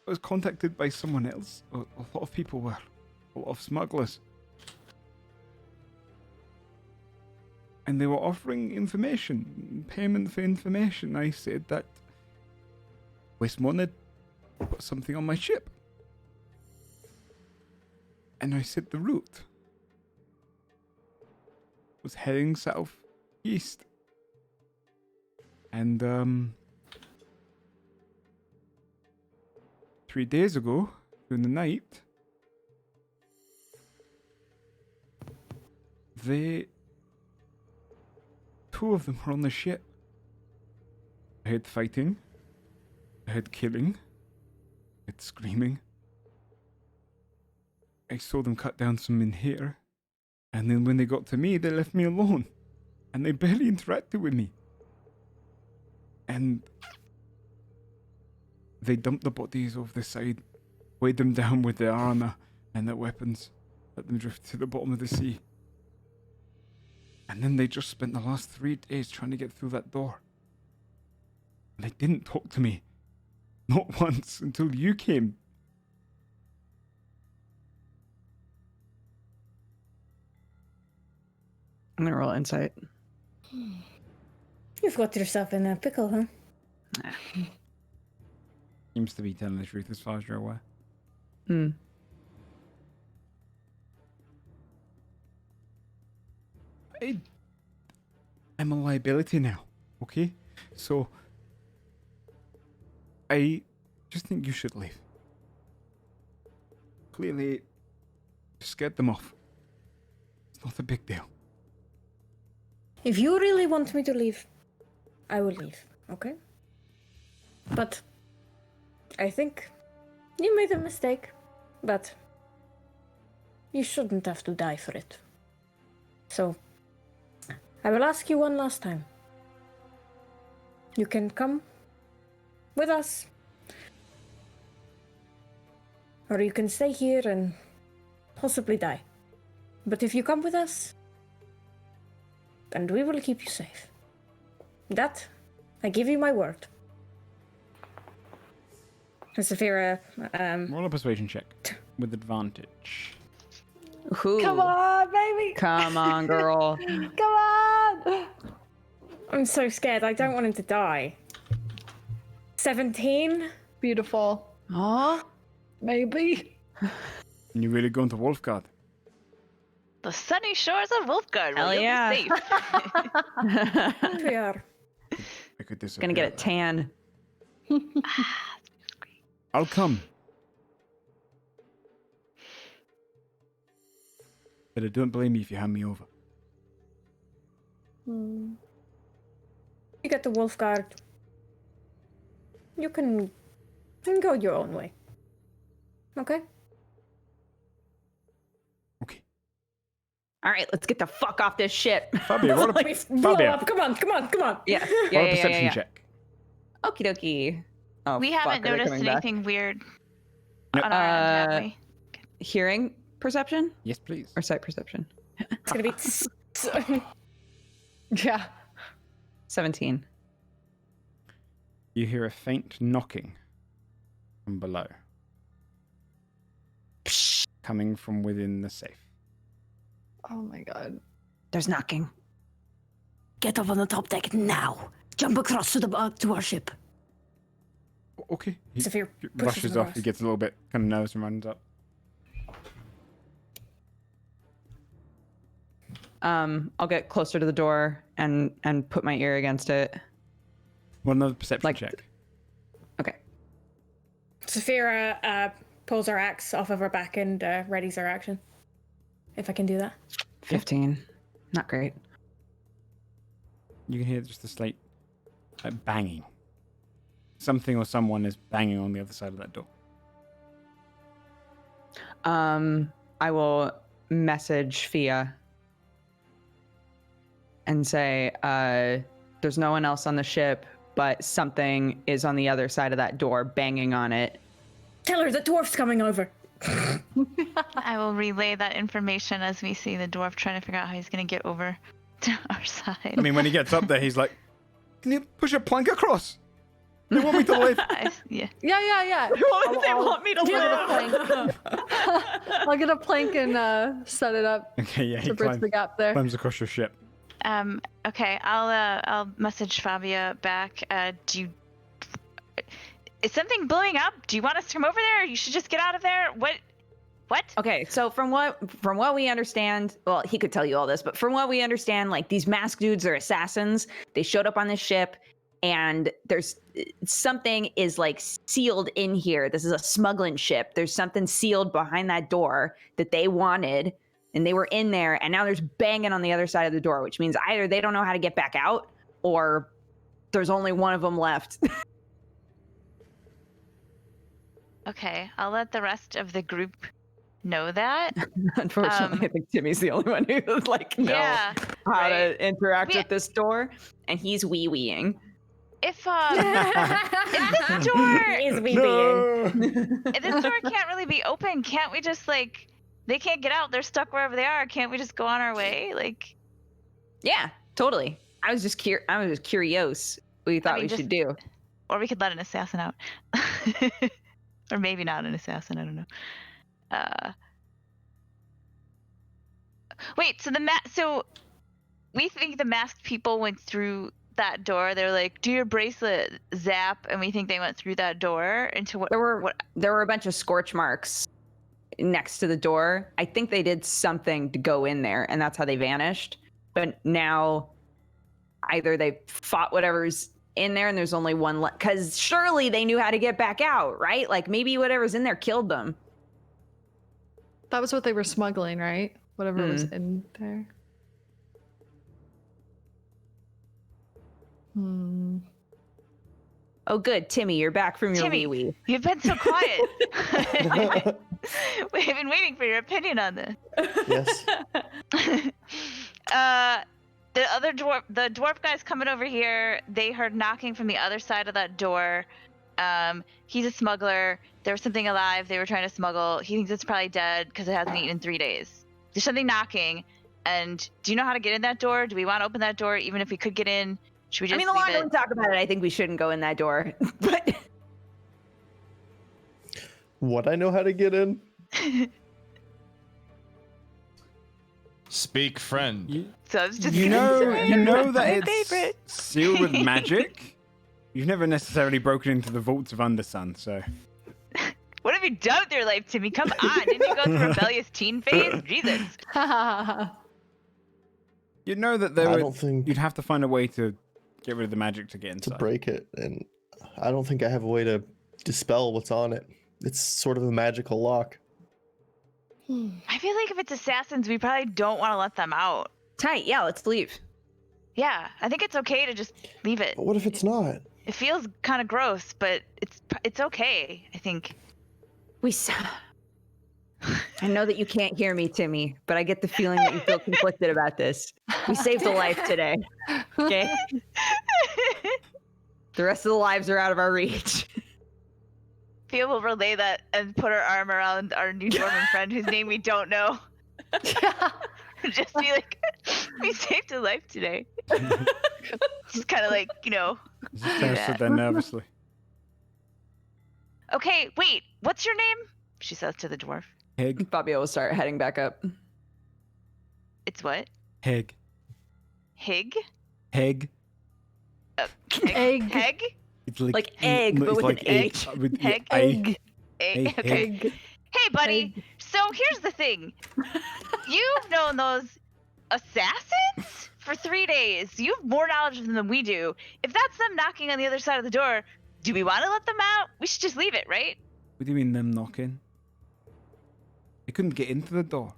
Speaker 1: I was contacted by someone else. A lot of people were. A lot of smugglers. And they were offering information, payment for information. I said that Westmont had put something on my ship. And I said the route was heading southeast. And 3 days ago, during the night, two of them were on the ship. I heard fighting, I heard killing, I heard screaming. I saw them cut down some men here, and then when they got to me, they left me alone, and they barely interacted with me. And they dumped the bodies over the side, weighed them down with their armor and their weapons, let them drift to the bottom of the sea. And then they just spent the last 3 days trying to get through that door. And they didn't talk to me. Not once until you came.
Speaker 2: I'm gonna roll insight.
Speaker 5: You've got yourself in a pickle, huh?
Speaker 1: Seems to be telling the truth as far as you're aware. I'm a liability now, okay? So, I just think you should leave. Clearly, you scared them off. It's not a big deal.
Speaker 5: If you really want me to leave, I will leave, okay? But I think you made a mistake, but you shouldn't have to die for it. So, I will ask you one last time. You can come with us, or you can stay here and possibly die. But if you come with us, then we will keep you safe. That, I give you my word. And Saphira,
Speaker 1: Roll a persuasion check with advantage.
Speaker 2: Ooh.
Speaker 6: Come on, baby.
Speaker 2: Come on, girl.
Speaker 6: Come on.
Speaker 5: I'm so scared. I don't want him to die. 17?
Speaker 6: Beautiful.
Speaker 2: Aw.
Speaker 6: Maybe.
Speaker 1: And you're really going to Wolfegarde?
Speaker 3: The sunny shores of Wolfegarde.
Speaker 2: Hell
Speaker 3: Will
Speaker 2: yeah.
Speaker 3: Be safe.
Speaker 5: We are.
Speaker 1: I could disappear.
Speaker 2: Gonna get a tan.
Speaker 1: I'll come. But I don't blame you if you hand me over.
Speaker 5: You get the Wolfegarde. You can go your own way. Okay?
Speaker 1: Okay.
Speaker 2: All right, let's get the fuck off this shit.
Speaker 1: Fabio, roll a,
Speaker 5: Blow
Speaker 1: Fabio,
Speaker 5: up. Come on.
Speaker 2: Yeah,
Speaker 1: roll a perception check.
Speaker 2: Okie dokie. Oh,
Speaker 3: We
Speaker 2: fuck,
Speaker 3: haven't
Speaker 2: are they
Speaker 3: noticed
Speaker 2: coming back?
Speaker 3: anything weird
Speaker 1: Nope.
Speaker 3: on our end, have we?
Speaker 2: Hearing perception
Speaker 1: Yes, please.
Speaker 2: or sight perception?
Speaker 5: It's gonna be.
Speaker 6: Yeah.
Speaker 2: 17.
Speaker 1: You hear a faint knocking from below, coming from within the safe.
Speaker 6: Oh my god.
Speaker 2: There's knocking.
Speaker 8: Get up on the top deck now. Jump across to our ship.
Speaker 1: Okay. He
Speaker 5: Saphir pushes
Speaker 1: rushes
Speaker 5: him
Speaker 1: off. He
Speaker 5: across.
Speaker 1: gets a little bit kind of nervous and runs up.
Speaker 2: I'll get closer to the door and put my ear against it.
Speaker 1: One another perception
Speaker 2: Like-
Speaker 1: check.
Speaker 2: Okay.
Speaker 5: Saphira pulls her axe off of her back and readies her action. If I can do that.
Speaker 2: 15. Not great.
Speaker 1: You can hear just a slight banging. Something or someone is banging on the other side of that door.
Speaker 2: I will message Fia and say, there's no one else on the ship, but something is on the other side of that door banging on it.
Speaker 5: Tell her the dwarf's coming over.
Speaker 3: I will relay that information as we see the dwarf trying to figure out how he's going to get over to our side.
Speaker 1: I mean, when he gets up there, he's like, "Can you push a plank across? They want me to live."
Speaker 3: Yeah.
Speaker 6: Yeah.
Speaker 2: They want me to
Speaker 6: I'll get a plank and set it up
Speaker 1: Okay, yeah, he
Speaker 6: to bridge the gap there.
Speaker 1: climbs across your ship.
Speaker 3: Okay, I'll message Fabia back. Is something blowing up? Do you want us to come over there? You should just get out of there. What?
Speaker 2: Okay, so from what we understand, well, he could tell you all this, but from what we understand, like these masked dudes are assassins. They showed up on this ship, and there's something is like sealed in here. This is a smuggling ship. There's something sealed behind that door that they wanted, and they were in there, and now there's banging on the other side of the door, which means either they don't know how to get back out, or there's only one of them left.
Speaker 3: Okay, I'll let the rest of the group know that.
Speaker 2: Unfortunately, I think Timmy's the only one who like knows
Speaker 3: Yeah.
Speaker 2: how
Speaker 3: right.
Speaker 2: to interact
Speaker 3: We-
Speaker 2: with this door, and he's wee-weeing.
Speaker 3: If this door,
Speaker 5: Is we being.
Speaker 3: if this door can't really be open, can't we just like? They can't get out. They're stuck wherever they are. Can't we just go on our way? Like,
Speaker 2: Yeah, totally. I was just curious what you thought
Speaker 3: mean,
Speaker 2: we
Speaker 3: just-
Speaker 2: should do.
Speaker 3: or we could let an assassin out, or maybe not an assassin. I don't know. Wait. So we think the masked people went through that door. They're like, "Do your bracelet, zap," and we think they went through that door into what?
Speaker 2: There were a bunch of scorch marks next to the door. I think they did something to go in there, and that's how they vanished. But now, either they fought whatever's in there, and there's only one left. Because surely they knew how to get back out, right? Like maybe whatever's in there killed them.
Speaker 6: That was what they were smuggling, right? Whatever was in there.
Speaker 2: Oh, good, Timmy, you're back from your
Speaker 3: Timmy.
Speaker 2: wee-wee.
Speaker 3: You've been so quiet. We've been waiting for your opinion on this.
Speaker 7: Yes.
Speaker 3: The dwarf guy's coming over here. They heard knocking from the other side of that door. He's a smuggler. There was something alive they were trying to smuggle. He thinks it's probably dead because it hasn't eaten in 3 days. There's something knocking. And do you know how to get in that door? Do we want to open that door even if we could get in? Should we just
Speaker 2: I mean, the
Speaker 3: leave
Speaker 2: longer we
Speaker 3: it?
Speaker 2: talk about it, I think we shouldn't go in that door. But
Speaker 7: What I know how to get in?
Speaker 4: Speak, friend.
Speaker 3: So I was just
Speaker 1: You
Speaker 3: gonna
Speaker 1: know that
Speaker 2: My
Speaker 1: it's
Speaker 2: favorite.
Speaker 1: sealed with magic. You've never necessarily broken into the vaults of Undersun, so
Speaker 3: What have you done with your life, Timmy? Come on. Didn't you go through rebellious teen phase? Jesus.
Speaker 1: you know that
Speaker 7: I don't think
Speaker 1: you'd have to find a way to get rid of the magic to get
Speaker 7: to
Speaker 1: inside.
Speaker 7: break it, and I don't think I have a way to dispel what's on it. It's sort of a magical lock.
Speaker 3: I feel like if it's assassins, we probably don't want to let them out.
Speaker 2: tight, yeah, let's leave.
Speaker 3: Yeah, I think it's okay to just leave it.
Speaker 7: But what if it's not?
Speaker 3: It feels kind of gross, but it's okay, I think.
Speaker 2: I know that you can't hear me, Timmy, but I get the feeling that you feel conflicted about this. We saved a life today. Okay? The rest of the lives are out of our reach.
Speaker 3: Fia will relay that and put her arm around our new dwarven friend whose name we don't know. Just be like, we saved a life today. Just kind of like,
Speaker 1: Just kind of stood there nervously.
Speaker 3: Okay, wait, what's your name? She says to the dwarf.
Speaker 1: Heg.
Speaker 2: Fabio will start heading back up.
Speaker 3: It's what?
Speaker 1: Heg.
Speaker 3: Hig?
Speaker 1: Heg.
Speaker 6: Egg.
Speaker 3: Heg?
Speaker 1: It's
Speaker 2: Like egg, but
Speaker 1: it's
Speaker 2: with
Speaker 1: like
Speaker 2: an H.
Speaker 1: With
Speaker 3: Heg?
Speaker 1: egg.
Speaker 3: Okay.
Speaker 6: Egg.
Speaker 3: Hey, buddy. So here's the thing. You've known those assassins for 3 days. You have more knowledge of them than we do. If that's them knocking on the other side of the door, do we want to let them out? We should just leave it, right?
Speaker 1: What do you mean them knocking? They couldn't get into the door.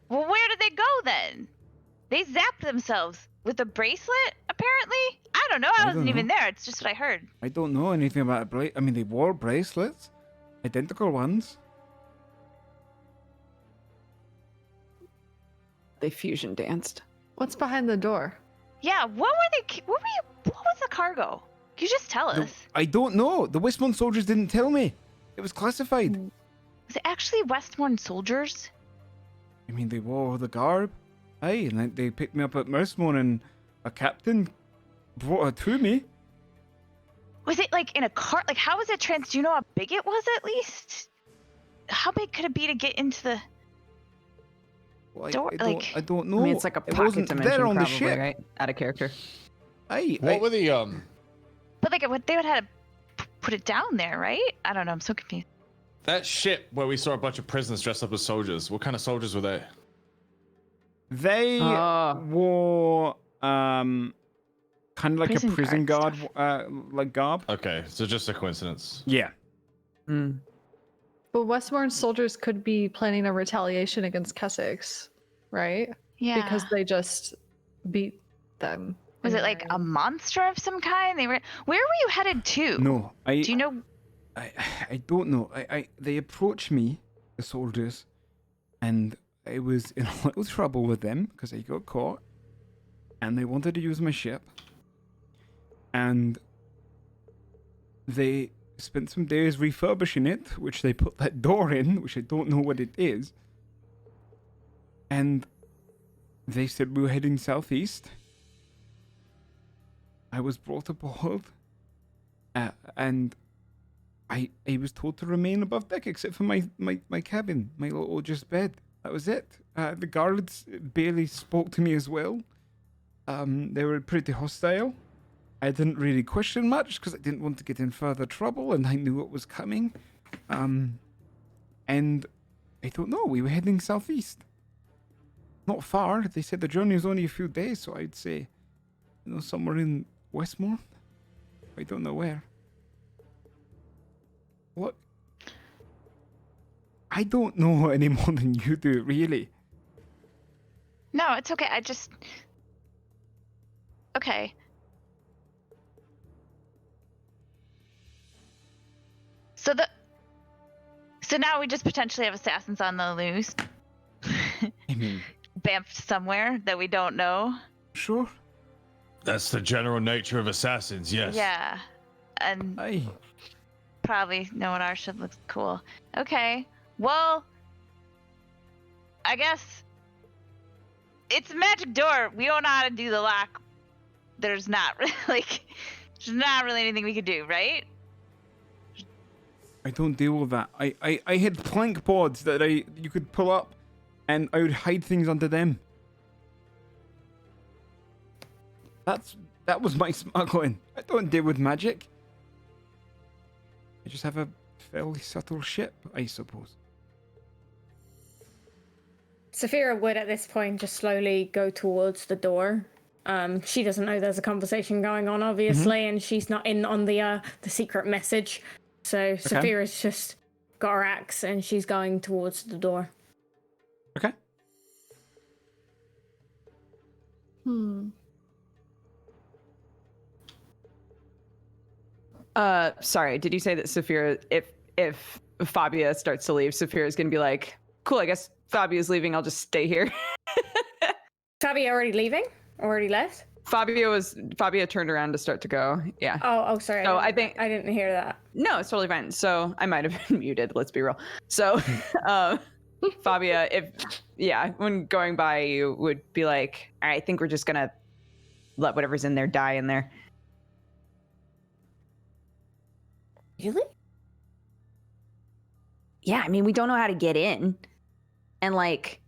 Speaker 3: Well, where did they go then? They zapped themselves with a bracelet, apparently? I don't know. I
Speaker 1: I
Speaker 3: wasn't
Speaker 1: don't
Speaker 3: even
Speaker 1: know.
Speaker 3: there. It's just what I heard.
Speaker 1: I don't know anything about I mean, they wore bracelets. Identical ones.
Speaker 2: They fusion danced.
Speaker 6: What's behind the door?
Speaker 3: Yeah, what was the cargo? Can you just tell us?
Speaker 1: I don't know. The Westmont soldiers didn't tell me. It was classified.
Speaker 3: Was it actually Westmorn soldiers?
Speaker 1: I mean, they wore the garb. Aye, and then they picked me up at Mercemore and a captain brought her to me.
Speaker 3: Was it like in a cart? Like, how was it do you know how big it was at least? How big could it be to get into the
Speaker 1: Well,
Speaker 3: door?
Speaker 1: I don't know.
Speaker 2: I mean, it's like a
Speaker 1: It
Speaker 2: pocket
Speaker 1: wasn't
Speaker 2: dimension,
Speaker 1: there on
Speaker 2: probably,
Speaker 1: the ship.
Speaker 2: right? Out of character.
Speaker 1: Aye,
Speaker 4: What were the
Speaker 3: But like, they would have to put it down there, right? I don't know. I'm so confused.
Speaker 4: that ship where we saw a bunch of prisoners dressed up as soldiers? What kind of soldiers were they?
Speaker 1: They
Speaker 2: Oh.
Speaker 1: wore kind of like
Speaker 3: Prison
Speaker 1: a prison
Speaker 3: guard
Speaker 1: guard like garb.
Speaker 4: Okay, so just a coincidence.
Speaker 1: Yeah.
Speaker 2: Mm.
Speaker 6: But Westmorn soldiers could be planning a retaliation against Kessex, right?
Speaker 3: Yeah.
Speaker 6: Because they just beat them.
Speaker 3: Was
Speaker 6: in
Speaker 3: it like
Speaker 6: the
Speaker 3: a monster of some kind? Where were you headed to?
Speaker 1: No,
Speaker 3: Do you know?
Speaker 1: I don't know. They approached me, the soldiers, and I was in a little trouble with them because I got caught, and they wanted to use my ship, and they spent some days refurbishing it, which they put that door in, which I don't know what it is, and they said we were heading southeast. I was brought aboard, and I was told to remain above deck except for my cabin, my little just bed. That was it. The guards barely spoke to me as well. They were pretty hostile. I didn't really question much because I didn't want to get in further trouble, and I knew what was coming. And I don't know. We were heading southeast. Not far. They said the journey was only a few days, so I'd say, somewhere in Westmore. I don't know where. What? I don't know any more than you do, really.
Speaker 3: No, it's okay. Okay. So now we just potentially have assassins on the loose.
Speaker 1: I mean,
Speaker 3: Bamfed somewhere that we don't know.
Speaker 1: sure.
Speaker 4: That's the general nature of assassins, yes.
Speaker 3: Yeah. And
Speaker 1: Aye.
Speaker 3: probably knowing our ship looks cool. Okay. Well, I guess it's a magic door. We don't know how to do the lock. There's not really anything we could do, right?
Speaker 1: I don't deal with that. I had plank boards that you could pull up, and I would hide things under them. That was my smuggling. I don't deal with magic. I just have a fairly subtle ship, I suppose.
Speaker 5: Saphira would at this point just slowly go towards the door. She doesn't know there's a conversation going on, obviously, and she's not in on the secret message. So Saphira's just got her axe and she's going towards the door.
Speaker 1: Okay.
Speaker 2: Sorry, did you say that Saphira, if Fabia starts to leave, Saphira's gonna be like, cool, I guess Fabia's leaving, I'll just stay here.
Speaker 5: Fabia already leaving? Already left?
Speaker 2: Fabio turned around to start to go. Yeah.
Speaker 5: Oh, sorry.
Speaker 2: So
Speaker 5: I didn't hear that.
Speaker 2: No, it's totally fine. So I might have been muted. Let's be real. So, Fabia, when going by, you would be like, all right, I think we're just gonna let whatever's in there die in there.
Speaker 5: Really?
Speaker 2: Yeah, I mean, we don't know how to get in. And like,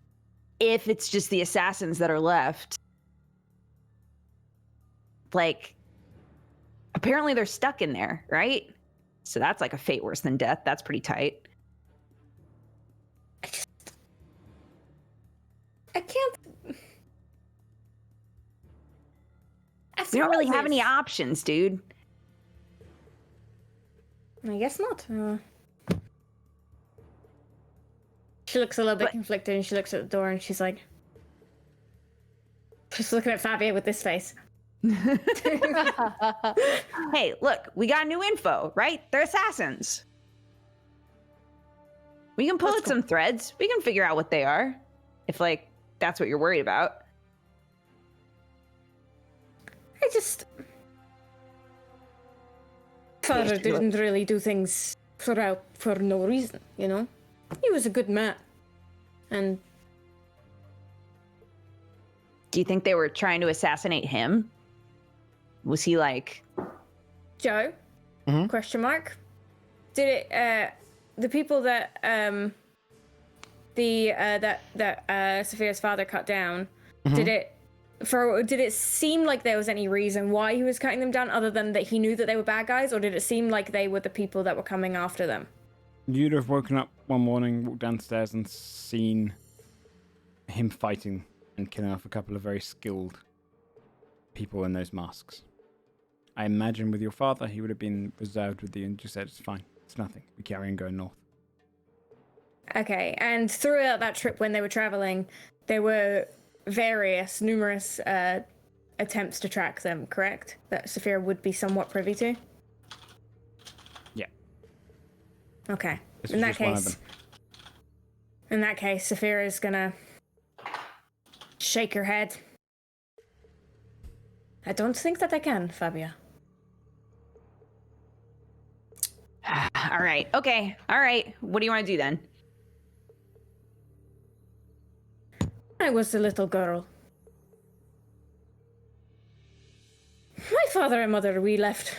Speaker 2: if it's just the assassins that are left, like, apparently they're stuck in there, right? So that's like a fate worse than death. That's pretty tight.
Speaker 5: I can't.
Speaker 2: We don't really have
Speaker 5: After
Speaker 2: any
Speaker 5: all
Speaker 2: options, dude.
Speaker 5: this- I guess not. She looks a little bit conflicted and she looks at the door and she's like, just looking at Fabio with this face.
Speaker 2: Hey, look, we got new info, right? They're assassins. We can pull at some threads. We can figure out what they are. If, like, that's what you're worried about.
Speaker 5: Father didn't really do things for no reason, you know? He was a good man. And
Speaker 2: Do you think they were trying to assassinate him? Was he like...
Speaker 5: Joe?
Speaker 7: Mhm.
Speaker 5: Question mark. Did it, the people that, Sophia's father cut down, did it seem like there was any reason why he was cutting them down other than that he knew that they were bad guys, or did it seem like they were the people that were coming after them?
Speaker 1: You'd have woken up one morning, walked downstairs, and seen him fighting and killing off a couple of very skilled people in those masks. I imagine with your father, he would have been reserved with you and just said, it's fine, it's nothing. We carry on going north.
Speaker 5: Okay, and throughout that trip when they were traveling, there were numerous attempts to track them, correct? That Sophia would be somewhat privy to?
Speaker 1: Yeah.
Speaker 5: Okay.
Speaker 1: This was just one of them.
Speaker 5: In that case, Sophia is gonna shake her head. I don't think that I can, Fabia.
Speaker 2: All right. Okay. All right. What do you want to do then?
Speaker 5: I was a little girl. My father and mother, we left.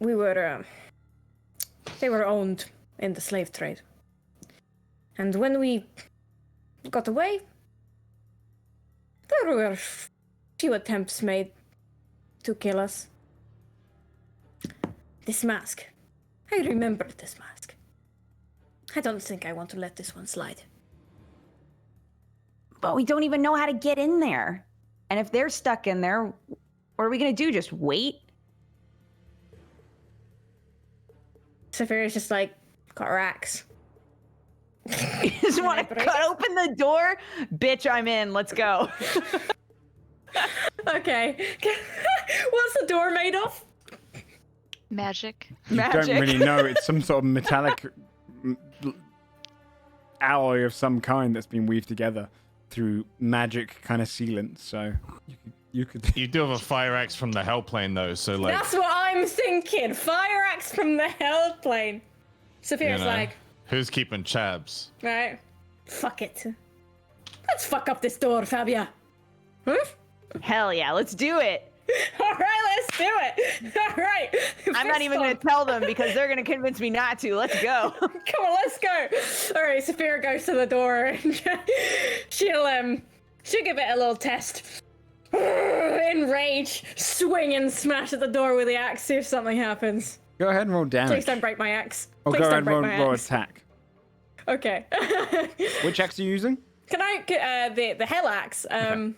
Speaker 5: We were, they were owned in the slave trade. And when we got away, there were few attempts made to kill us. This mask. I remember this mask. I don't think I want to let this one slide.
Speaker 2: But we don't even know how to get in there. And if they're stuck in there, what are we going to do? Just wait?
Speaker 5: Sophia's just like, got her axe.
Speaker 2: You just want to cut open the door? Bitch, I'm in. Let's go.
Speaker 5: Okay. What's the door made of?
Speaker 3: Magic.
Speaker 1: You don't really know. It's some sort of metallic alloy of some kind that's been weaved together through magic kind of sealant. So you could.
Speaker 4: You do have a fire axe from the Hellplane though, so like.
Speaker 5: That's what I'm thinking. Fire axe from the hell plane. Sophia's like,
Speaker 4: who's keeping chabs?
Speaker 5: right, fuck it. Let's fuck up this door, Fabia. Huh?
Speaker 2: Hell yeah, let's do it.
Speaker 5: All right, let's do it. All right.
Speaker 2: I'm not even going to tell them because they're going to convince me not to. Let's go.
Speaker 5: Come on, let's go. All right, Sophia goes to the door and she'll give it a little test. In rage, swing and smash at the door with the axe, see if something happens.
Speaker 1: Go ahead and roll damage.
Speaker 5: Please don't break my axe.
Speaker 1: Or
Speaker 5: Please
Speaker 1: go
Speaker 5: don't
Speaker 1: ahead and
Speaker 5: break my
Speaker 1: roll
Speaker 5: axe.
Speaker 1: attack.
Speaker 5: Okay.
Speaker 1: Which axe are you using?
Speaker 5: Can I the hell axe? Can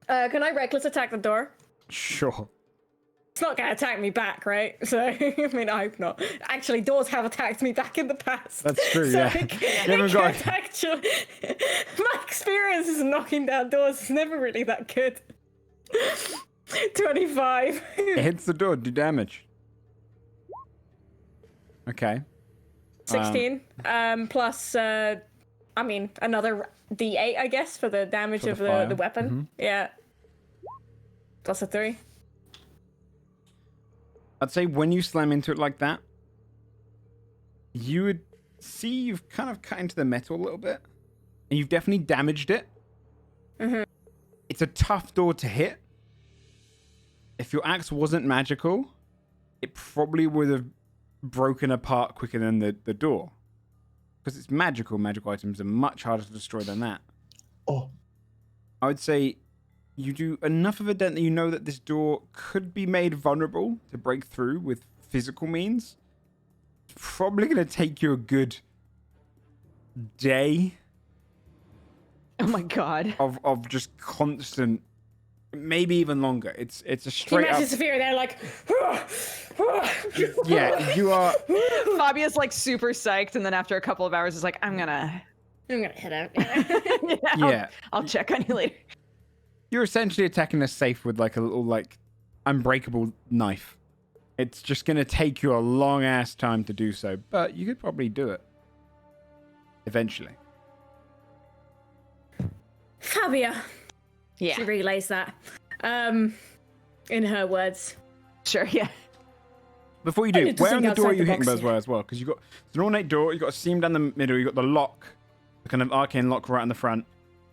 Speaker 5: I reckless attack the door?
Speaker 1: Sure.
Speaker 5: It's not gonna attack me back, right? So I mean, I hope not. Actually, doors have attacked me back in the past.
Speaker 1: That's true,
Speaker 5: So
Speaker 1: yeah.
Speaker 5: actually, my experience is knocking down doors is never really that good. 25.
Speaker 1: It hits the door. Do damage. Okay.
Speaker 5: 16. Plus, I mean, another D8, I guess, for the damage
Speaker 1: For
Speaker 5: of
Speaker 1: the fire.
Speaker 5: the weapon.
Speaker 1: Mhm.
Speaker 5: Yeah. Plus a 3.
Speaker 1: I'd say when you slam into it like that, you would see you've kind of cut into the metal a little bit. And you've definitely damaged it.
Speaker 5: Mm-hmm.
Speaker 1: It's a tough door to hit. If your axe wasn't magical, it probably would have broken apart quicker than the door. Because it's magical. Magical items are much harder to destroy than that.
Speaker 7: Oh.
Speaker 1: I would say you do enough of a dent that you know that this door could be made vulnerable to break through with physical means. It's probably going to take you a good day
Speaker 2: Oh my god.
Speaker 1: of just constant, maybe even longer. It's a
Speaker 5: Can you
Speaker 1: straight up.
Speaker 5: imagine Saphira there like...
Speaker 1: Yeah, you are.
Speaker 2: Fabia's like super psyched, and then after a couple of hours is like, I'm gonna
Speaker 5: head out.
Speaker 1: Yeah,
Speaker 2: I'll check on you later.
Speaker 1: you're essentially attacking a safe with like a little like unbreakable knife. It's just gonna take you a long ass time to do so, but you could probably do it eventually.
Speaker 5: Fabia.
Speaker 2: Yeah.
Speaker 5: She relays that. In her words.
Speaker 2: Sure, yeah.
Speaker 1: Before you
Speaker 5: I
Speaker 1: do,
Speaker 5: need to
Speaker 1: where on
Speaker 5: think
Speaker 1: the door are
Speaker 5: outside
Speaker 1: you
Speaker 5: the
Speaker 1: hitting
Speaker 5: box
Speaker 1: as well? Because you've got it's an ornate door, you've got a seam down the middle, you've got the lock, the kind of arcane lock right in the front,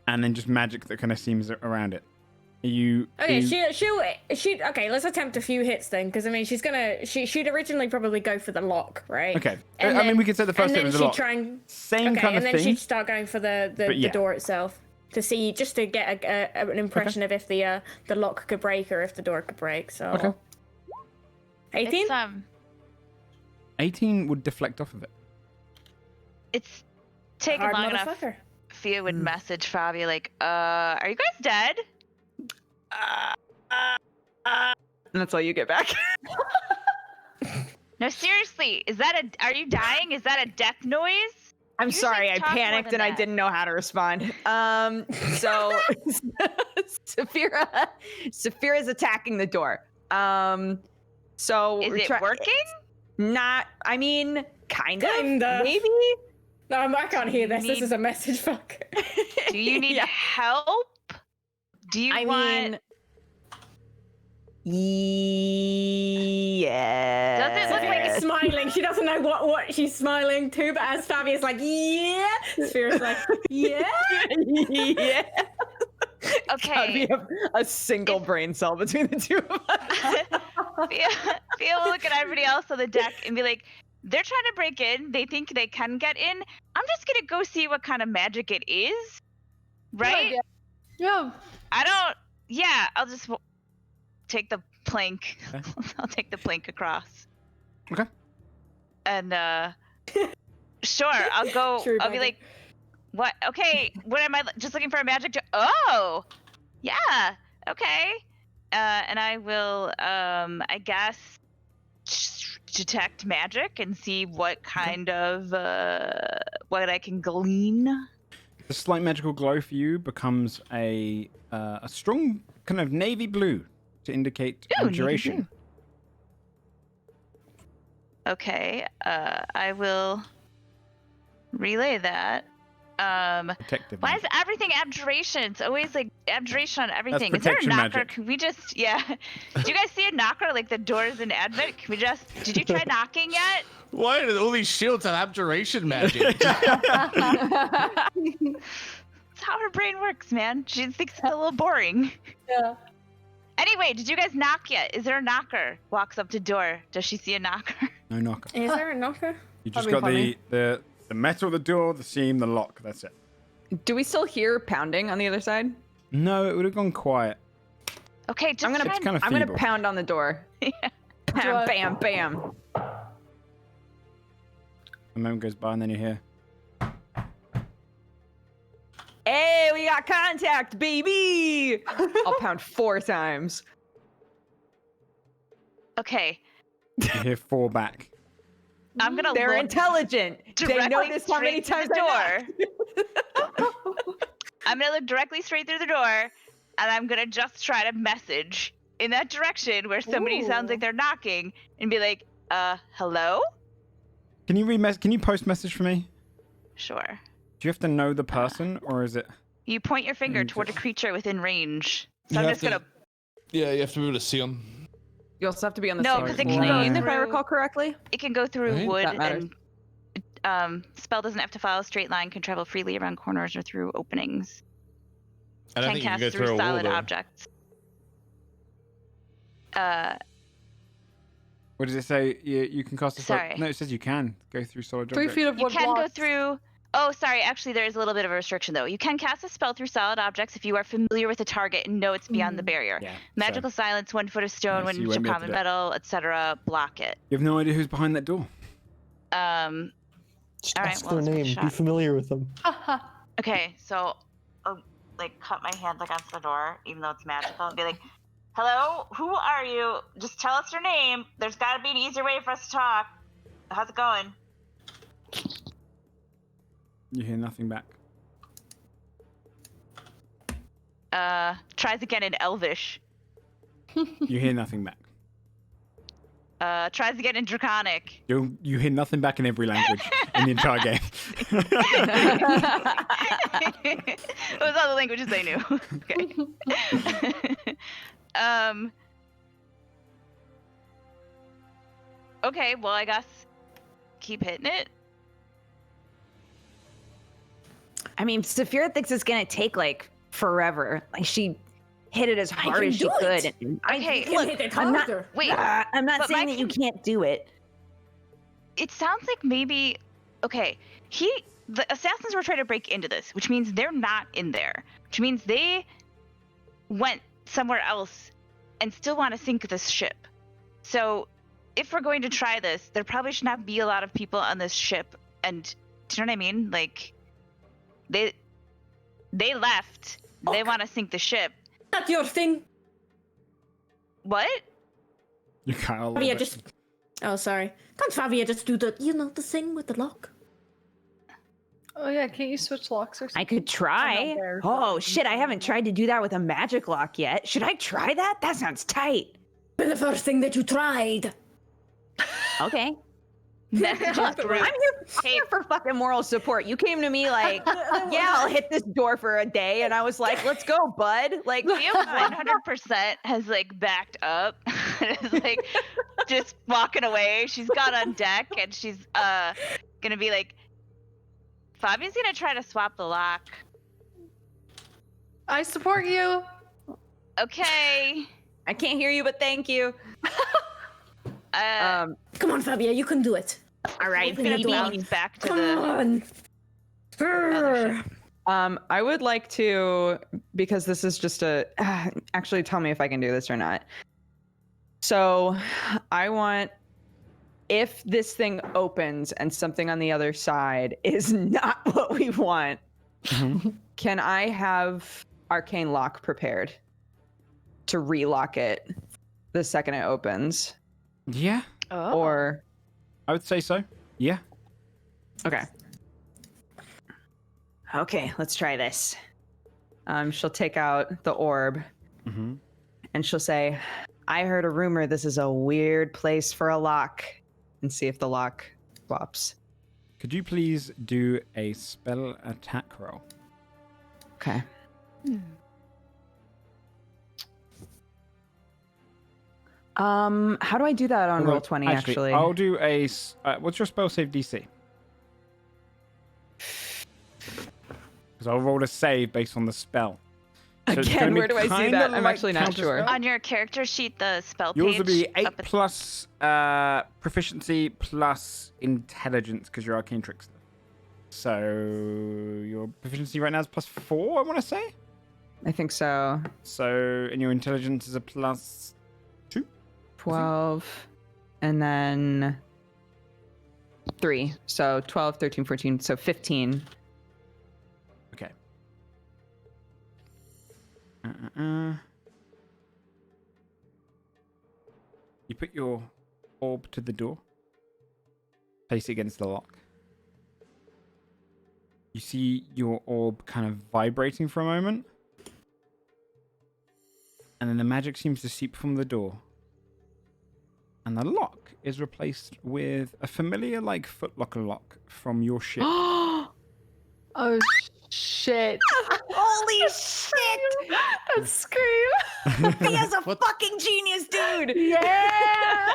Speaker 1: and then just magic that kind of seams around it.
Speaker 5: Okay, she okay, let's attempt a few hits then, because I mean she'd originally probably go for the lock, right?
Speaker 1: Okay.
Speaker 5: And
Speaker 1: I mean
Speaker 5: then-
Speaker 1: we could say the first
Speaker 5: and
Speaker 1: hit
Speaker 5: then
Speaker 1: was the
Speaker 5: she'd
Speaker 1: lock.
Speaker 5: try and
Speaker 1: Same
Speaker 5: okay,
Speaker 1: kind
Speaker 5: and
Speaker 1: of
Speaker 5: then
Speaker 1: thing.
Speaker 5: she'd start going for the
Speaker 1: yeah.
Speaker 5: door itself to see, just to get an impression of if the lock could break or if the door could break. So
Speaker 1: Okay.
Speaker 5: 18?
Speaker 3: It's
Speaker 1: 18 would deflect off of it.
Speaker 3: it's taken
Speaker 5: Hard
Speaker 3: long enough.
Speaker 5: motherfucker.
Speaker 3: Fia would message Fabio like, are you guys dead?
Speaker 2: And that's all you get back.
Speaker 3: No, seriously, are you dying? Is that a death noise?
Speaker 2: I'm
Speaker 3: Usually
Speaker 2: sorry, I
Speaker 3: talk more
Speaker 2: panicked
Speaker 3: than
Speaker 2: and I
Speaker 3: that.
Speaker 2: didn't know how to respond. So Saphira's attacking the door. So
Speaker 3: Is
Speaker 2: we're
Speaker 3: it working?
Speaker 2: Not, I mean, kind of,
Speaker 5: Kinda.
Speaker 2: maybe.
Speaker 5: No, I can't hear this. This
Speaker 3: Need-
Speaker 5: is a message, fuck.
Speaker 3: Do you need
Speaker 2: Yeah.
Speaker 3: help? Do you
Speaker 2: I
Speaker 3: want...
Speaker 2: mean, yeah.
Speaker 3: Does it look like
Speaker 5: Saphira's smiling. She doesn't know what she's smiling to, but as Fabia's like, yeah. Saphira's like, yeah.
Speaker 2: yeah.
Speaker 3: Okay.
Speaker 2: We have a single brain cell between the two of us.
Speaker 3: Fia will look at everybody else on the deck and be like, they're trying to break in. They think they can get in. I'm just going to go see what kind of magic it is. Right?
Speaker 6: Yeah.
Speaker 3: Yeah, I'll just take the plank.
Speaker 1: Okay.
Speaker 3: I'll take the plank across.
Speaker 1: Okay.
Speaker 3: And, sure, I'll go.
Speaker 5: True,
Speaker 3: I'll be
Speaker 5: buddy.
Speaker 3: like, what? Okay, what am I just looking for a magic? Oh, yeah, okay. And I will, I guess, detect magic and see what kind of, what I can glean.
Speaker 1: The slight magical glow for you becomes a strong kind of navy blue to indicate
Speaker 3: Ooh, navy
Speaker 1: duration.
Speaker 3: Okay, I will relay that.
Speaker 1: Protective.
Speaker 3: Why is
Speaker 1: magic.
Speaker 3: everything abjuration? It's always like abjuration on everything. Is there a
Speaker 1: protection
Speaker 3: knocker?
Speaker 1: magic.
Speaker 3: Can we just, yeah. Did you guys see a knocker like the doors in Advent? Can we just, did you try knocking yet?
Speaker 4: Why do all these shields have abjuration magic?
Speaker 3: That's how her brain works, man. She thinks it's a little boring.
Speaker 5: Yeah.
Speaker 3: Anyway, did you guys knock yet? Is there a knocker? Walks up to door. Does she see a knocker?
Speaker 1: No knocker.
Speaker 5: Is there a knocker?
Speaker 1: You just
Speaker 6: That'd
Speaker 1: got
Speaker 6: be
Speaker 1: the metal of the door, the seam, the lock. That's it.
Speaker 2: Do we still hear pounding on the other side?
Speaker 1: No, it would have gone quiet.
Speaker 3: Okay, just
Speaker 2: I'm gonna,
Speaker 3: try
Speaker 1: It's kind of
Speaker 2: I'm gonna
Speaker 1: feeble.
Speaker 2: pound on the door. Bam, bam, bam.
Speaker 1: A moment goes by and then you hear.
Speaker 2: Hey, we got contact, baby! I'll pound 4 times.
Speaker 3: Okay,
Speaker 1: You hear 4 back.
Speaker 3: I'm gonna
Speaker 2: They're
Speaker 3: look
Speaker 2: intelligent. They
Speaker 3: directly
Speaker 2: notice how many
Speaker 3: straight
Speaker 2: times
Speaker 3: through
Speaker 2: I
Speaker 3: the door. I'm gonna look directly straight through the door, and I'm gonna just try to message in that direction where somebody sounds like they're knocking, and be like, hello?
Speaker 1: Can you Can you post message for me?
Speaker 3: Sure.
Speaker 1: Do you have to know the person or is it?
Speaker 3: You point your finger
Speaker 1: Mm,
Speaker 3: toward a
Speaker 1: just-
Speaker 3: creature within range. So
Speaker 4: You
Speaker 3: I'm
Speaker 4: have
Speaker 3: just
Speaker 4: to-
Speaker 3: gonna
Speaker 4: Yeah, you have to be able to see them.
Speaker 2: You also have to be on the
Speaker 3: No,
Speaker 2: same
Speaker 3: 'cause it can
Speaker 2: plane,
Speaker 3: go
Speaker 2: if I
Speaker 3: through-
Speaker 2: recall correctly.
Speaker 3: It can go through
Speaker 4: Right.
Speaker 3: wood
Speaker 2: That matters.
Speaker 3: and spell doesn't have to follow a straight line, can travel freely around corners or through openings.
Speaker 4: I don't
Speaker 3: Can
Speaker 4: think you can
Speaker 3: cast
Speaker 4: go through a wall
Speaker 3: solid
Speaker 4: though.
Speaker 3: objects.
Speaker 1: What does it say? You can cast a spell.
Speaker 3: Sorry.
Speaker 1: No, it says you can go through solid
Speaker 6: 3
Speaker 1: objects.
Speaker 6: feet of
Speaker 3: You
Speaker 6: wood
Speaker 3: can go
Speaker 6: blocks.
Speaker 3: through. Oh, sorry. Actually, there is a little bit of a restriction though. You can cast a spell through solid objects if you are familiar with the target and know it's beyond the barrier.
Speaker 1: Yeah.
Speaker 3: Magical silence, 1 foot of stone,
Speaker 1: Yeah, so
Speaker 3: 1
Speaker 1: you
Speaker 3: inch
Speaker 1: won't
Speaker 3: of
Speaker 1: be able to
Speaker 3: common
Speaker 1: do it.
Speaker 3: metal, etc. Block it.
Speaker 1: You have no idea who's behind that door.
Speaker 7: Just
Speaker 3: All right,
Speaker 7: ask
Speaker 3: well,
Speaker 7: their
Speaker 3: let's give it a
Speaker 7: name. Be
Speaker 3: shot.
Speaker 7: familiar with them.
Speaker 3: Okay, so I'll like cut my hand against the door, even though it's magical, and be like, "Hello, who are you? Just tell us your name. There's got to be an easier way for us to talk. How's it going?"
Speaker 1: You hear nothing back.
Speaker 3: Tries again in Elvish.
Speaker 1: You hear nothing back.
Speaker 3: Tries again in Draconic.
Speaker 1: You hear nothing back in every language in the entire game.
Speaker 3: It was all the languages I knew. Okay. Okay, well, I guess keep hitting it.
Speaker 2: I mean, Saphira thinks it's gonna take like forever. Like she hit it as hard
Speaker 5: can
Speaker 2: as she
Speaker 5: do
Speaker 2: could.
Speaker 5: it.
Speaker 2: And
Speaker 3: Okay,
Speaker 5: You can
Speaker 2: look,
Speaker 5: hit it
Speaker 2: I'm not-
Speaker 5: harder.
Speaker 3: Wait,
Speaker 2: I'm not
Speaker 3: but
Speaker 2: saying
Speaker 3: my
Speaker 2: that you can't do it.
Speaker 3: it sounds like maybe okay. The assassins were trying to break into this, which means they're not in there, which means they went somewhere else and still want to sink this ship. So if we're going to try this, there probably should not be a lot of people on this ship. And do you know what I mean? Like they left. They want to sink the ship.
Speaker 5: Not your thing.
Speaker 3: What?
Speaker 1: You can't. a little
Speaker 5: Favia
Speaker 1: bit.
Speaker 5: just. Oh, sorry. Can't Favia just do the, the thing with the lock?
Speaker 6: Oh yeah, can't you switch locks or something?
Speaker 2: I could try.
Speaker 6: there,
Speaker 2: Oh
Speaker 6: so-
Speaker 2: shit, I haven't tried to do that with a magic lock yet. Should I try that? That sounds tight.
Speaker 5: Be the first thing that you tried.
Speaker 2: Okay.
Speaker 3: Messages group.
Speaker 2: I'm here for fucking moral support. You came to me like, yeah, I'll hit this door for a day, and I was like, let's go, bud. Like,
Speaker 3: Theo 100% has like backed up. Is like just walking away. She's got on deck and she's gonna be like, Fabian's gonna try to swap the lock.
Speaker 6: I support you.
Speaker 3: Okay.
Speaker 2: I can't hear you, but thank you.
Speaker 5: Come on, Fabia, you can do it.
Speaker 2: All right,
Speaker 5: Open the
Speaker 3: gonna
Speaker 5: door.
Speaker 3: bounce back to
Speaker 5: Come
Speaker 3: the
Speaker 5: on.
Speaker 3: other ship.
Speaker 2: I would like to, because this is just actually tell me if I can do this or not. So I want, if this thing opens and something on the other side is not what we want, can I have Arcane Lock prepared to relock it the second it opens?
Speaker 1: Yeah,
Speaker 3: Oh.
Speaker 2: Or,
Speaker 1: I would say so. Yeah.
Speaker 2: okay. Okay, let's try this. She'll take out the orb
Speaker 1: Mm-hmm.
Speaker 2: and she'll say, I heard a rumor this is a weird place for a lock, and see if the lock swaps.
Speaker 1: Could you please do a spell attack roll?
Speaker 2: Okay. How do I do that on
Speaker 1: Although,
Speaker 2: Roll20 actually?
Speaker 1: I'll do a. What's your spell save DC? Because I'll roll a save based on the spell. So it's
Speaker 2: Again,
Speaker 1: gonna be
Speaker 2: where do I see
Speaker 1: kinda
Speaker 2: that? I'm
Speaker 1: like
Speaker 2: actually not sure.
Speaker 1: counterspell.
Speaker 3: On your character sheet, the spell page.
Speaker 1: Yours will be 8
Speaker 3: up at-
Speaker 1: plus proficiency plus intelligence because you're arcane trickster. So your proficiency right now is plus 4, I want to say.
Speaker 2: I think so.
Speaker 1: So and your intelligence is a plus 2.
Speaker 2: 12, and then 3. So 12, 13, 14, so 15.
Speaker 1: Okay. You put your orb to the door. Place it against the lock. You see your orb kind of vibrating for a moment. And then the magic seems to seep from the door. And the lock is replaced with a familiar like footlocker lock from your ship.
Speaker 6: Oh shit.
Speaker 2: Holy shit!
Speaker 6: That scream.
Speaker 2: He has a
Speaker 4: What?
Speaker 2: fucking genius, dude.
Speaker 6: Yeah.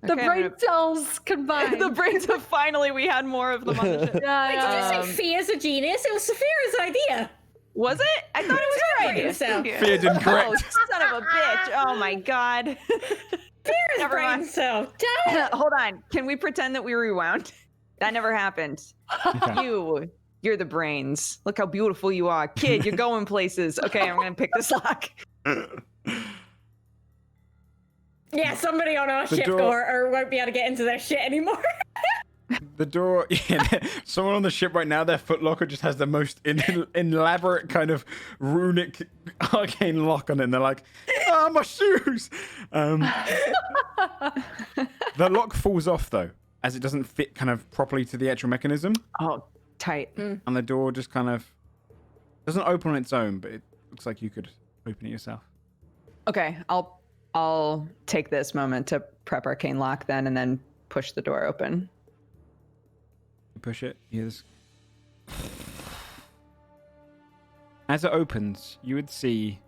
Speaker 6: The
Speaker 2: Okay, I'm
Speaker 6: brain
Speaker 2: gonna-
Speaker 6: cells combined.
Speaker 2: the brains of finally we had more of them on the ship.
Speaker 6: Yeah,
Speaker 5: Wait,
Speaker 6: yeah.
Speaker 5: did you say Fia's a genius? It was Saphira's idea.
Speaker 2: Was it? I thought it was her
Speaker 5: Brain
Speaker 2: idea.
Speaker 5: cell.
Speaker 1: Fear didn't
Speaker 2: Oh,
Speaker 1: correct.
Speaker 2: son of a bitch. Oh my god.
Speaker 5: Fia's
Speaker 2: Never
Speaker 5: brain
Speaker 2: mind.
Speaker 5: cell. Damn it.
Speaker 2: Hold on. Can we pretend that we rewound? That never happened.
Speaker 1: Okay.
Speaker 2: You're the brains. Look how beautiful you are. Kid, you're going places. Okay, I'm going to pick this lock.
Speaker 5: Yeah, somebody on our
Speaker 1: The
Speaker 5: ship
Speaker 1: door-
Speaker 5: or won't be able to get into their shit anymore.
Speaker 1: The door, yeah, someone on the ship right now, their footlocker just has the most elaborate kind of runic arcane lock on it. And they're like, oh, my shoes. The lock falls off, though, as it doesn't fit kind of properly to the actual mechanism.
Speaker 2: Oh, tight.
Speaker 1: And the door just kind of doesn't open on its own, but it looks like you could open it yourself.
Speaker 2: Okay, I'll take this moment to prep arcane lock then and then push the door open.
Speaker 1: You push it. Yes. As it opens, you would see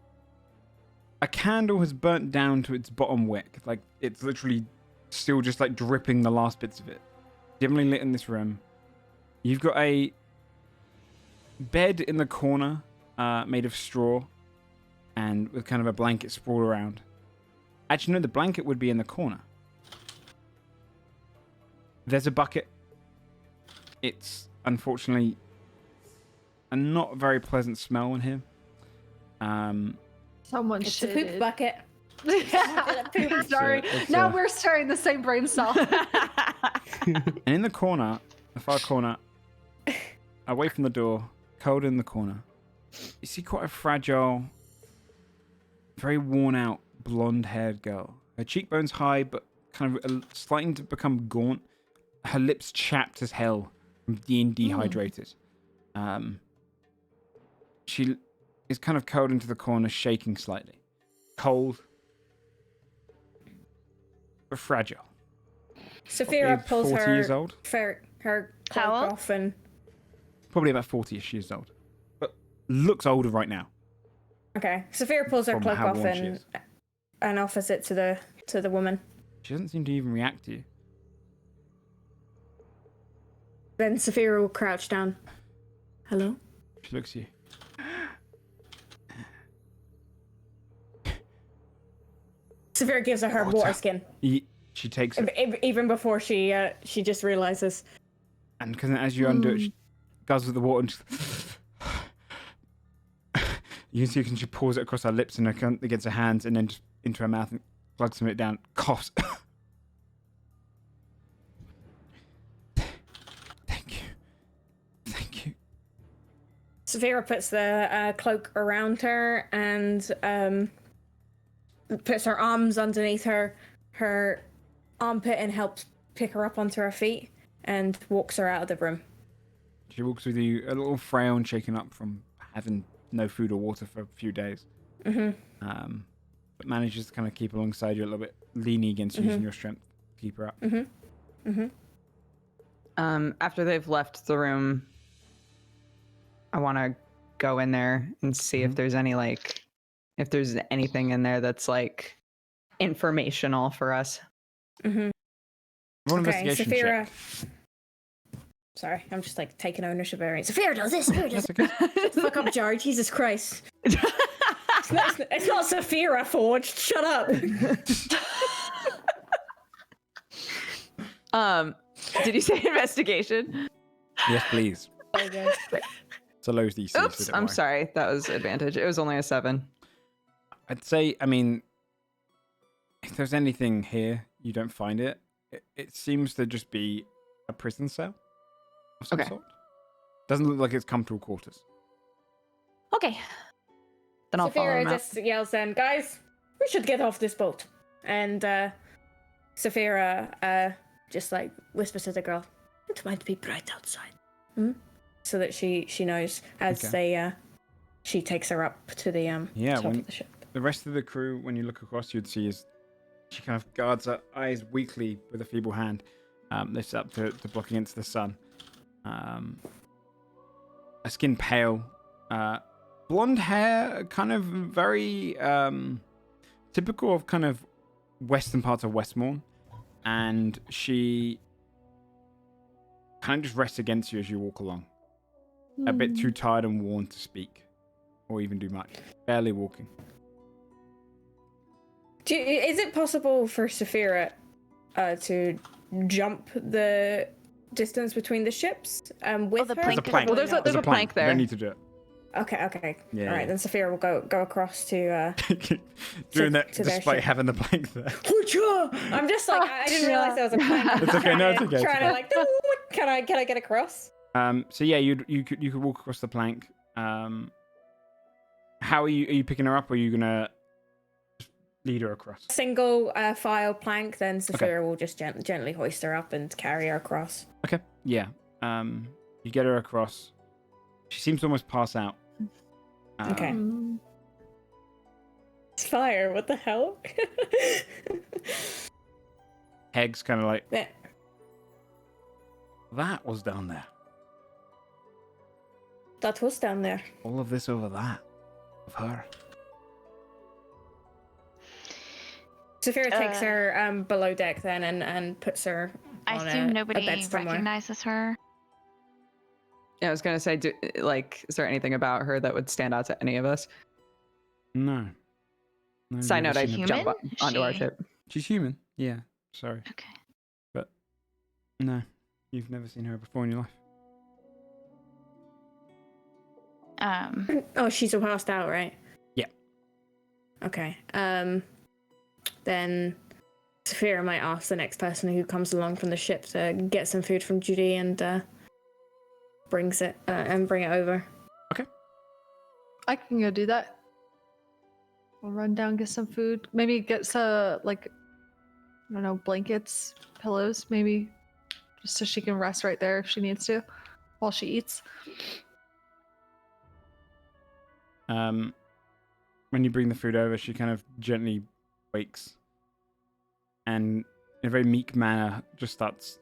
Speaker 1: a candle has burnt down to its bottom wick. Like it's literally still just like dripping the last bits of it. Dimly lit in this room. You've got a bed in the corner made of straw and with kind of a blanket sprawled around. Actually, no, the blanket would be in the corner. There's a bucket. It's unfortunately a not very pleasant smell in here.
Speaker 6: Someone
Speaker 5: It's a
Speaker 6: shitted.
Speaker 5: poop bucket.
Speaker 6: Sorry.
Speaker 1: It's
Speaker 6: Now
Speaker 1: a-
Speaker 6: we're sharing the same brain cell.
Speaker 1: And in the corner, the far corner, away from the door, cold in the corner, you see quite a fragile, very worn out, blonde-haired girl. Her cheekbones high, but kind of starting to become gaunt. Her lips chapped as hell from being dehydrated. She is kind of curled into the corner, shaking slightly. Cold, but fragile.
Speaker 5: Saphira
Speaker 1: Probably
Speaker 5: pulls
Speaker 1: 40 years old.
Speaker 5: her cloak
Speaker 3: How old?
Speaker 5: off and
Speaker 1: Probably about 40-ish years old. But looks older right now.
Speaker 5: okay. Saphira pulls her
Speaker 1: From
Speaker 5: cloak
Speaker 1: how
Speaker 5: off
Speaker 1: worn she is.
Speaker 5: and offers it to the woman.
Speaker 1: She doesn't seem to even react to you.
Speaker 5: Then Saphira will crouch down. Hello?
Speaker 1: She looks at you.
Speaker 5: Saphira gives her
Speaker 1: Water.
Speaker 5: water skin.
Speaker 1: She takes it.
Speaker 5: Even before she just realizes.
Speaker 1: And because as you undo it, she guzzles the water and just... You can see she pours it across her lips and against her hands and then just into her mouth and plugs some of it down. Coughs. Thank you. Thank you.
Speaker 5: Saphira puts the cloak around her and puts her arms underneath her armpit and helps pick her up onto her feet and walks her out of the room.
Speaker 1: She walks with you, a little frail and shaken up from having no food or water for a few days.
Speaker 5: Mm-hmm.
Speaker 1: But manages to kind of keep alongside you a little bit, leaning against you, using your strength to keep her up.
Speaker 5: Mm-hmm. Mm-hmm.
Speaker 2: After they've left the room, I want to go in there and see if there's if there's anything in there that's like informational for us.
Speaker 5: Mm-hmm.
Speaker 1: Roll an
Speaker 5: Okay,
Speaker 1: investigation
Speaker 5: Saphira.
Speaker 1: check.
Speaker 5: Sorry, I'm just like taking ownership of everything. Saphira does this. Saphira does
Speaker 1: That's okay.
Speaker 5: Fuck up, Jar. Jesus Christ. It's not Saphira forged. Shut up.
Speaker 2: Did you say investigation?
Speaker 1: Yes, please.
Speaker 5: Okay.
Speaker 1: It's a low DC. so
Speaker 2: Oops,
Speaker 1: don't
Speaker 2: I'm
Speaker 1: worry.
Speaker 2: sorry. That was advantage. It was only a 7.
Speaker 1: I'd say, I mean, if there's anything here, you don't find it. It seems to just be a prison cell of some
Speaker 2: Okay.
Speaker 1: sort. Doesn't look like it's comfortable quarters.
Speaker 2: Okay. Then I'll follow
Speaker 5: Saphira
Speaker 2: him out.
Speaker 5: just yells then, guys, we should get off this boat. And Saphira just like whispers to the girl, it might be bright outside. So that she knows as she takes her up to the top
Speaker 1: when-
Speaker 5: of the ship.
Speaker 1: The rest of the crew, when you look across, you'd see is she kind of guards her eyes weakly with a feeble hand, lifts up to block against the sun. Her skin pale, Blonde hair, kind of very typical of kind of western parts of Westmorn. And she kind of just rests against you as you walk along. A bit too tired and worn to speak or even do much. Barely walking.
Speaker 5: Is it possible for Saphira to jump the distance between the ships with
Speaker 3: the
Speaker 5: her?
Speaker 3: plank
Speaker 1: There's a plank.
Speaker 2: Well, there's a plank there.
Speaker 1: You don't need to do it.
Speaker 5: Okay.
Speaker 1: Yeah,
Speaker 5: All right,
Speaker 1: yeah.
Speaker 5: then Saphira will go across to.
Speaker 1: Doing that
Speaker 5: to their
Speaker 1: despite
Speaker 5: ship.
Speaker 1: having the plank there.
Speaker 5: I'm just like I didn't realize there was a plank.
Speaker 1: It's okay, no, it's okay, it's
Speaker 5: Trying
Speaker 1: okay.
Speaker 5: to like, can I get across?
Speaker 1: So yeah, you could walk across the plank. How are you picking her up, or are you gonna lead her across?
Speaker 5: Single file plank, then Saphira will just gently hoist her up and carry her across.
Speaker 1: Okay. Yeah. You get her across. She seems to almost pass out.
Speaker 5: Okay. It's fire. What the hell?
Speaker 1: Heg's kind of like,
Speaker 5: Yeah.
Speaker 1: that was down there.
Speaker 5: That was down there.
Speaker 1: All of this over that. Of her.
Speaker 5: Saphira takes her below deck then and puts her
Speaker 3: I
Speaker 5: on
Speaker 3: assume
Speaker 5: a
Speaker 3: nobody
Speaker 5: bed somewhere.
Speaker 3: recognizes her.
Speaker 2: Yeah, I was gonna say, is there anything about her that would stand out to any of us?
Speaker 1: No. No,
Speaker 2: Side
Speaker 1: never
Speaker 2: note, I
Speaker 1: seen her
Speaker 3: Human?
Speaker 2: jump onto our
Speaker 3: She-
Speaker 2: ship.
Speaker 1: She's human. Yeah. Sorry.
Speaker 3: Okay.
Speaker 1: But no. You've never seen her before in your life.
Speaker 5: Oh, she's all passed out, right?
Speaker 1: Yeah.
Speaker 5: Okay. Then Saphira might ask the next person who comes along from the ship to get some food from Judy and bring it over.
Speaker 6: I can go do that. We'll run down, get some food. Maybe get some, like, I don't know, blankets, pillows, maybe. Just so she can rest right there if she needs to while she eats.
Speaker 1: When you bring the food over, she kind of gently wakes and in a very meek manner just starts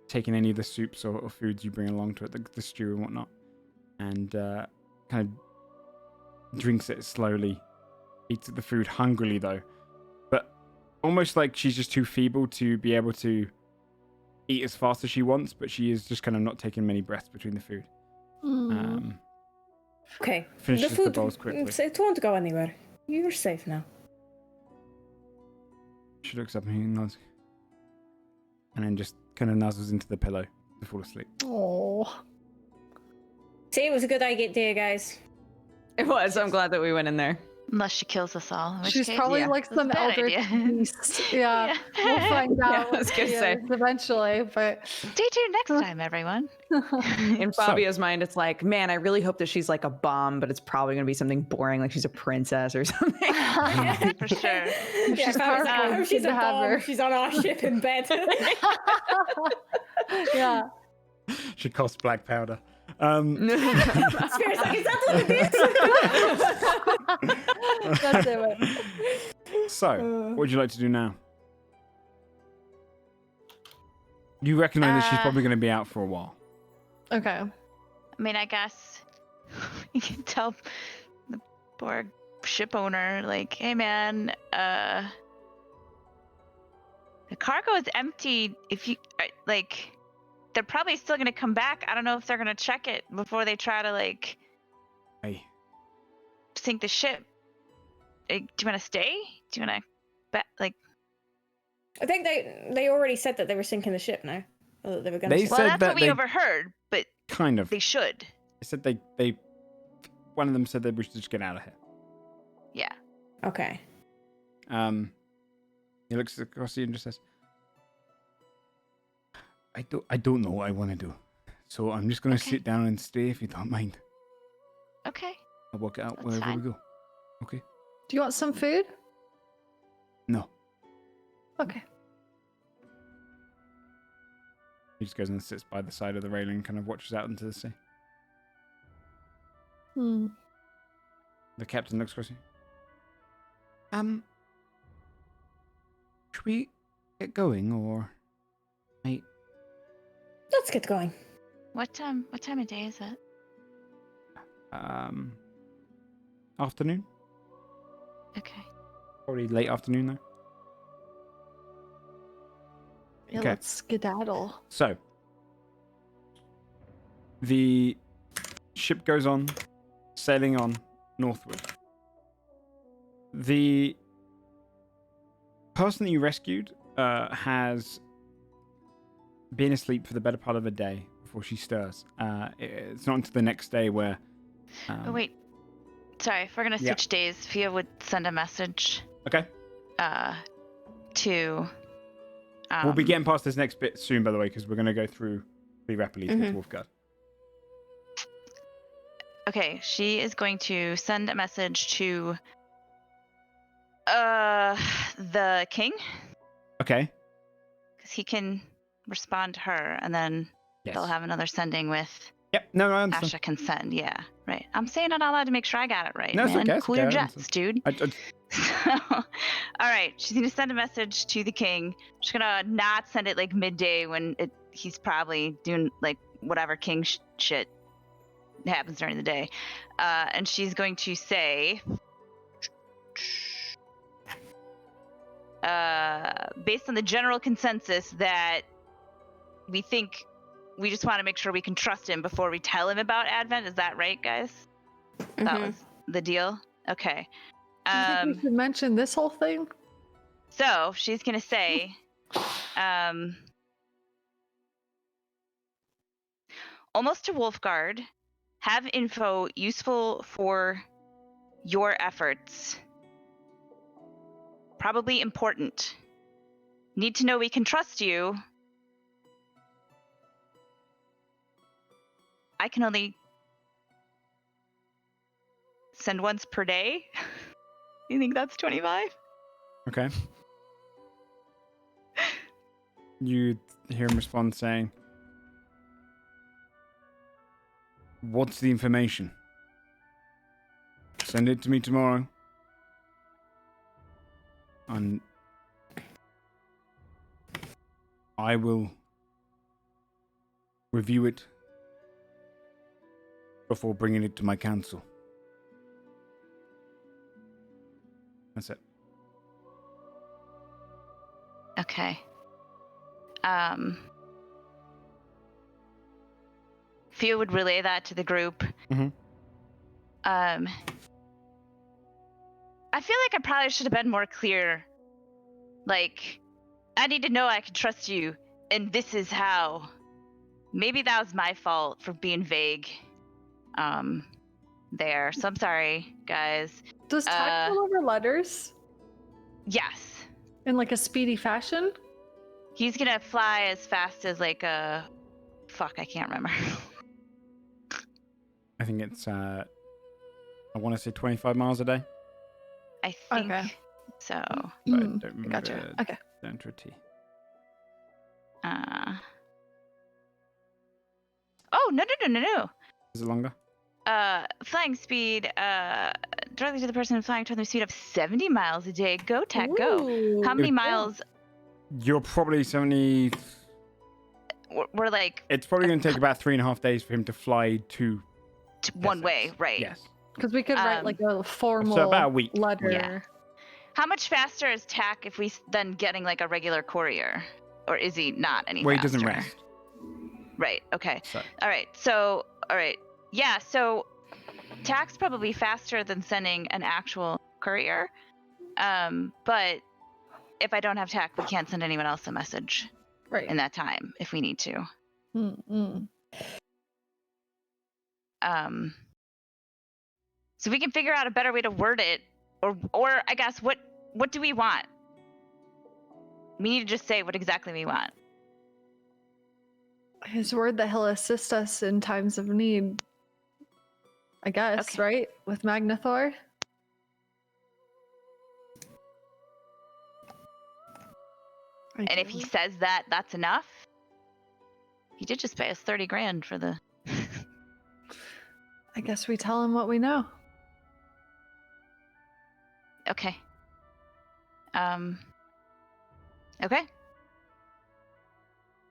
Speaker 1: taking any of the soups or foods you bring along to it, the stew and whatnot, and kind of drinks it slowly, eats the food hungrily though, but almost like she's just too feeble to be able to eat as fast as she wants, but she is just kind of not taking many breaths between the food.
Speaker 5: Okay.
Speaker 1: Finishes the bowls quickly.
Speaker 5: It won't go anywhere. You're safe now.
Speaker 1: She looks up and nods. And then just kind of nuzzles into the pillow to fall asleep.
Speaker 6: Oh.
Speaker 5: See, it was a good idea, guys.
Speaker 2: It was. I'm glad that we went in there.
Speaker 3: Unless she kills us all. in which
Speaker 6: She's
Speaker 3: case,
Speaker 6: probably
Speaker 2: yeah,
Speaker 6: like
Speaker 3: that's a
Speaker 6: some
Speaker 3: bad
Speaker 6: eldritch
Speaker 3: idea.
Speaker 6: beast. Yeah, we'll find
Speaker 2: Yeah,
Speaker 6: out.
Speaker 2: I was gonna say.
Speaker 6: Eventually, but
Speaker 3: Stay tuned next time, everyone.
Speaker 2: In Fabia's mind, it's like, man, I really hope that she's like a bomb, but it's probably gonna be something boring, like she's a princess or something.
Speaker 3: For sure.
Speaker 5: She's
Speaker 6: powerful,
Speaker 5: powerful.
Speaker 6: it's
Speaker 5: She's
Speaker 6: good
Speaker 5: a
Speaker 6: to have
Speaker 5: bomb.
Speaker 6: her.
Speaker 5: She's on our ship in bed.
Speaker 6: yeah.
Speaker 1: She costs black powder.
Speaker 5: Spirit's like, is that what it is?
Speaker 6: That's it.
Speaker 1: So, what would you like to do now? You recognize that she's probably going to be out for a while.
Speaker 6: Okay.
Speaker 3: I mean, I guess you can tell the poor ship owner, like, hey man, the cargo is empty. If you like, they're probably still gonna come back. I don't know if they're gonna check it before they try to like
Speaker 1: Hey,
Speaker 3: sink the ship. Do you want to stay? Do you want to, like?
Speaker 5: I think they already said that they were sinking the ship now. Or that they were going
Speaker 1: They
Speaker 5: to.
Speaker 3: Well,
Speaker 1: said
Speaker 3: that's
Speaker 1: that
Speaker 3: what we
Speaker 1: they-
Speaker 3: overheard, but
Speaker 1: kind of.
Speaker 3: they should.
Speaker 1: They said they one of them said they wish to just get out of here.
Speaker 3: Yeah.
Speaker 5: Okay.
Speaker 1: He looks across you and just says, I don't know what I want to do. So I'm just going to
Speaker 3: Okay.
Speaker 1: sit down and stay if you don't mind.
Speaker 3: Okay.
Speaker 1: I'll work it out
Speaker 3: That's
Speaker 1: wherever
Speaker 3: fine.
Speaker 1: we go. Okay?
Speaker 6: Do you want some food?
Speaker 1: No.
Speaker 6: Okay.
Speaker 1: He just goes and sits by the side of the railing and kind of watches out into the sea. The captain looks across you. Should we get going or...
Speaker 5: Let's get going.
Speaker 3: What time of day is it?
Speaker 1: afternoon.
Speaker 3: Okay.
Speaker 1: Probably late afternoon though.
Speaker 6: Yeah,
Speaker 1: Okay.
Speaker 6: let's skedaddle.
Speaker 1: So, the ship goes on, sailing on northward. The person that you rescued has been asleep for the better part of a day before she stirs. It's not until the next day where...
Speaker 3: Oh, wait. Sorry, if we're going to
Speaker 1: Yeah.
Speaker 3: switch days, Fia would send a message
Speaker 1: Okay.
Speaker 3: to...
Speaker 1: We'll be getting past this next bit soon, by the way, because we're going to go through pretty rapidly to get to Wolfegarde.
Speaker 3: Okay, she is going to send a message to the king,
Speaker 1: Okay.
Speaker 3: because he can respond to her, and then
Speaker 1: Yes.
Speaker 3: they'll have another sending with
Speaker 1: Yep. No, I understand.
Speaker 3: Asha consent. Yeah, right. I'm saying it out loud to make sure I got it right,
Speaker 1: No, it's
Speaker 3: man.
Speaker 1: okay, it's
Speaker 3: Cool
Speaker 1: okay,
Speaker 3: your
Speaker 1: I
Speaker 3: jets,
Speaker 1: understand.
Speaker 3: dude. So, all right, she's gonna send a message to the king. She's gonna not send it like midday when he's probably doing like whatever king shit happens during the day, and she's going to say, based on the general consensus that we think we just want to make sure we can trust him before we tell him about Advent. Is that right, guys? That was the deal. Okay.
Speaker 6: Do you think we should mention this whole thing?
Speaker 3: So she's gonna say, almost to Wolfegarde, have info useful for your efforts. Probably important. Need to know we can trust you. I can only send once per day. You think that's 25?
Speaker 1: Okay. You hear him respond saying, "What's the information? Send it to me tomorrow. And I will review it before bringing it to my council." That's it.
Speaker 3: Okay. Fia would relay that to the group.
Speaker 1: Mhm.
Speaker 3: I feel like I probably should have been more clear. Like, I need to know I can trust you, and this is how. Maybe that was my fault for being vague. There. So I'm sorry, guys.
Speaker 6: Does Tack deliver letters
Speaker 3: Yes.
Speaker 6: in like a speedy fashion?
Speaker 3: He's gonna fly as fast as like a... Fuck, I can't remember.
Speaker 1: I think it's, I want to say 25 miles a day.
Speaker 3: I think
Speaker 6: Okay.
Speaker 3: so.
Speaker 1: But I don't remember
Speaker 6: Gotcha. Okay.
Speaker 1: the entry T.
Speaker 3: Oh, no.
Speaker 1: Is it longer?
Speaker 3: Flying speed, directly to the person flying toward the speed of 70 miles a day. Go, Tech, go.
Speaker 6: Ooh.
Speaker 3: How many
Speaker 1: Good.
Speaker 3: miles?
Speaker 1: You're probably 70...
Speaker 3: We're like
Speaker 1: It's probably going to take about 3.5 days for him to fly to...
Speaker 3: one way, right?
Speaker 1: Yes.
Speaker 6: Because we could write like a formal
Speaker 1: So about a week.
Speaker 6: letter.
Speaker 3: Yeah. How much faster is Tack if we then getting like a regular courier? Or is he not any
Speaker 1: Well, he
Speaker 3: faster?
Speaker 1: doesn't rest.
Speaker 3: Right, okay.
Speaker 1: So.
Speaker 3: All right. Yeah, so Tack's probably faster than sending an actual courier. But if I don't have Tack, we can't send anyone else a message
Speaker 6: Right.
Speaker 3: in that time if we need to.
Speaker 6: Mm-mm.
Speaker 3: So we can figure out a better way to word it, or I guess what do we want? We need to just say what exactly we want.
Speaker 6: His word that he'll assist us in times of need. I guess,
Speaker 3: Okay.
Speaker 6: right? With Magnathor?
Speaker 3: And if he says that, that's enough. He did just pay us 30 grand for the.
Speaker 6: I guess we tell him what we know.
Speaker 3: Okay. Okay.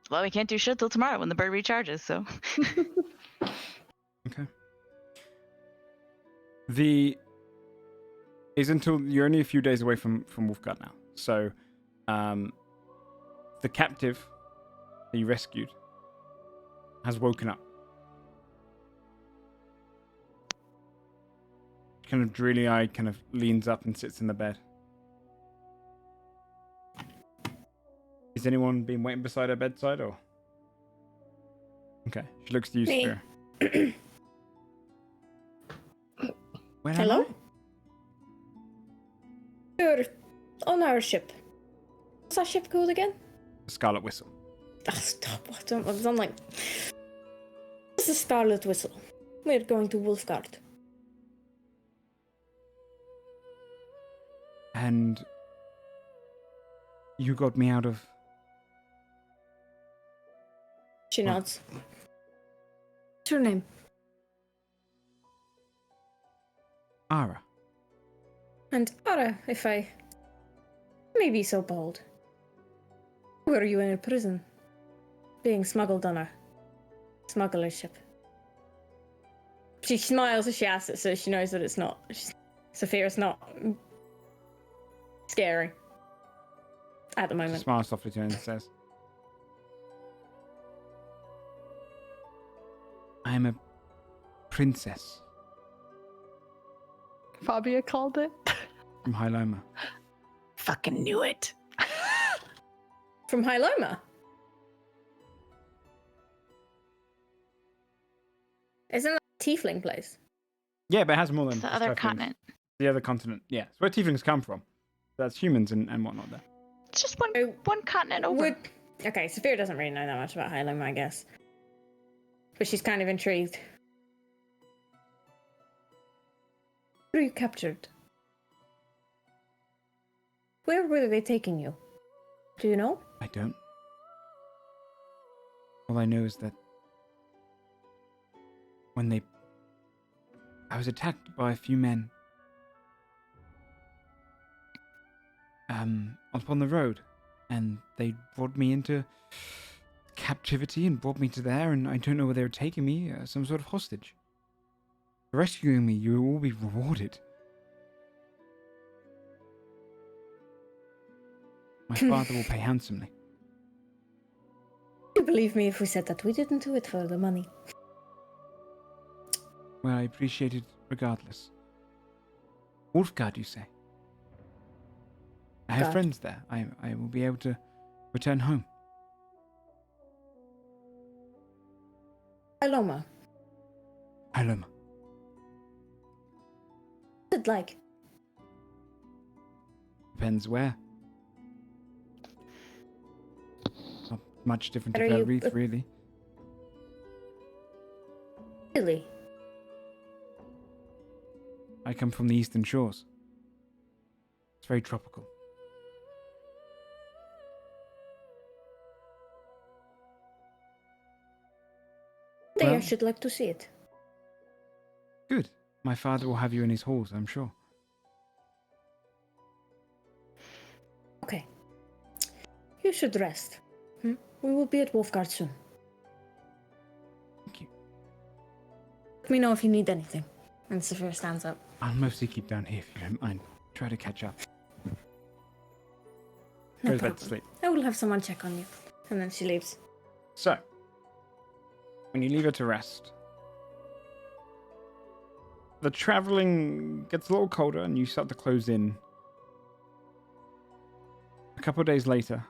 Speaker 3: Well, we can't do shit till tomorrow when the bird recharges, so.
Speaker 1: Okay. is until you're only a few days away from Wolfegarde now. So, the captive that you rescued has woken up. Kind of dreary-eyed, kind of leans up and sits in the bed. Is anyone been waiting beside her bedside, or? Okay, she looks to you,
Speaker 5: Me.
Speaker 1: Spear. Where am
Speaker 5: Hello?
Speaker 1: I?
Speaker 5: You're on our ship. What's our ship called again?
Speaker 1: Scarlet Whistle.
Speaker 5: Ah, stop. I'm like... This is Scarlet Whistle. We're going to Wolfegarde.
Speaker 1: And you got me out of...
Speaker 5: She nods. What's your name?
Speaker 1: Ara.
Speaker 5: And Ara, if I may be so bold. Were you in a prison? Being smuggled on a smuggler's ship? She smiles as she asks it, so she knows that it's not... Sophia's not... scary. At the
Speaker 1: She
Speaker 5: moment.
Speaker 1: smiles softly to her and says, I am a princess
Speaker 6: Fabia called it.
Speaker 1: from Hyloma.
Speaker 8: Fucking knew it.
Speaker 5: From Hyloma? Isn't that a tiefling place?
Speaker 1: Yeah, but it has more than
Speaker 3: It's the
Speaker 1: just
Speaker 3: other
Speaker 1: tieflings.
Speaker 3: continent.
Speaker 1: The other continent, yeah. It's where tieflings come from. That's humans and whatnot there.
Speaker 3: It's just
Speaker 5: Oh,
Speaker 3: one continent over.
Speaker 5: Would... Okay, Sophia doesn't really know that much about Hyloma, I guess. But she's kind of intrigued. Were you captured? Where were they taking you? Do you know?
Speaker 1: I don't. All I know is that when I was attacked by a few men up on the road, and they brought me into captivity and brought me to there, and I don't know where they were taking me, some sort of hostage. For rescuing me, you will all be rewarded. My father will pay handsomely.
Speaker 5: You believe me if we said that we didn't do it for the money.
Speaker 1: Well, I appreciate it regardless. Wolfegarde, you say? I have
Speaker 5: God.
Speaker 1: friends there. I will be able to return home.
Speaker 5: Hyloma.
Speaker 1: Hyloma.
Speaker 5: What's it like?
Speaker 1: Depends where. Not much different to
Speaker 5: Are you-
Speaker 1: Valreath, really.
Speaker 5: Really?
Speaker 1: I come from the eastern shores. It's very tropical.
Speaker 5: I
Speaker 1: Well-
Speaker 5: should like to see it.
Speaker 1: Good. My father will have you in his halls, I'm sure.
Speaker 5: Okay. You should rest. We will be at Wolfegarde soon.
Speaker 1: Thank you.
Speaker 5: Let me know if you need anything. And Sophia stands up.
Speaker 1: I'll mostly keep down here if you don't mind. Try to catch up.
Speaker 5: No
Speaker 1: Goes back to
Speaker 5: problem.
Speaker 1: sleep.
Speaker 5: I will have someone check on you. And then she leaves.
Speaker 1: So, when you leave her to rest, the traveling gets a little colder and you start to close in. A couple of days later,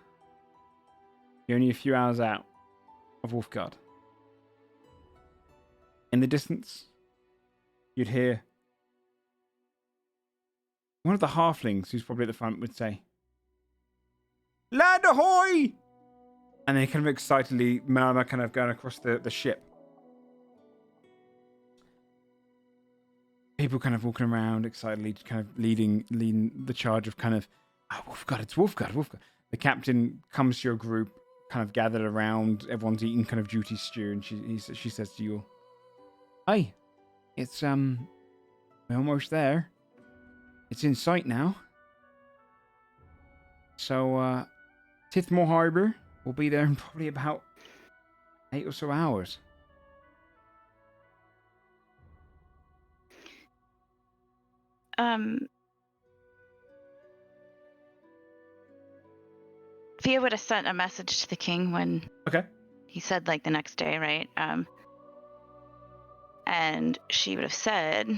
Speaker 1: you're only a few hours out of Wolfegarde. In the distance, you'd hear one of the halflings, who's probably at the front, would say, "Land ahoy!" And then kind of excitedly murmur, kind of going across the ship. People kind of walking around excitedly, kind of leading the charge of kind of, "Oh, Wolfegarde, it's Wolfegarde, Wolfegarde." The captain comes to your group, kind of gathered around. Everyone's eating kind of duty stew, and she says to you, "Hi, it's we're almost there. It's in sight now. So Tithmore Harbour will be there in probably about 8 or so hours."
Speaker 3: Fia would have sent a message to the king when
Speaker 1: Okay.
Speaker 3: he said like the next day, right? And she would have said,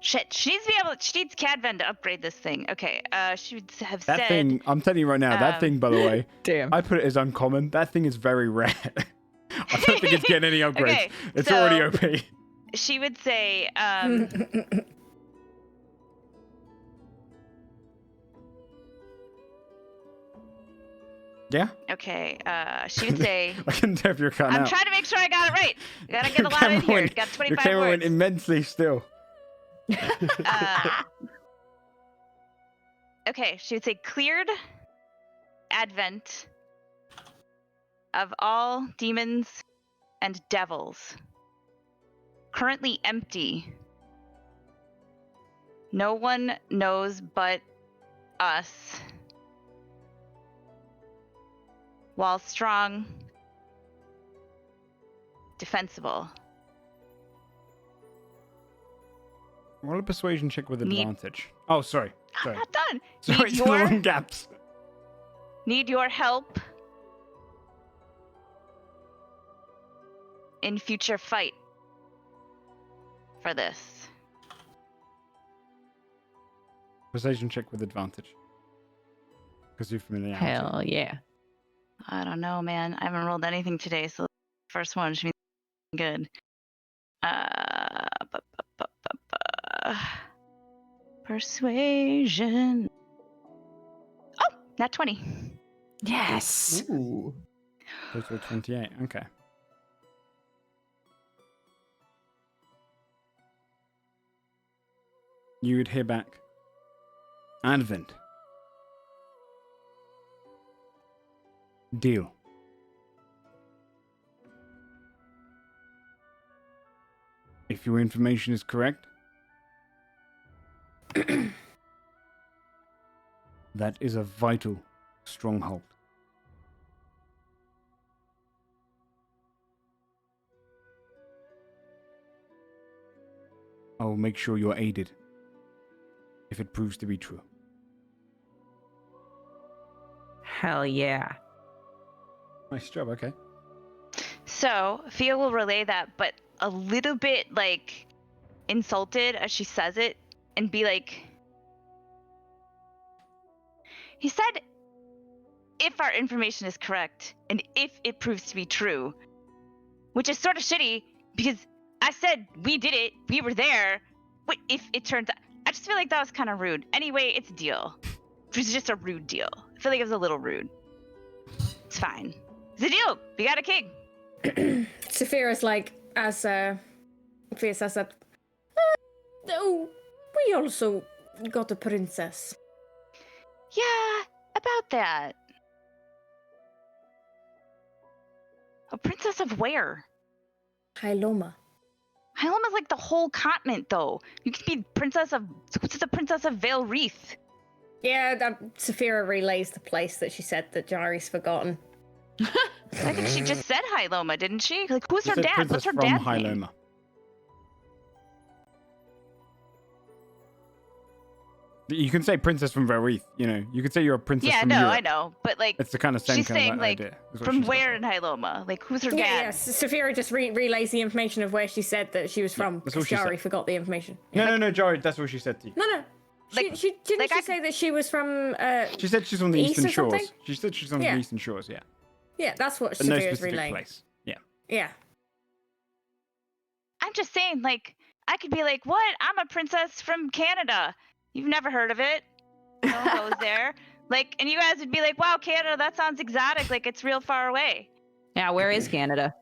Speaker 3: shit, she needs Cadvan to upgrade this thing. Okay, she would have
Speaker 1: That
Speaker 3: said,
Speaker 1: thing, I'm telling you right now, that thing, by the way,
Speaker 2: Damn.
Speaker 1: I put it as uncommon. That thing is very rare. I don't think it's getting any upgrades.
Speaker 3: Okay,
Speaker 1: It's
Speaker 3: so-
Speaker 1: already OP.
Speaker 3: she would say,
Speaker 1: Yeah?
Speaker 3: okay, she would say,
Speaker 1: I can tell if you're cutting
Speaker 3: I'm
Speaker 1: out.
Speaker 3: trying to make sure I got it right. You gotta get a
Speaker 1: Your
Speaker 3: lot in
Speaker 1: camera
Speaker 3: here.
Speaker 1: went-
Speaker 3: Got
Speaker 1: Your
Speaker 3: 25
Speaker 1: camera went
Speaker 3: words.
Speaker 1: immensely still.
Speaker 3: Okay, she would say cleared advent of all demons and devils. Currently empty. No one knows but us. While strong, defensible.
Speaker 1: Roll a persuasion check with
Speaker 3: Need-
Speaker 1: advantage. Oh, sorry.
Speaker 3: I'm
Speaker 1: Sorry.
Speaker 3: not done.
Speaker 1: Sorry,
Speaker 3: Need
Speaker 1: it's the long
Speaker 3: your,
Speaker 1: gaps.
Speaker 3: need your help in future fight for this.
Speaker 1: Persuasion check with advantage. Because you're familiar.
Speaker 2: Hell yeah.
Speaker 3: I don't know, man. I haven't rolled anything today, so the first one should be good. Persuasion. Oh, nat 20.
Speaker 2: Yes.
Speaker 7: Ooh.
Speaker 1: Total 28. Okay. You would hear back. Advent. Deal. If your information is correct, that is a vital stronghold. I will make sure you're aided if it proves to be true.
Speaker 2: Hell yeah.
Speaker 1: Nice job, okay.
Speaker 3: So, Fia will relay that, but a little bit, like, insulted as she says it, and be like, he said, if our information is correct, and if it proves to be true, which is sort of shitty, because I said we did it, we were there, but if it turns out, I just feel like that was kind of rude. Anyway, it's a deal. It was just a rude deal. I feel like it was a little rude. It's fine. It's a deal. We got a king.
Speaker 5: Saphira's like, as Fia says that, oh, we also got a princess.
Speaker 3: Yeah, about that. A princess of where?
Speaker 5: Hyloma.
Speaker 3: Hyloma's like the whole continent, though. You could be princess of. What's the princess of Vale Wreath?
Speaker 5: Yeah, Saphira relays the place that she said that Jari's forgotten.
Speaker 3: I think she just said Hyloma, didn't she? Like, who's
Speaker 1: You
Speaker 3: her
Speaker 1: said
Speaker 3: dad?
Speaker 1: princess
Speaker 3: What's her
Speaker 1: from
Speaker 3: dad's
Speaker 1: High
Speaker 3: name?
Speaker 1: Loma. You can say princess from Verith, you know. You could say you're a princess
Speaker 3: Yeah,
Speaker 1: from
Speaker 3: no,
Speaker 1: Europe.
Speaker 3: I know, but like,
Speaker 1: It's the kind of same
Speaker 3: she's
Speaker 1: kind
Speaker 3: saying
Speaker 1: of
Speaker 3: like
Speaker 1: idea. is what
Speaker 3: from
Speaker 1: she's
Speaker 3: where
Speaker 1: got.
Speaker 3: in Hyloma? Like, who's her
Speaker 5: Yeah,
Speaker 3: dad?
Speaker 5: yes. Saphira just relays the information of where she said that she was from.
Speaker 1: that's what
Speaker 5: Because
Speaker 1: she
Speaker 5: Jari
Speaker 1: said.
Speaker 5: forgot the information.
Speaker 1: No, Jared, that's what she said to you.
Speaker 5: No.
Speaker 3: Like-
Speaker 5: she didn't
Speaker 3: like
Speaker 5: she
Speaker 3: I
Speaker 5: say that she was from
Speaker 1: She said she's on the
Speaker 5: East
Speaker 1: eastern
Speaker 5: or
Speaker 1: shores.
Speaker 5: something?
Speaker 1: She said she's on
Speaker 5: Yeah.
Speaker 1: the eastern shores, yeah.
Speaker 5: Yeah, that's what
Speaker 1: But no
Speaker 5: Saphira's
Speaker 1: specific
Speaker 5: relaying.
Speaker 1: place. Yeah.
Speaker 5: Yeah.
Speaker 3: I'm just saying, like, I could be like, what? I'm a princess from Canada. You've never heard of it. No one goes there. Like, and you guys would be like, wow, Canada, that sounds exotic. Like, it's real far away.
Speaker 2: Yeah, where is Canada?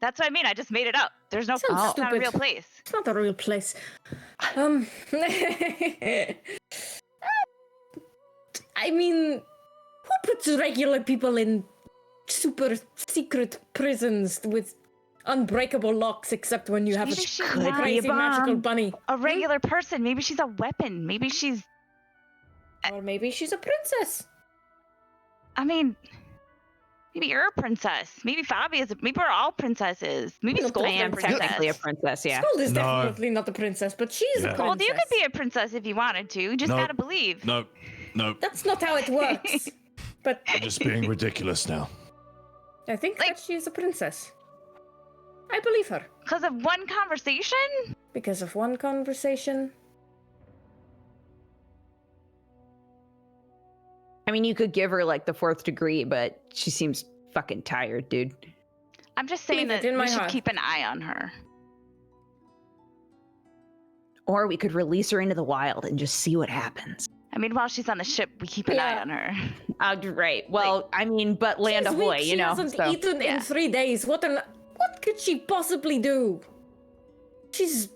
Speaker 3: That's what I mean. I just made it up. There's no,
Speaker 5: Sounds
Speaker 3: it's not a real
Speaker 5: stupid.
Speaker 3: place.
Speaker 5: It's not a real place. I mean, who puts regular people in super secret prisons with unbreakable locks except when you have
Speaker 3: Maybe
Speaker 5: a
Speaker 3: she's
Speaker 2: Could
Speaker 3: not
Speaker 5: crazy
Speaker 2: be a
Speaker 5: magical
Speaker 2: bomb.
Speaker 5: bunny?
Speaker 3: a regular person. Maybe she's a weapon. Maybe she's,
Speaker 5: Or maybe she's a princess.
Speaker 3: I mean, Maybe you're a princess. Maybe Fabi is. Maybe we're all princesses. Maybe
Speaker 5: No,
Speaker 3: Skull's
Speaker 2: I am
Speaker 3: a princess.
Speaker 2: technically a princess, yeah.
Speaker 5: Skull is
Speaker 4: No.
Speaker 5: definitely not a princess, but she is a
Speaker 4: Yeah.
Speaker 5: princess.
Speaker 3: Well, you could be a princess if you wanted to. You just
Speaker 4: No.
Speaker 3: gotta believe.
Speaker 4: No,
Speaker 5: That's not how it works. But
Speaker 4: you're just being ridiculous now.
Speaker 5: I think
Speaker 3: Like-
Speaker 5: that she is a princess. I believe her.
Speaker 3: Because of one conversation?
Speaker 5: Because of one conversation.
Speaker 2: I mean, you could give her like the 4th degree, but she seems fucking tired, dude.
Speaker 3: I'm just saying
Speaker 5: Leave it
Speaker 3: that
Speaker 5: in
Speaker 3: we
Speaker 5: my
Speaker 3: should
Speaker 5: heart.
Speaker 3: keep an eye on her.
Speaker 2: Or we could release her into the wild and just see what happens.
Speaker 3: I mean, while she's on the ship, we keep an eye
Speaker 5: Yeah.
Speaker 3: on her.
Speaker 2: Right. Well, I mean, but land
Speaker 5: She's
Speaker 2: ahoy,
Speaker 5: weak,
Speaker 2: you know.
Speaker 5: She hasn't
Speaker 2: So.
Speaker 5: eaten
Speaker 3: Yeah.
Speaker 5: in 3 days. What could she possibly do? She's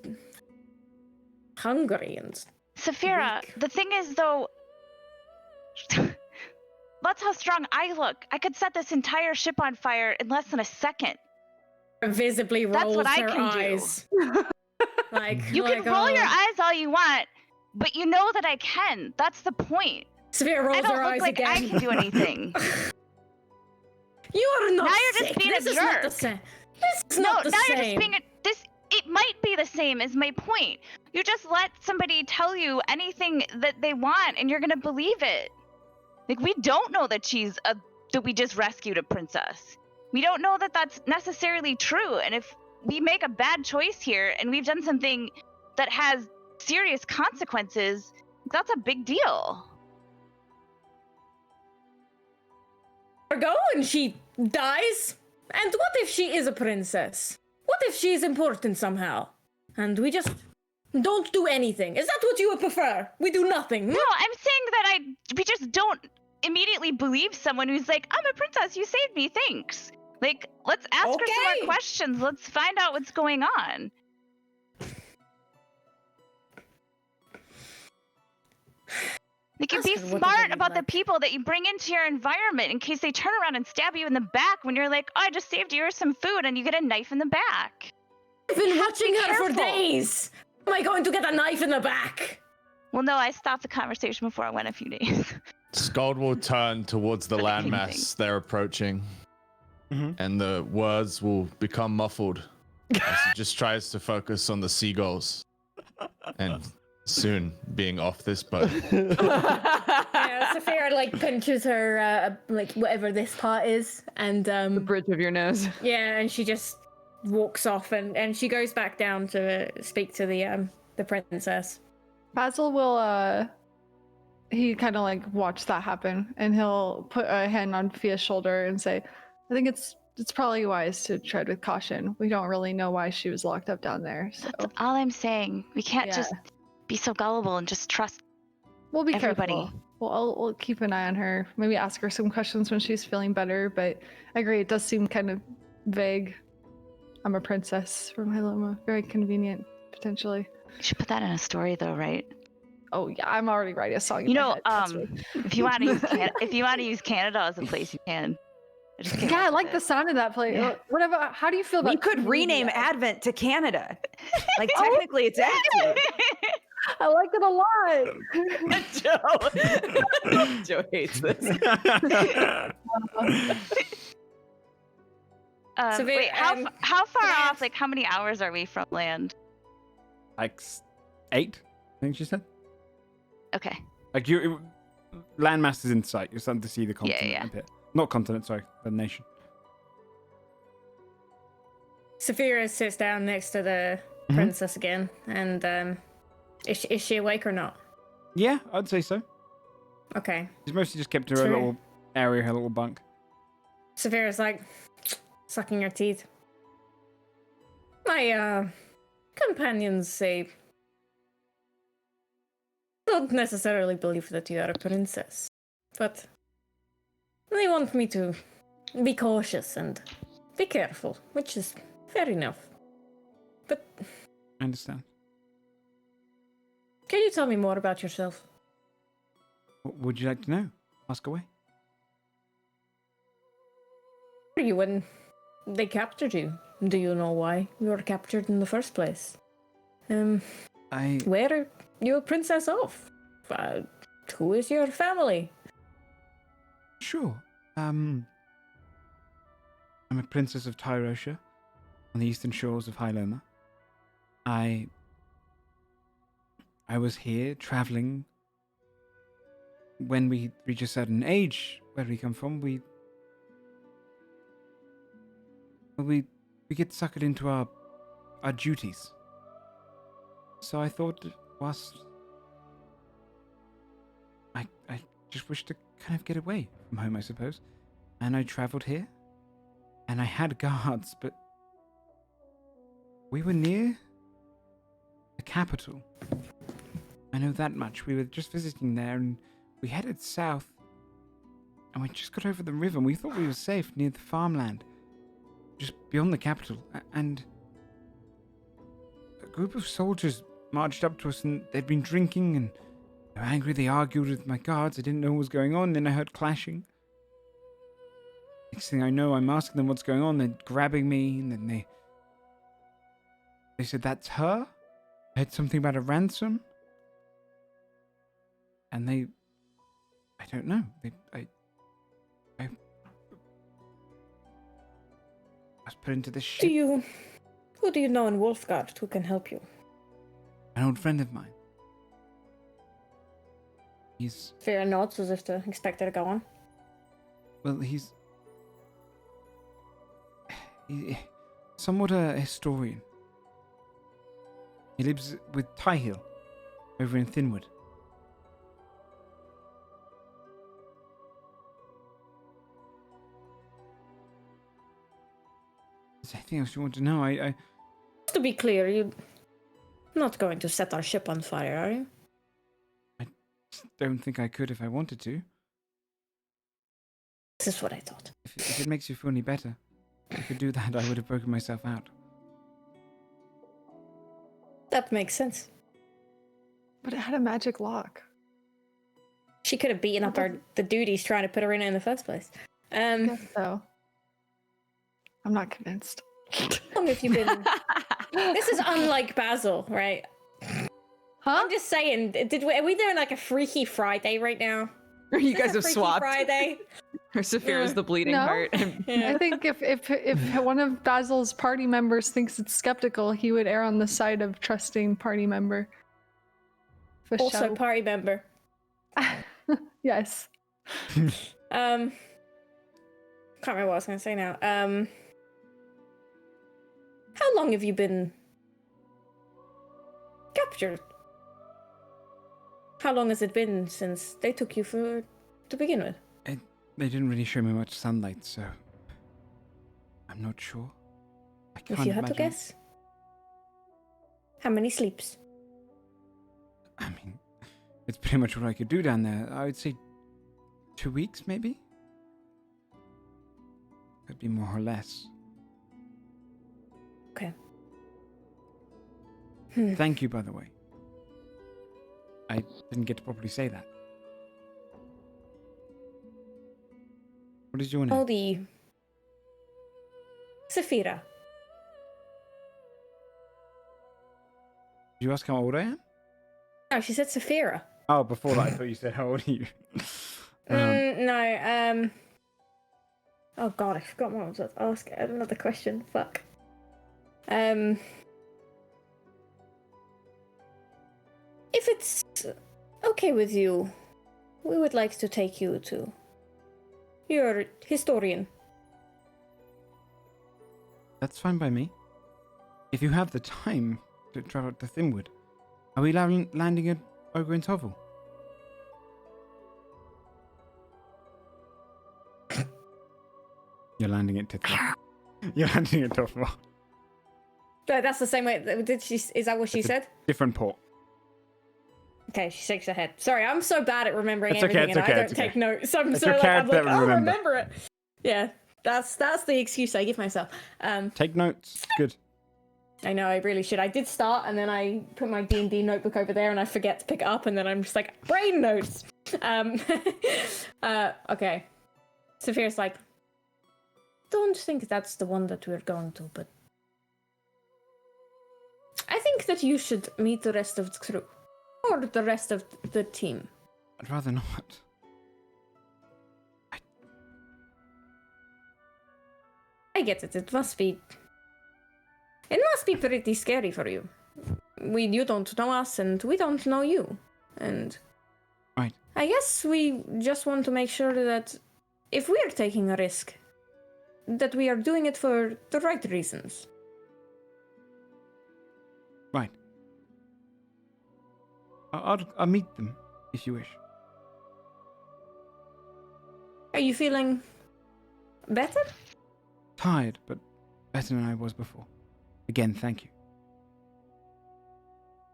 Speaker 5: hungry and
Speaker 3: Saphira,
Speaker 5: Weak.
Speaker 3: the thing is, though, that's how strong I look. I could set this entire ship on fire in less than a second.
Speaker 5: visibly rolls
Speaker 3: That's what I
Speaker 5: her
Speaker 3: can do.
Speaker 5: eyes. Like
Speaker 3: You can roll your
Speaker 5: oh.
Speaker 3: eyes all you want, but you know that I can. That's the point.
Speaker 5: Sphere
Speaker 3: I
Speaker 5: rolls
Speaker 3: don't
Speaker 5: her
Speaker 3: look
Speaker 5: eyes
Speaker 3: like
Speaker 5: again.
Speaker 3: I can do anything.
Speaker 5: You are not
Speaker 3: Now you're just
Speaker 5: sick.
Speaker 3: being a
Speaker 5: This is not the
Speaker 3: jerk.
Speaker 5: same. This is
Speaker 3: No,
Speaker 5: not the
Speaker 3: now
Speaker 5: same.
Speaker 3: you're just being this. It might be the same as my point. You just let somebody tell you anything that they want, and you're gonna believe it. Like we don't know that that we just rescued a princess. We don't know that that's necessarily true. And if we make a bad choice here, and we've done something that has serious consequences, that's a big deal.
Speaker 5: Her go and she dies. And what if she is a princess? What if she is important somehow? And we just don't do anything. Is that what you would prefer? We do nothing.
Speaker 3: No, I'm saying that we just don't immediately believe someone who's like, I'm a princess, you saved me, thanks. Like, let's ask her some
Speaker 5: Okay.
Speaker 3: more questions. Let's find out what's going on. Like, you
Speaker 5: Ask
Speaker 3: be
Speaker 5: her what do
Speaker 3: smart
Speaker 5: they
Speaker 3: about the
Speaker 5: like.
Speaker 3: people that you bring into your environment in case they turn around and stab you in the back when you're like, oh, I just saved you, here's some food, and you get a knife in the back.
Speaker 5: I've been
Speaker 3: have to be
Speaker 5: watching her for
Speaker 3: careful.
Speaker 5: days. Am I going to get a knife in the back?
Speaker 3: Well, no, I stopped the conversation before I went a few days.
Speaker 4: Skald will turn towards the
Speaker 3: For anything.
Speaker 4: landmass they're approaching,
Speaker 1: Mhm.
Speaker 4: and the words will become muffled as he just tries to focus on the seagulls, and soon being off this boat.
Speaker 5: Yeah, Saphira like pinches her like whatever this part is, and
Speaker 2: The bridge of your nose.
Speaker 5: yeah, and she just walks off, and she goes back down to speak to the princess.
Speaker 6: Basil will he kind of like watch that happen, and he'll put a hand on Fia's shoulder and say, I think it's probably wise to tread with caution. We don't really know why she was locked up down there, so
Speaker 3: That's all I'm saying. We can't
Speaker 6: Yeah.
Speaker 3: just be so gullible and just trust.
Speaker 6: we'll be
Speaker 3: everybody.
Speaker 6: careful. We'll keep an eye on her. Maybe ask her some questions when she's feeling better, but I agree, it does seem kind of vague. I'm a princess from Hiloma. Very convenient, potentially.
Speaker 3: You should put that in a story, though, right?
Speaker 6: Oh yeah, I'm already writing a song. in
Speaker 3: You
Speaker 6: my
Speaker 3: know,
Speaker 6: head, trust me.
Speaker 3: if you want to use if you want to use Canada as a place, you can. I just came
Speaker 6: Yeah, I
Speaker 3: up
Speaker 6: like
Speaker 3: with
Speaker 6: the
Speaker 3: it.
Speaker 6: sound of that place.
Speaker 3: Yeah.
Speaker 6: What about? How do you feel about?
Speaker 2: We could rename
Speaker 6: Canada?
Speaker 2: Advent to Canada. Like, technically, it's accurate.
Speaker 6: I like it a lot.
Speaker 2: Joe. Joe hates this.
Speaker 5: So they-
Speaker 3: wait, how far
Speaker 5: can I
Speaker 3: off?
Speaker 5: ask-
Speaker 3: Like, how many hours are we from land?
Speaker 1: Like 8, I think she said.
Speaker 3: Okay.
Speaker 1: Like landmass is in sight. You're starting to see the continent
Speaker 3: yeah.
Speaker 1: a bit. Not continent, sorry, the nation.
Speaker 5: Saphira sits down next to the princess again, and is she awake or not?
Speaker 1: Yeah, I'd say so.
Speaker 5: Okay.
Speaker 1: She's mostly just kept to her
Speaker 5: True.
Speaker 1: little area, her little bunk.
Speaker 5: Saphira's like sucking her teeth. My companions say don't necessarily believe that you are a princess, but they want me to be cautious and be careful, which is fair enough. But
Speaker 1: I understand.
Speaker 5: can you tell me more about yourself?
Speaker 1: What would you like to know? Ask away.
Speaker 5: Where were you when they captured you? Do you know why you were captured in the first place? Where are you a princess of? Who is your family?
Speaker 1: Sure. I'm a princess of Tyrosha on the eastern shores of High Loma. I was here traveling. When we reach a certain age, where we come from, we get suckered into our duties. So I thought, whilst I just wished to kind of get away from home, I suppose, and I travelled here, and I had guards, but we were near the capital. I know that much. We were just visiting there, and we headed south, and we just got over the river, and we thought we were safe near the farmland, just beyond the capital, and a group of soldiers marched up to us, and they'd been drinking, and they were angry. They argued with my guards. I didn't know what was going on. Then I heard clashing. Next thing I know, I'm asking them what's going on. They're grabbing me, and then they said, "That's her." I heard something about a ransom, and I don't know. I was put into this ship.
Speaker 5: Who do you know in Wolfegarde who can help you?
Speaker 1: An old friend of mine. He's
Speaker 5: Fear nods as if to expect her to go on.
Speaker 1: Well, he's somewhat a historian. He lives with Tyhill over in Thinwood. Is there anything else you want to know? I
Speaker 5: To be clear, you're not going to set our ship on fire, are you?
Speaker 1: don't think I could if I wanted to.
Speaker 5: This is what I thought.
Speaker 1: If it makes you feel any better, if I could do that, I would have broken myself out.
Speaker 5: That makes sense.
Speaker 6: But it had a magic lock.
Speaker 5: She could have beaten up the duties trying to put her in it in the first place.
Speaker 6: So I'm not convinced.
Speaker 5: How long have you been? This is unlike Basil, right?
Speaker 6: Huh?
Speaker 5: I'm just saying. Are we doing like a Freaky Friday right now?
Speaker 2: You
Speaker 5: Is
Speaker 2: guys
Speaker 5: this a
Speaker 2: have
Speaker 5: Freaky
Speaker 2: swapped.
Speaker 5: Friday.
Speaker 2: Or Saphira's the bleeding
Speaker 6: No.
Speaker 2: heart.
Speaker 5: Yeah.
Speaker 6: I think if one of Basil's party members thinks it's skeptical, he would err on the side of trusting party member. For
Speaker 5: Also,
Speaker 6: show.
Speaker 5: party member.
Speaker 6: Yes.
Speaker 5: Can't remember what I was going to say now. How long have you been captured? How long has it been since they took you to begin with?
Speaker 1: They didn't really show me much sunlight, so I'm not sure. I can't
Speaker 5: If you had to
Speaker 1: imagine-
Speaker 5: guess. How many sleeps?
Speaker 1: I mean, it's pretty much what I could do down there. I would say 2 weeks, maybe? Could be more or less.
Speaker 5: Okay.
Speaker 1: Thank you, by the way. I didn't get to properly say that. What is your name?
Speaker 5: Oh, the Saphira.
Speaker 1: Did you ask how old I am?
Speaker 5: Oh, she said Saphira.
Speaker 1: Oh, before that, I thought you said how old are you?
Speaker 5: No. Oh God, I forgot what I was about to ask. I had another question. Fuck. If it's okay with you, we would like to take you to your historian.
Speaker 1: That's fine by me. If you have the time to travel to Thinwood, are we landing at Ogre Tovel? You're landing at Tithel. You're landing at Tovel.
Speaker 5: That's the same way. Is that what she
Speaker 1: It's a
Speaker 5: said?
Speaker 1: Different port.
Speaker 5: Okay, she shakes her head. Sorry, I'm so bad at remembering
Speaker 1: It's okay,
Speaker 5: everything,
Speaker 1: it's okay,
Speaker 5: and I
Speaker 1: it's
Speaker 5: don't
Speaker 1: okay.
Speaker 5: take notes. I'm
Speaker 1: It's
Speaker 5: so
Speaker 1: your
Speaker 5: like, I'm
Speaker 1: character
Speaker 5: like,
Speaker 1: that will
Speaker 5: oh,
Speaker 1: remember.
Speaker 5: remember it. Yeah, that's the excuse I give myself.
Speaker 1: Take notes. Good.
Speaker 5: I know I really should. I did start, and then I put my D&D notebook over there, and I forget to pick it up, and then I'm just like, brain notes. Okay. Saphira's like, don't think that's the one that we're going to, but I think that you should meet the rest of the crew. Or the rest of the team.
Speaker 1: I'd rather not.
Speaker 5: I get it. It must be pretty scary for you. You don't know us, and we don't know you. And
Speaker 1: Right.
Speaker 5: I guess we just want to make sure that if we are taking a risk, that we are doing it for the right reasons.
Speaker 1: Right. I'll meet them if you wish.
Speaker 5: Are you feeling better?
Speaker 1: Tired, but better than I was before. Again, thank you.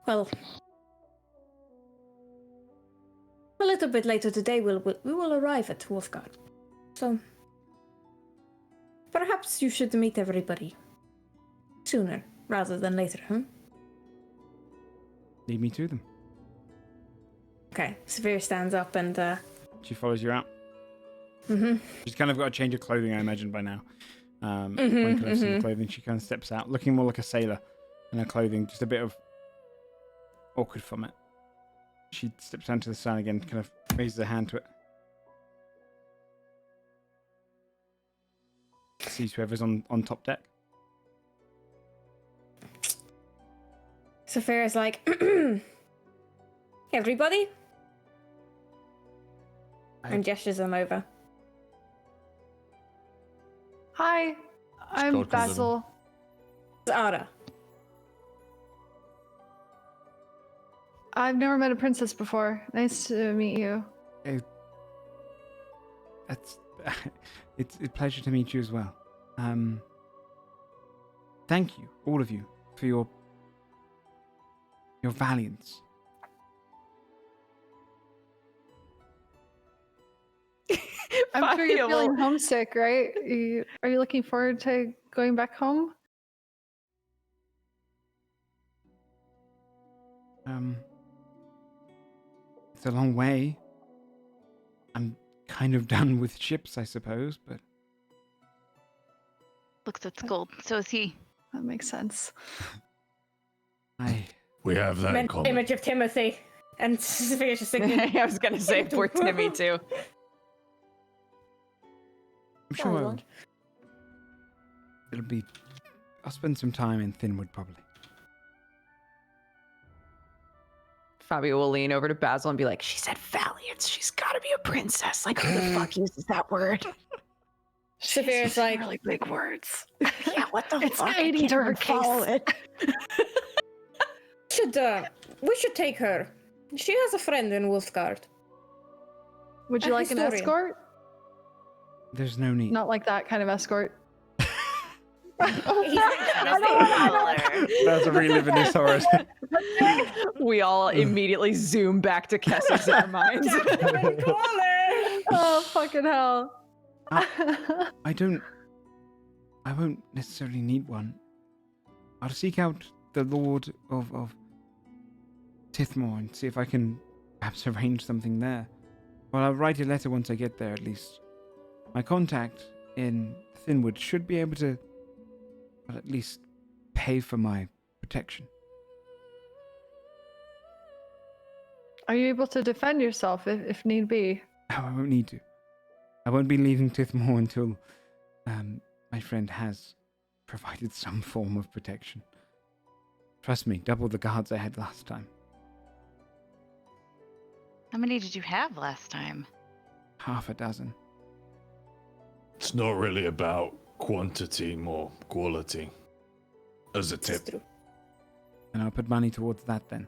Speaker 5: Well, a little bit later today, we will arrive at Wolfegarde. So, perhaps you should meet everybody sooner rather than later, huh?
Speaker 1: Lead me to them.
Speaker 5: Okay, Severe stands up and,
Speaker 1: She follows you out.
Speaker 5: mm-hmm.
Speaker 1: She's kind of got a change of clothing, I imagine, by now. When kind of seeing clothing, she kind of steps out, looking more like a sailor in her clothing, just a bit of awkward from it. She steps down to the sun again, kind of raises her hand to it. Sees whoever's on top deck.
Speaker 5: Saphira's like, everybody? And gestures them over.
Speaker 6: Hi, I'm
Speaker 4: Scott comes in.
Speaker 6: Basil.
Speaker 5: Zara.
Speaker 6: I've never met a princess before. Nice to meet you.
Speaker 1: That's it's a pleasure to meet you as well. Thank you, all of you, for your valiance.
Speaker 6: I'm sure you're
Speaker 2: Fabio
Speaker 6: feeling
Speaker 2: will-
Speaker 6: homesick, right? Are you looking forward to going back home?
Speaker 1: It's a long way. I'm kind of done with ships, I suppose, but
Speaker 3: Looks at Skull. So is he.
Speaker 6: That makes sense.
Speaker 4: We have that in
Speaker 5: Mental
Speaker 4: common.
Speaker 5: image of Timothy. And Saphira's just thinking,
Speaker 2: I was gonna say poor Timmy too.
Speaker 1: I'm
Speaker 5: Sorry,
Speaker 1: sure
Speaker 5: Lord.
Speaker 1: I'll spend some time in Thinwood, probably.
Speaker 2: Fabio will lean over to Basil and be like, "She said valiance. She's got to be a princess. Like, who the fuck uses that word?
Speaker 5: Saphira's like,
Speaker 6: really big words.
Speaker 2: Yeah, what the
Speaker 6: It's
Speaker 2: fuck? I
Speaker 6: eating
Speaker 2: can't
Speaker 6: to her
Speaker 2: even follow
Speaker 6: case.
Speaker 2: it."
Speaker 5: we should take her. She has a friend in Wolfegarde.
Speaker 6: Would you
Speaker 5: A
Speaker 6: like an
Speaker 5: historian.
Speaker 6: escort?
Speaker 1: There's no need.
Speaker 6: Not like that kind of escort.
Speaker 1: That's a reliving this horror.
Speaker 2: We all immediately zoom back to Kessex in our minds.
Speaker 6: Oh, fucking hell.
Speaker 1: I won't necessarily need one. I'll seek out the Lord of Tithmore and see if I can perhaps arrange something there. Well, I'll write a letter once I get there, at least. My contact in Thinwood should be able to, well, at least pay for my protection.
Speaker 6: Are you able to defend yourself if need be?
Speaker 1: No, I won't need to. I won't be leaving Tithmore until my friend has provided some form of protection. Trust me, double the guards I had last time.
Speaker 3: How many did you have last time?
Speaker 1: Half a dozen.
Speaker 4: It's not really about quantity, more quality. As a tip.
Speaker 5: It's true.
Speaker 1: And I'll put money towards that then.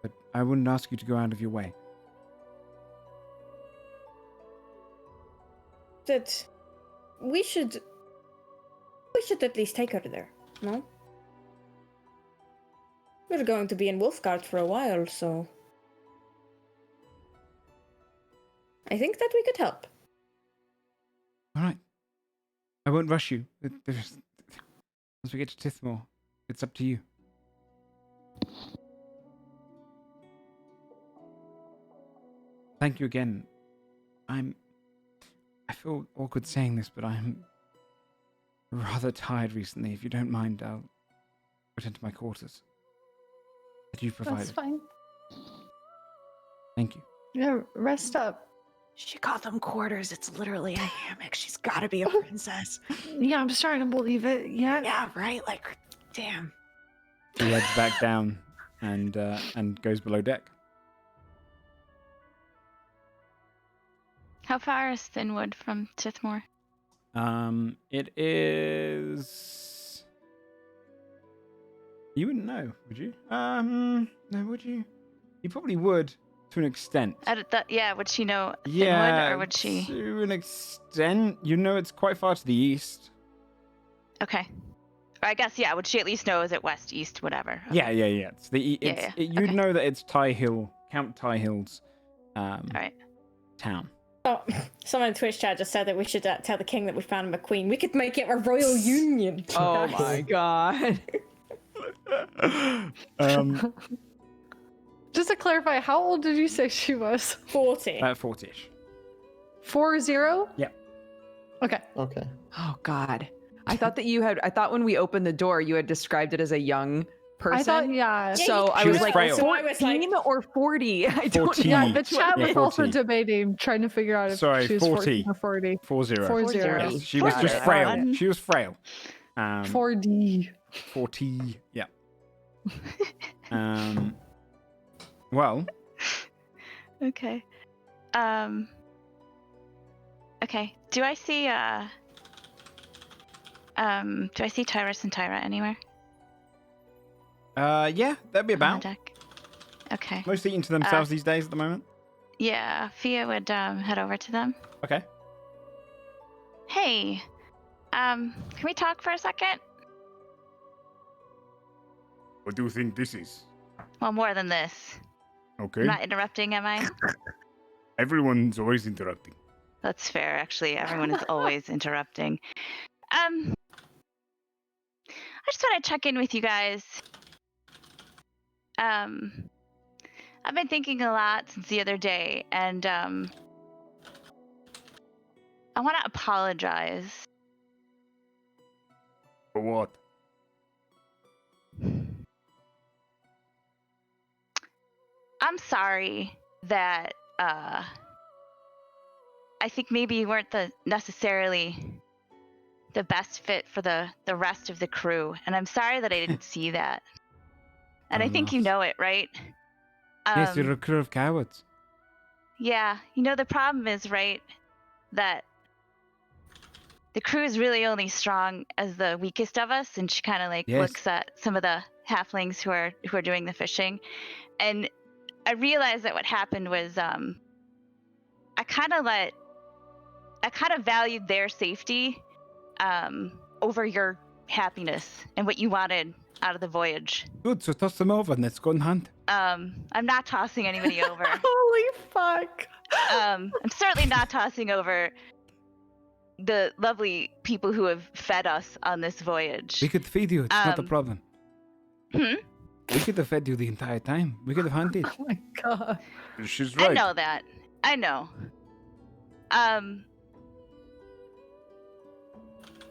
Speaker 1: But I wouldn't ask you to go out of your way.
Speaker 5: That we should at least take her there, no? We're going to be in Wolfegarde for a while, so I think that we could help.
Speaker 1: All right. I won't rush you. Once we get to Tithmore, it's up to you. Thank you again. I feel awkward saying this, but I'm rather tired recently. If you don't mind, I'll return to my quarters that you've provided.
Speaker 6: That's fine.
Speaker 1: Thank you.
Speaker 6: Yeah, rest up.
Speaker 9: She got them quarters. It's literally a hammock. She's got to be a princess.
Speaker 6: Yeah, I'm starting to believe it. Yeah.
Speaker 9: Yeah, right? Like, damn.
Speaker 1: He heads back down and goes below deck.
Speaker 3: How far is Thinwood from Tithmore?
Speaker 1: It is. You wouldn't know, would you? No, would you? You probably would to an extent.
Speaker 3: Yeah, would she know Thinwood,
Speaker 1: Yeah,
Speaker 3: or would she?
Speaker 1: to an extent. You know, it's quite far to the east.
Speaker 3: Okay. Or I guess, yeah, would she at least know, is it west, east, whatever? Okay.
Speaker 1: Yeah. It's you'd
Speaker 3: Okay.
Speaker 1: know that it's Count Ty Hill's
Speaker 3: All right.
Speaker 1: town.
Speaker 5: Oh, someone in Twitch chat just said that we should tell the king that we found him a queen. We could make it a royal union.
Speaker 9: Oh my god.
Speaker 6: Just to clarify, how old did you say she was?
Speaker 5: 40.
Speaker 1: 40-ish.
Speaker 6: 40?
Speaker 1: Yeah.
Speaker 6: Okay.
Speaker 7: Okay.
Speaker 9: Oh god. I thought when we opened the door, you had described it as a young person.
Speaker 6: I thought, yeah.
Speaker 9: So I
Speaker 1: She
Speaker 9: was
Speaker 1: was
Speaker 9: like,
Speaker 1: frail.
Speaker 5: So I was like-
Speaker 9: 14 or 40? I don't
Speaker 1: 14.
Speaker 9: know.
Speaker 6: Yeah, the chat
Speaker 1: Yeah,
Speaker 6: was also
Speaker 1: 40.
Speaker 6: debating, trying to figure out if
Speaker 1: Sorry,
Speaker 6: she was
Speaker 1: 40.
Speaker 6: 14 or 40.
Speaker 1: 40.
Speaker 6: 40.
Speaker 1: Yes, she was
Speaker 9: Got
Speaker 1: just
Speaker 9: it.
Speaker 1: frail.
Speaker 3: Fun.
Speaker 1: She was frail.
Speaker 6: 4D.
Speaker 1: 40. Yeah. Well,
Speaker 3: Okay. Okay. Do I see Tyrus and Tyra anywhere?
Speaker 1: yeah, that'd be
Speaker 3: on the
Speaker 1: about.
Speaker 3: deck? Okay.
Speaker 1: Mostly eating to themselves these days at the moment.
Speaker 3: Yeah, Fia would head over to them.
Speaker 1: Okay.
Speaker 3: Hey, can we talk for a second?
Speaker 1: What do you think this is?
Speaker 3: Well, more than this.
Speaker 1: Okay.
Speaker 3: I'm not interrupting, am I?
Speaker 1: Everyone's always interrupting.
Speaker 3: That's fair, actually. Everyone is always interrupting. I just want to check in with you guys. I've been thinking a lot since the other day, and I want to apologize.
Speaker 1: For what?
Speaker 3: I'm sorry that I think maybe you weren't necessarily the best fit for the rest of the crew, and I'm sorry that I didn't see that. And I think you
Speaker 1: Alas.
Speaker 3: know it, right?
Speaker 1: Yes, you're a crew of cowards.
Speaker 3: Yeah, the problem is, right, that the crew is really only strong as the weakest of us, and she kind of
Speaker 1: Yes.
Speaker 3: looks at some of the halflings who are doing the fishing, and I realized that what happened was I kind of valued their safety over your happiness and what you wanted out of the voyage.
Speaker 1: Good, so toss them over and let's go and hunt.
Speaker 3: I'm not tossing anybody over.
Speaker 6: Holy fuck.
Speaker 3: I'm certainly not tossing over the lovely people who have fed us on this voyage.
Speaker 1: We could feed you, it's not a problem.
Speaker 3: Hmm?
Speaker 1: We could have fed you the entire time. We could have hunted.
Speaker 6: Oh my god.
Speaker 1: She's
Speaker 3: I know that. I know.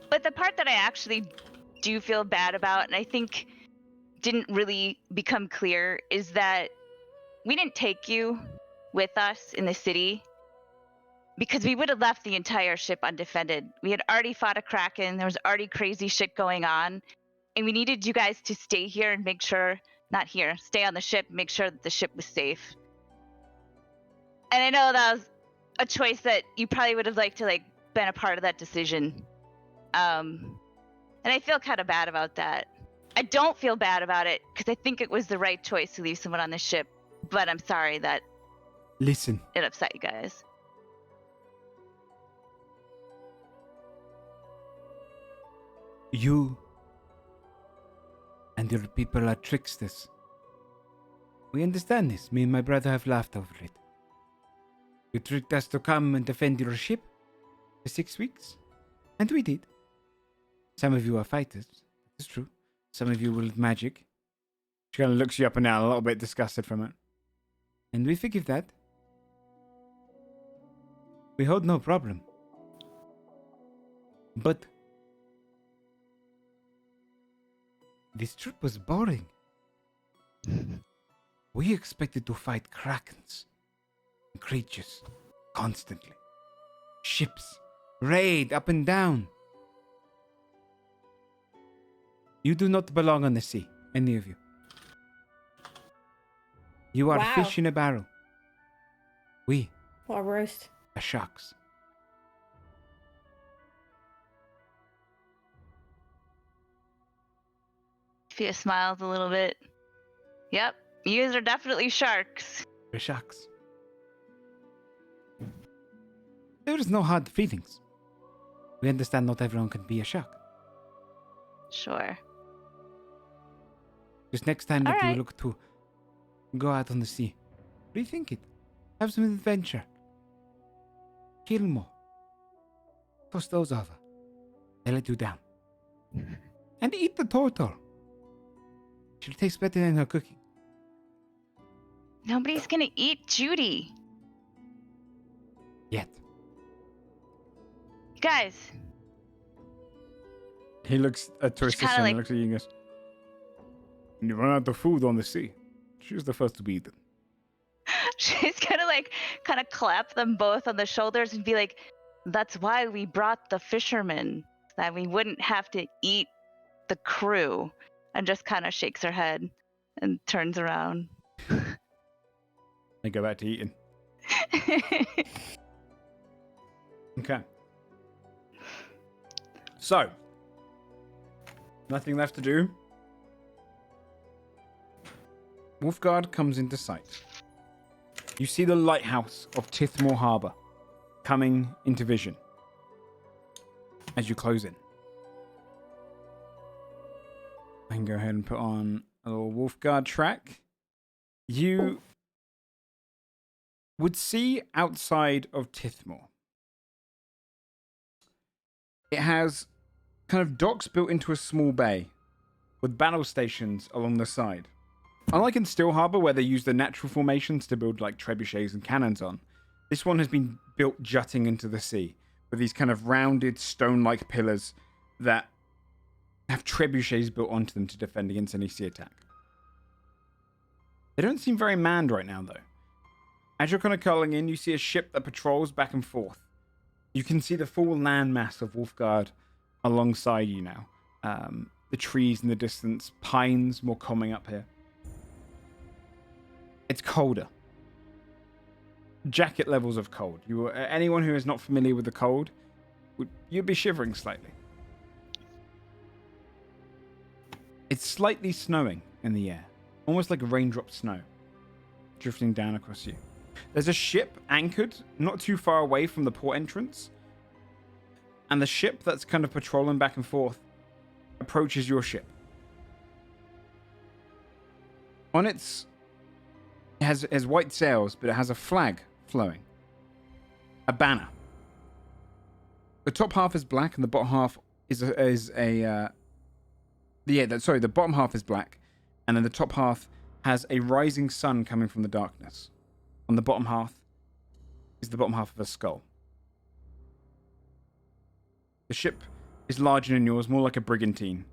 Speaker 3: But the part that I actually do feel bad about, and I think didn't really become clear, is that we didn't take you with us in the city because we would have left the entire ship undefended. We had already fought a kraken. There was already crazy shit going on. And we needed you guys to stay here and make sure, stay on the ship, make sure that the ship was safe. And I know that was a choice that you probably would have liked to been a part of that decision. And I feel kind of bad about that. I don't feel bad about it because I think it was the right choice to leave someone on the ship, but I'm sorry that
Speaker 1: Listen,
Speaker 3: it upset you guys.
Speaker 1: you and your people are tricksters. We understand this. Me and my brother have laughed over it. You tricked us to come and defend your ship for 6 weeks, and we did. Some of you are fighters, it's true. Some of you with magic. She kind of looks you up and down, a little bit disgusted from it. And we forgive that. We hold no problem. But this trip was boring. We expected to fight krakens and creatures Constantly. Ships. Raid up and down. You do not belong on the sea, any of you. You are
Speaker 5: Wow.
Speaker 1: fish in a barrel. We
Speaker 5: What a roast.
Speaker 1: are sharks.
Speaker 3: Fia smiles a little bit. Yep, you guys are definitely sharks.
Speaker 1: We're sharks. There is no hard feelings. We understand not everyone can be a shark.
Speaker 3: Sure.
Speaker 1: Just next time that you
Speaker 3: Alright.
Speaker 1: look to go out on the sea, rethink it. Have some adventure. Kill more. Toss those over. They let you down. And eat the turtle. She'll taste better than her cooking.
Speaker 3: Nobody's gonna eat Judy.
Speaker 1: Yet.
Speaker 3: Guys,
Speaker 1: He looks at
Speaker 3: Just kinda
Speaker 1: and
Speaker 3: like-
Speaker 1: looks at you and goes, "When you run out of food on the sea, she's the first to be eaten."
Speaker 3: she's gonna like kind of clap them both on the shoulders and be like, "That's why we brought the fishermen, that we wouldn't have to eat the crew." And just kind of shakes her head and turns around.
Speaker 1: They go back to eating. Okay. So, nothing left to do. Wolfegarde comes into sight. You see the lighthouse of Tithmore Harbour coming into vision as you close in. I can go ahead and put on a little Wolfegarde track. You would see outside of Tithmore. It has kind of docks built into a small bay with battle stations along the side. Unlike in Still Harbour, where they use the natural formations to build like trebuchets and cannons on, this one has been built jutting into the sea with these kind of rounded stone-like pillars that have trebuchets built onto them to defend against any sea attack. They don't seem very manned right now, though. As you're kind of curling in, you see a ship that patrols back and forth. You can see the full land mass of Wolfegarde alongside you now. The trees in the distance, pines more common up here. It's colder. Jacket levels of cold. Anyone who is not familiar with the cold, you'd be shivering slightly. It's slightly snowing in the air, almost like raindrop snow, drifting down across you. There's a ship anchored not too far away from the port entrance, and the ship that's kind of patrolling back and forth approaches your ship. On it has white sails, but it has a flag flowing, a banner. The top half is black, and the bottom half the bottom half is black, and then the top half has a rising sun coming from the darkness. On the bottom half is the bottom half of a skull. The ship is larger than yours, more like a brigantine,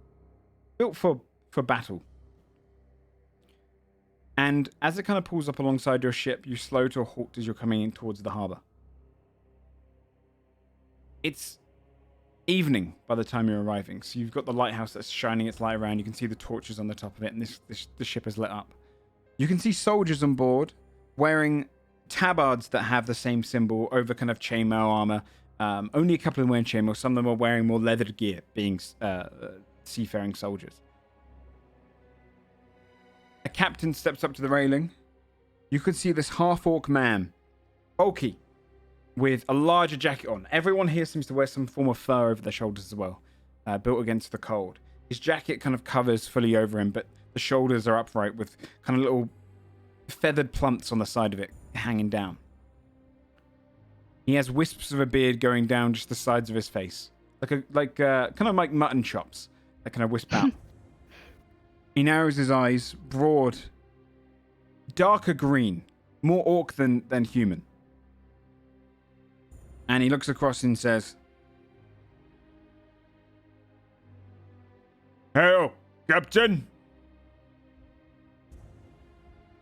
Speaker 1: built for battle. And as it kind of pulls up alongside your ship, you slow to a halt as you're coming in towards the harbour. It's evening by the time you're arriving, so you've got the lighthouse that's shining its light around. You can see the torches on the top of it, and the ship is lit up. You can see soldiers on board wearing tabards that have the same symbol over kind of chainmail armor. Only a couple of them wearing chainmail. Some of them are wearing more leathered gear, being seafaring soldiers. A captain steps up to the railing. You can see this half-orc man, bulky, with a larger jacket on. Everyone here seems to wear some form of fur over their shoulders as well, built against the cold. His jacket kind of covers fully over him, but the shoulders are upright with kind of little feathered plumps on the side of it hanging down. He has wisps of a beard going down just the sides of his face, like kind of like mutton chops that kind of wisp out. He narrows his eyes, broad, darker green, more orc than human. And he looks across and says, "Hail, Captain!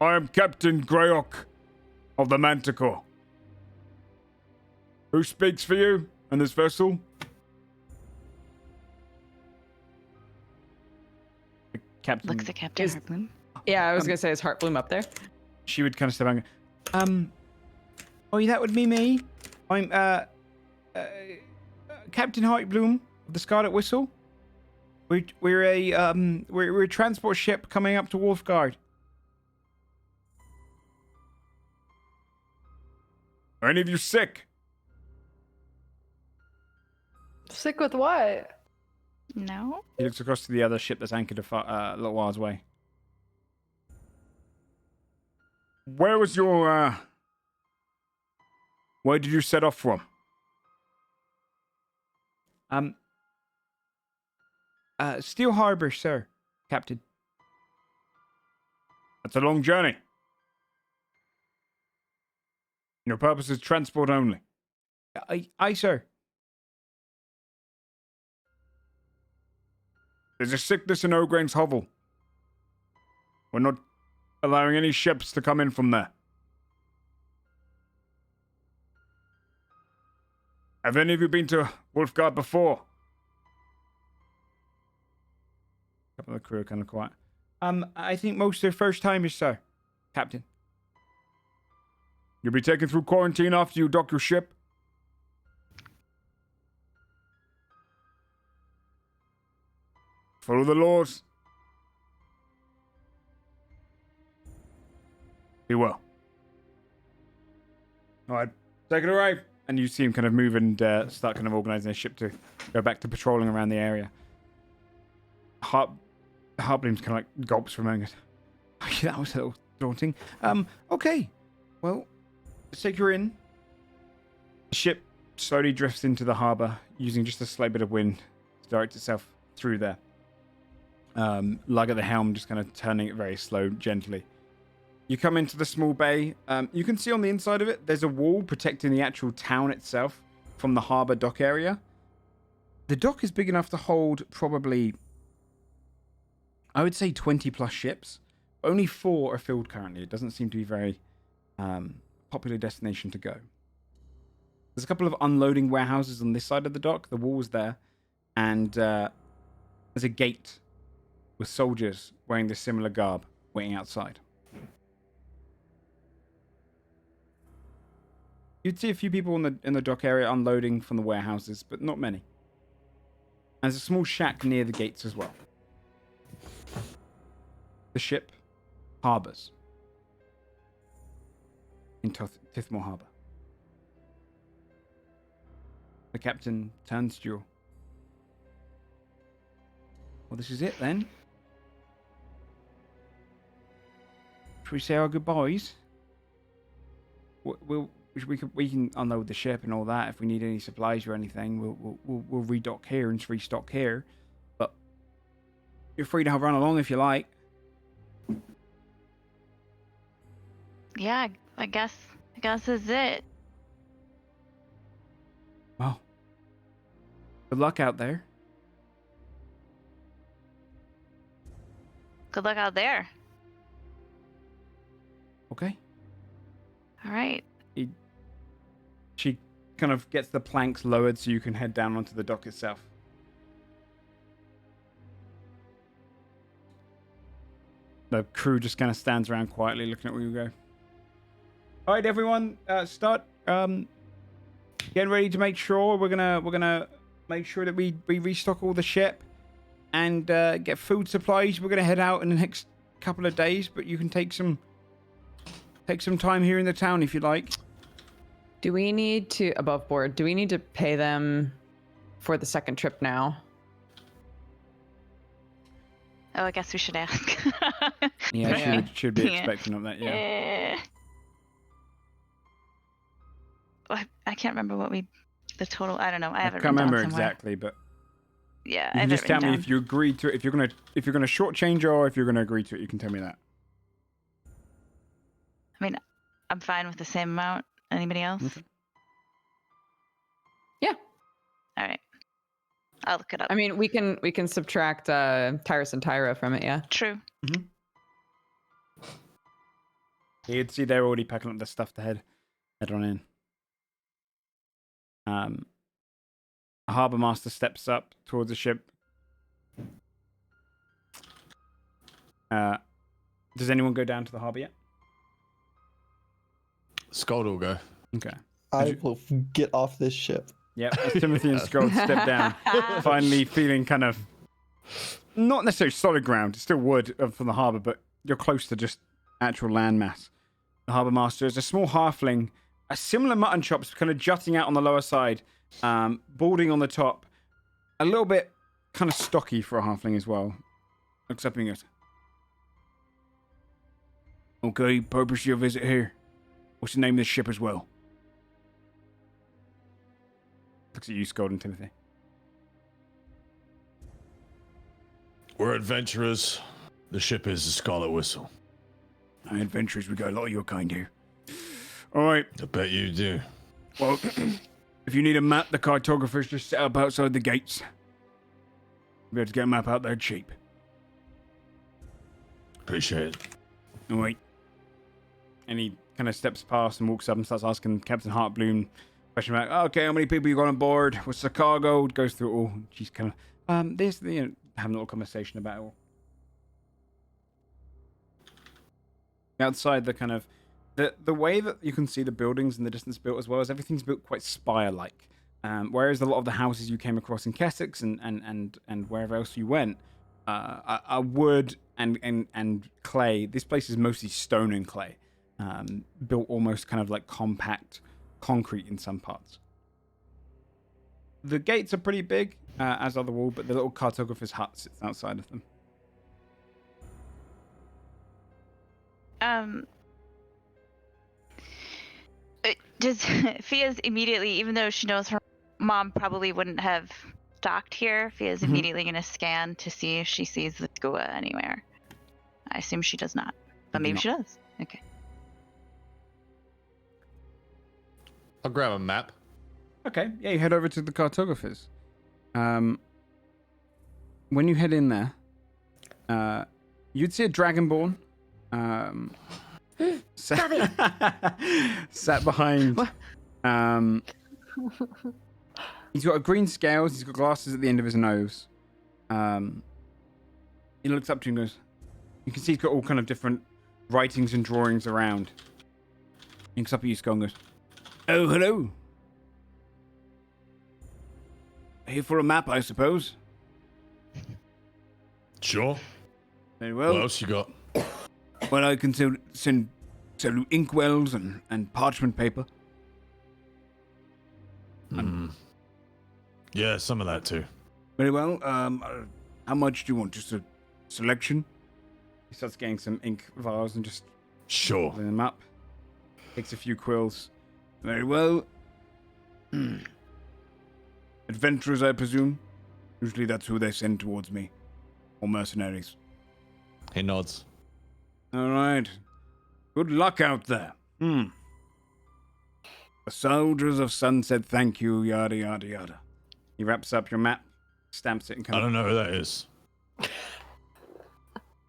Speaker 1: I am Captain Greyhawk of the Manticore. Who speaks for you and this vessel? The captain.
Speaker 3: Looks at Captain
Speaker 9: Is-
Speaker 3: Harpoon.
Speaker 9: Yeah, I was gonna say, is Heartbloom up there?
Speaker 1: She would kind of step back. Oh, that would be me. I'm Captain Heartbloom of the Scarlet Whistle. We're a transport ship coming up to Wolfegarde. Are any of you sick?
Speaker 6: Sick with what?
Speaker 3: No.
Speaker 1: He looks across to the other ship that's anchored a little whiles away. Where was your, where did you set off from? Steel Harbor, sir, Captain. That's a long journey. Your purpose is transport only. Aye, sir. There's a sickness in Ogran's hovel. We're not allowing any ships to come in from there. Have any of you been to Wolfegarde before? A couple of the crew are kind of quiet. I think most are first timers, sir, Captain. You'll be taken through quarantine after you dock your ship. Follow the laws. Be well. All right, take it away. And you see him kind of move and start kind of organizing his ship to go back to patrolling around the area. Heartbloom's kind of like gulps for a moment. That was a little daunting. Okay. Well, let's take her in. The ship slowly drifts into the harbor, using just a slight bit of wind to direct itself through there. Lug at the helm, just kind of turning it very slow, gently. You come into the small bay. You can see on the inside of it, there's a wall protecting the actual town itself from the harbor dock area. The dock is big enough to hold probably, I would say 20 plus ships. Only 4 are filled currently. It doesn't seem to be a very popular destination to go. There's a couple of unloading warehouses on this side of the dock. The wall's there. And there's a gate with soldiers wearing this similar garb waiting outside. You'd see a few people in the dock area unloading from the warehouses, but not many. And there's a small shack near the gates as well. The ship harbors in Tithmore Harbor. The captain turns to you. Well, this is it then. Should we say our goodbyes? We can unload the ship and all that. If we need any supplies or anything, we'll redock here and restock here. But you're free to run along if you like.
Speaker 3: Yeah, I guess this is it.
Speaker 1: Well, good luck out there.
Speaker 3: Good luck out there.
Speaker 1: Okay.
Speaker 3: All right.
Speaker 1: She kind of gets the planks lowered so you can head down onto the dock itself. The crew just kind of stands around quietly looking at where you go. All right, everyone, start getting ready to make sure we're gonna make sure that we restock all the ship and get food supplies. We're gonna head out in the next couple of days, but you can take some time here in the town if you like.
Speaker 9: Do we need to, above board, do we need to pay them for the second trip now?
Speaker 3: Oh, I guess we should ask.
Speaker 1: Yeah, should be
Speaker 3: Yeah.
Speaker 1: expecting of that, yeah.
Speaker 3: I can't remember the total. I don't know. I
Speaker 1: I
Speaker 3: haven't
Speaker 1: can't remember
Speaker 3: written down somewhere.
Speaker 1: exactly, but
Speaker 3: Yeah,
Speaker 1: you
Speaker 3: I
Speaker 1: can
Speaker 3: have
Speaker 1: just
Speaker 3: it
Speaker 1: tell
Speaker 3: written
Speaker 1: me
Speaker 3: down.
Speaker 1: if you agree to it. If you're gonna shortchange or if you're gonna agree to it, you can tell me that.
Speaker 3: I mean, I'm fine with the same amount. Anybody else?
Speaker 1: Okay.
Speaker 9: Yeah.
Speaker 3: All right. I'll look it up.
Speaker 9: I mean, we can subtract Tyrus and Tyra from it, yeah.
Speaker 3: True.
Speaker 1: You'd see they're already packing up the stuff to head on in. A harbor master steps up towards the ship. Does anyone go down to the harbor yet?
Speaker 4: Scald will go.
Speaker 1: Okay.
Speaker 7: I will get off this ship.
Speaker 1: Yep. As Timothy and Scald step down, finally feeling kind of not necessarily solid ground. It's still wood from the harbor, but you're close to just actual landmass. The harbor master is a small halfling, a similar mutton chops, kind of jutting out on the lower side, balding on the top, a little bit kind of stocky for a halfling as well. Looks up and goes, "Okay, purpose of your visit here. What's the name of this ship as well?" Looks at you, Scald and Timothy.
Speaker 4: We're adventurers. The ship is the Scarlet Whistle.
Speaker 1: Adventurers, we got a lot of your kind here. All right.
Speaker 4: I bet you do.
Speaker 1: Well, if you need a map, the cartographer's just set up outside the gates. We'll be able to get a map out there cheap.
Speaker 4: Appreciate it.
Speaker 1: All right. And he kind of steps past and walks up and starts asking Captain Heartbloom question about, okay, how many people you got on board? What's the cargo? Goes through it all. She's kind of, this, having a little conversation about it all. Outside the kind of, the way that you can see the buildings in the distance built as well is everything's built quite spire-like. Whereas a lot of the houses you came across in Kessex and wherever else you went are wood and clay. This place is mostly stone and clay. Built almost kind of like compact concrete in some parts. The gates are pretty big, as are the wall, but the little cartographer's hut sits outside of them.
Speaker 3: Does Fia's immediately, even though she knows her mom probably wouldn't have docked here, Fia's immediately going to scan to see if she sees the Skua anywhere. I assume she does not, but maybe she does. Okay.
Speaker 4: I'll grab a map.
Speaker 1: Okay, yeah, you head over to the cartographers. When you head in there, you'd see a dragonborn. Sat behind. He's got a green scales. He's got glasses at the end of his nose. He looks up to you and goes, you can see he's got all kind of different writings and drawings around. He looks up at you, Skull, and goes, "Oh, hello. Here for a map, I suppose."
Speaker 4: Sure.
Speaker 1: Very well.
Speaker 4: What else you got?
Speaker 1: Well, I can send you inkwells and parchment paper.
Speaker 4: Yeah, some of that too.
Speaker 1: Very well. How much do you want? Just a selection? He starts getting some ink vials and just
Speaker 4: Sure.
Speaker 1: filling them up. Takes a few quills. Very well. Adventurers, I presume. Usually that's who they send towards me. Or mercenaries.
Speaker 4: He nods.
Speaker 1: All right. Good luck out there. The soldiers of Sunset thank you, yada, yada, yada. He wraps up your map, stamps it, and
Speaker 4: I
Speaker 1: kind
Speaker 4: don't know who that is.
Speaker 1: You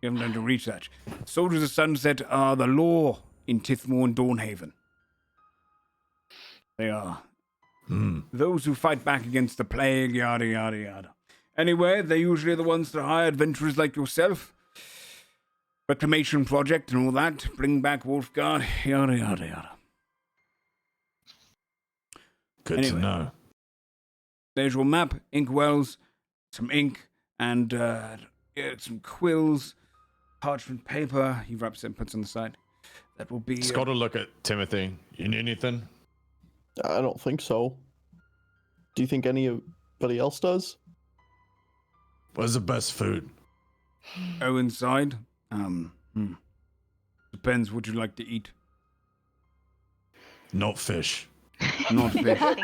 Speaker 1: haven't done to research. Soldiers of Sunset are the law in Tithmore and Dawnhaven. They are those who fight back against the plague, yada, yada, yada. Anyway, they're usually the ones that hire adventurers like yourself. Reclamation project and all that. Bring back Wolfegarde, yada, yada, yada.
Speaker 4: Good to know.
Speaker 1: There's your map, inkwells, some ink, and some quills, parchment paper. He wraps it and puts on the side. That will be...
Speaker 4: Scott will look at Timothy. You need anything?
Speaker 7: I don't think so. Do you think anybody else does?
Speaker 4: Where's the best food?
Speaker 1: Oh, inside? Depends what you like to eat.
Speaker 4: Not fish.
Speaker 1: Not fish.
Speaker 3: Thank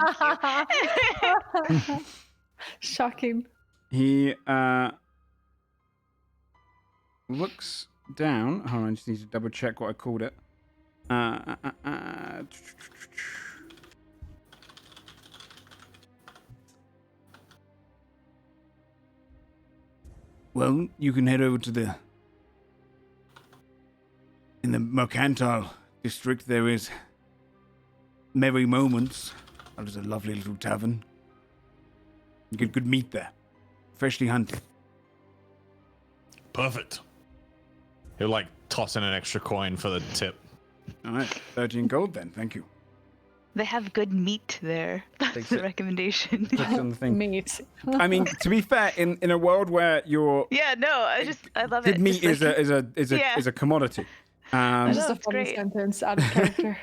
Speaker 3: you.
Speaker 6: Shocking.
Speaker 1: He looks down. Hold on, I just need to double check what I called it. Well, you can head over to in the mercantile district. There is Merry Moments. That was a lovely little tavern. You get good meat there. Freshly hunted.
Speaker 4: Perfect. He'll like toss in an extra coin for the tip.
Speaker 1: All right, 13 gold then. Thank you.
Speaker 3: They have good meat there. That's
Speaker 1: Takes
Speaker 3: the
Speaker 1: it.
Speaker 3: recommendation.
Speaker 1: Puts it on the thing.
Speaker 6: Meat.
Speaker 1: I mean, to be fair, in a world where your
Speaker 3: Yeah, no, I love
Speaker 1: good
Speaker 3: it.
Speaker 1: meat
Speaker 3: Just Yeah.
Speaker 1: is a commodity.
Speaker 6: That's just
Speaker 3: No,
Speaker 6: a
Speaker 3: it's
Speaker 6: funny
Speaker 3: great.
Speaker 6: sentence out of character.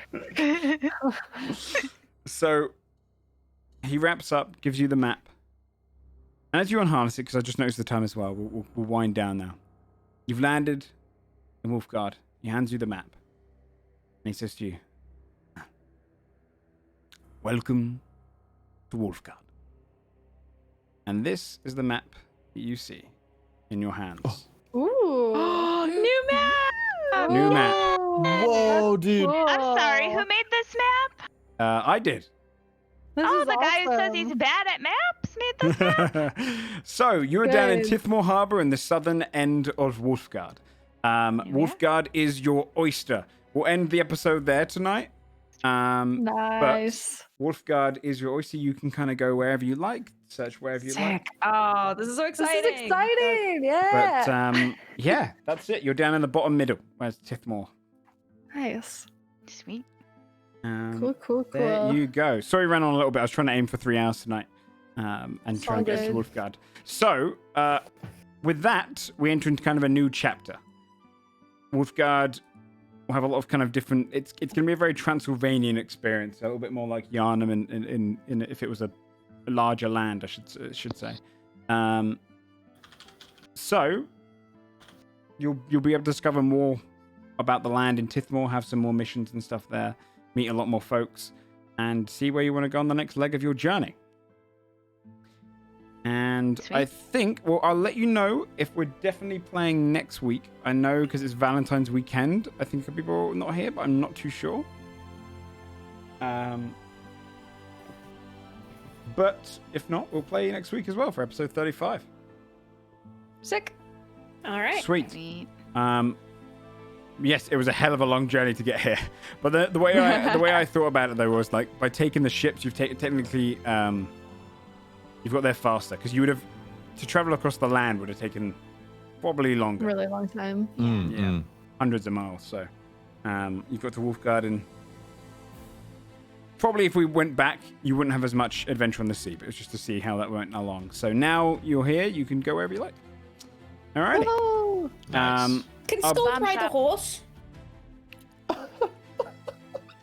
Speaker 1: So he wraps up, gives you the map. And as you unharness it, because I just noticed the time as well, we'll wind down now. You've landed in Wolfegarde. He hands you the map. And he says to you, welcome to Wolfegarde. And this is the map that you see in your hands.
Speaker 6: Ooh.
Speaker 2: New map.
Speaker 1: New map.
Speaker 7: Whoa, dude.
Speaker 3: I'm sorry, who made this map?
Speaker 1: I did.
Speaker 6: This
Speaker 3: Oh,
Speaker 6: is
Speaker 3: the guy who says he's
Speaker 6: awesome.
Speaker 3: bad at maps made this map?
Speaker 1: So you were down in
Speaker 6: Good.
Speaker 1: Tithmore Harbour in the southern end of Wolfegarde. Wolfegarde is your oyster. We'll end the episode there tonight.
Speaker 6: Nice.
Speaker 1: Wolfegarde is your oyster. You can kind of go wherever you like, search wherever you like.
Speaker 9: Sick. Oh, this is so
Speaker 6: This
Speaker 9: exciting.
Speaker 6: is exciting. Yeah.
Speaker 1: But yeah, that's it. You're down in the bottom middle. Where's Tithmore?
Speaker 6: Nice.
Speaker 3: Sweet.
Speaker 6: Cool.
Speaker 1: There you go. Sorry, ran on a little bit. I was trying to aim for 3 hours tonight, and
Speaker 6: It's
Speaker 1: try
Speaker 6: all
Speaker 1: and get to
Speaker 6: good.
Speaker 1: Wolfegarde. So, with that, we enter into kind of a new chapter. Wolfegarde will have a lot of kind of different. It's going to be a very Transylvanian experience, a little bit more like Yarnum in if it was a larger land, I should say. So, you'll be able to discover more about the land in Tithmore, have some more missions and stuff there, meet a lot more folks, and see where you want to go on the next leg of your journey. And
Speaker 3: Sweet.
Speaker 1: I think, well, I'll let you know if we're definitely playing next week. I know because it's Valentine's weekend. I think people are not here, but I'm not too sure. But if not, we'll play next week as well for episode 35.
Speaker 6: Sick.
Speaker 5: All right.
Speaker 1: Sweet.
Speaker 3: Sweet.
Speaker 1: Yes, it was a hell of a long journey to get here. But the way I thought about it though was like by taking the ships, you've technically you've got there faster because you would have to travel across the land would have taken probably longer,
Speaker 6: Really long time.
Speaker 1: Yeah. Hundreds of miles. So you've got to Wolfegarde and probably if we went back, you wouldn't have as much adventure on the sea. But it was just to see how that went along. So now you're here, you can go wherever you like. All right.
Speaker 6: Woohoo!
Speaker 4: Nice.
Speaker 5: Can
Speaker 3: Oh,
Speaker 5: Skull
Speaker 3: bomb
Speaker 5: ride a
Speaker 3: shot.
Speaker 5: horse?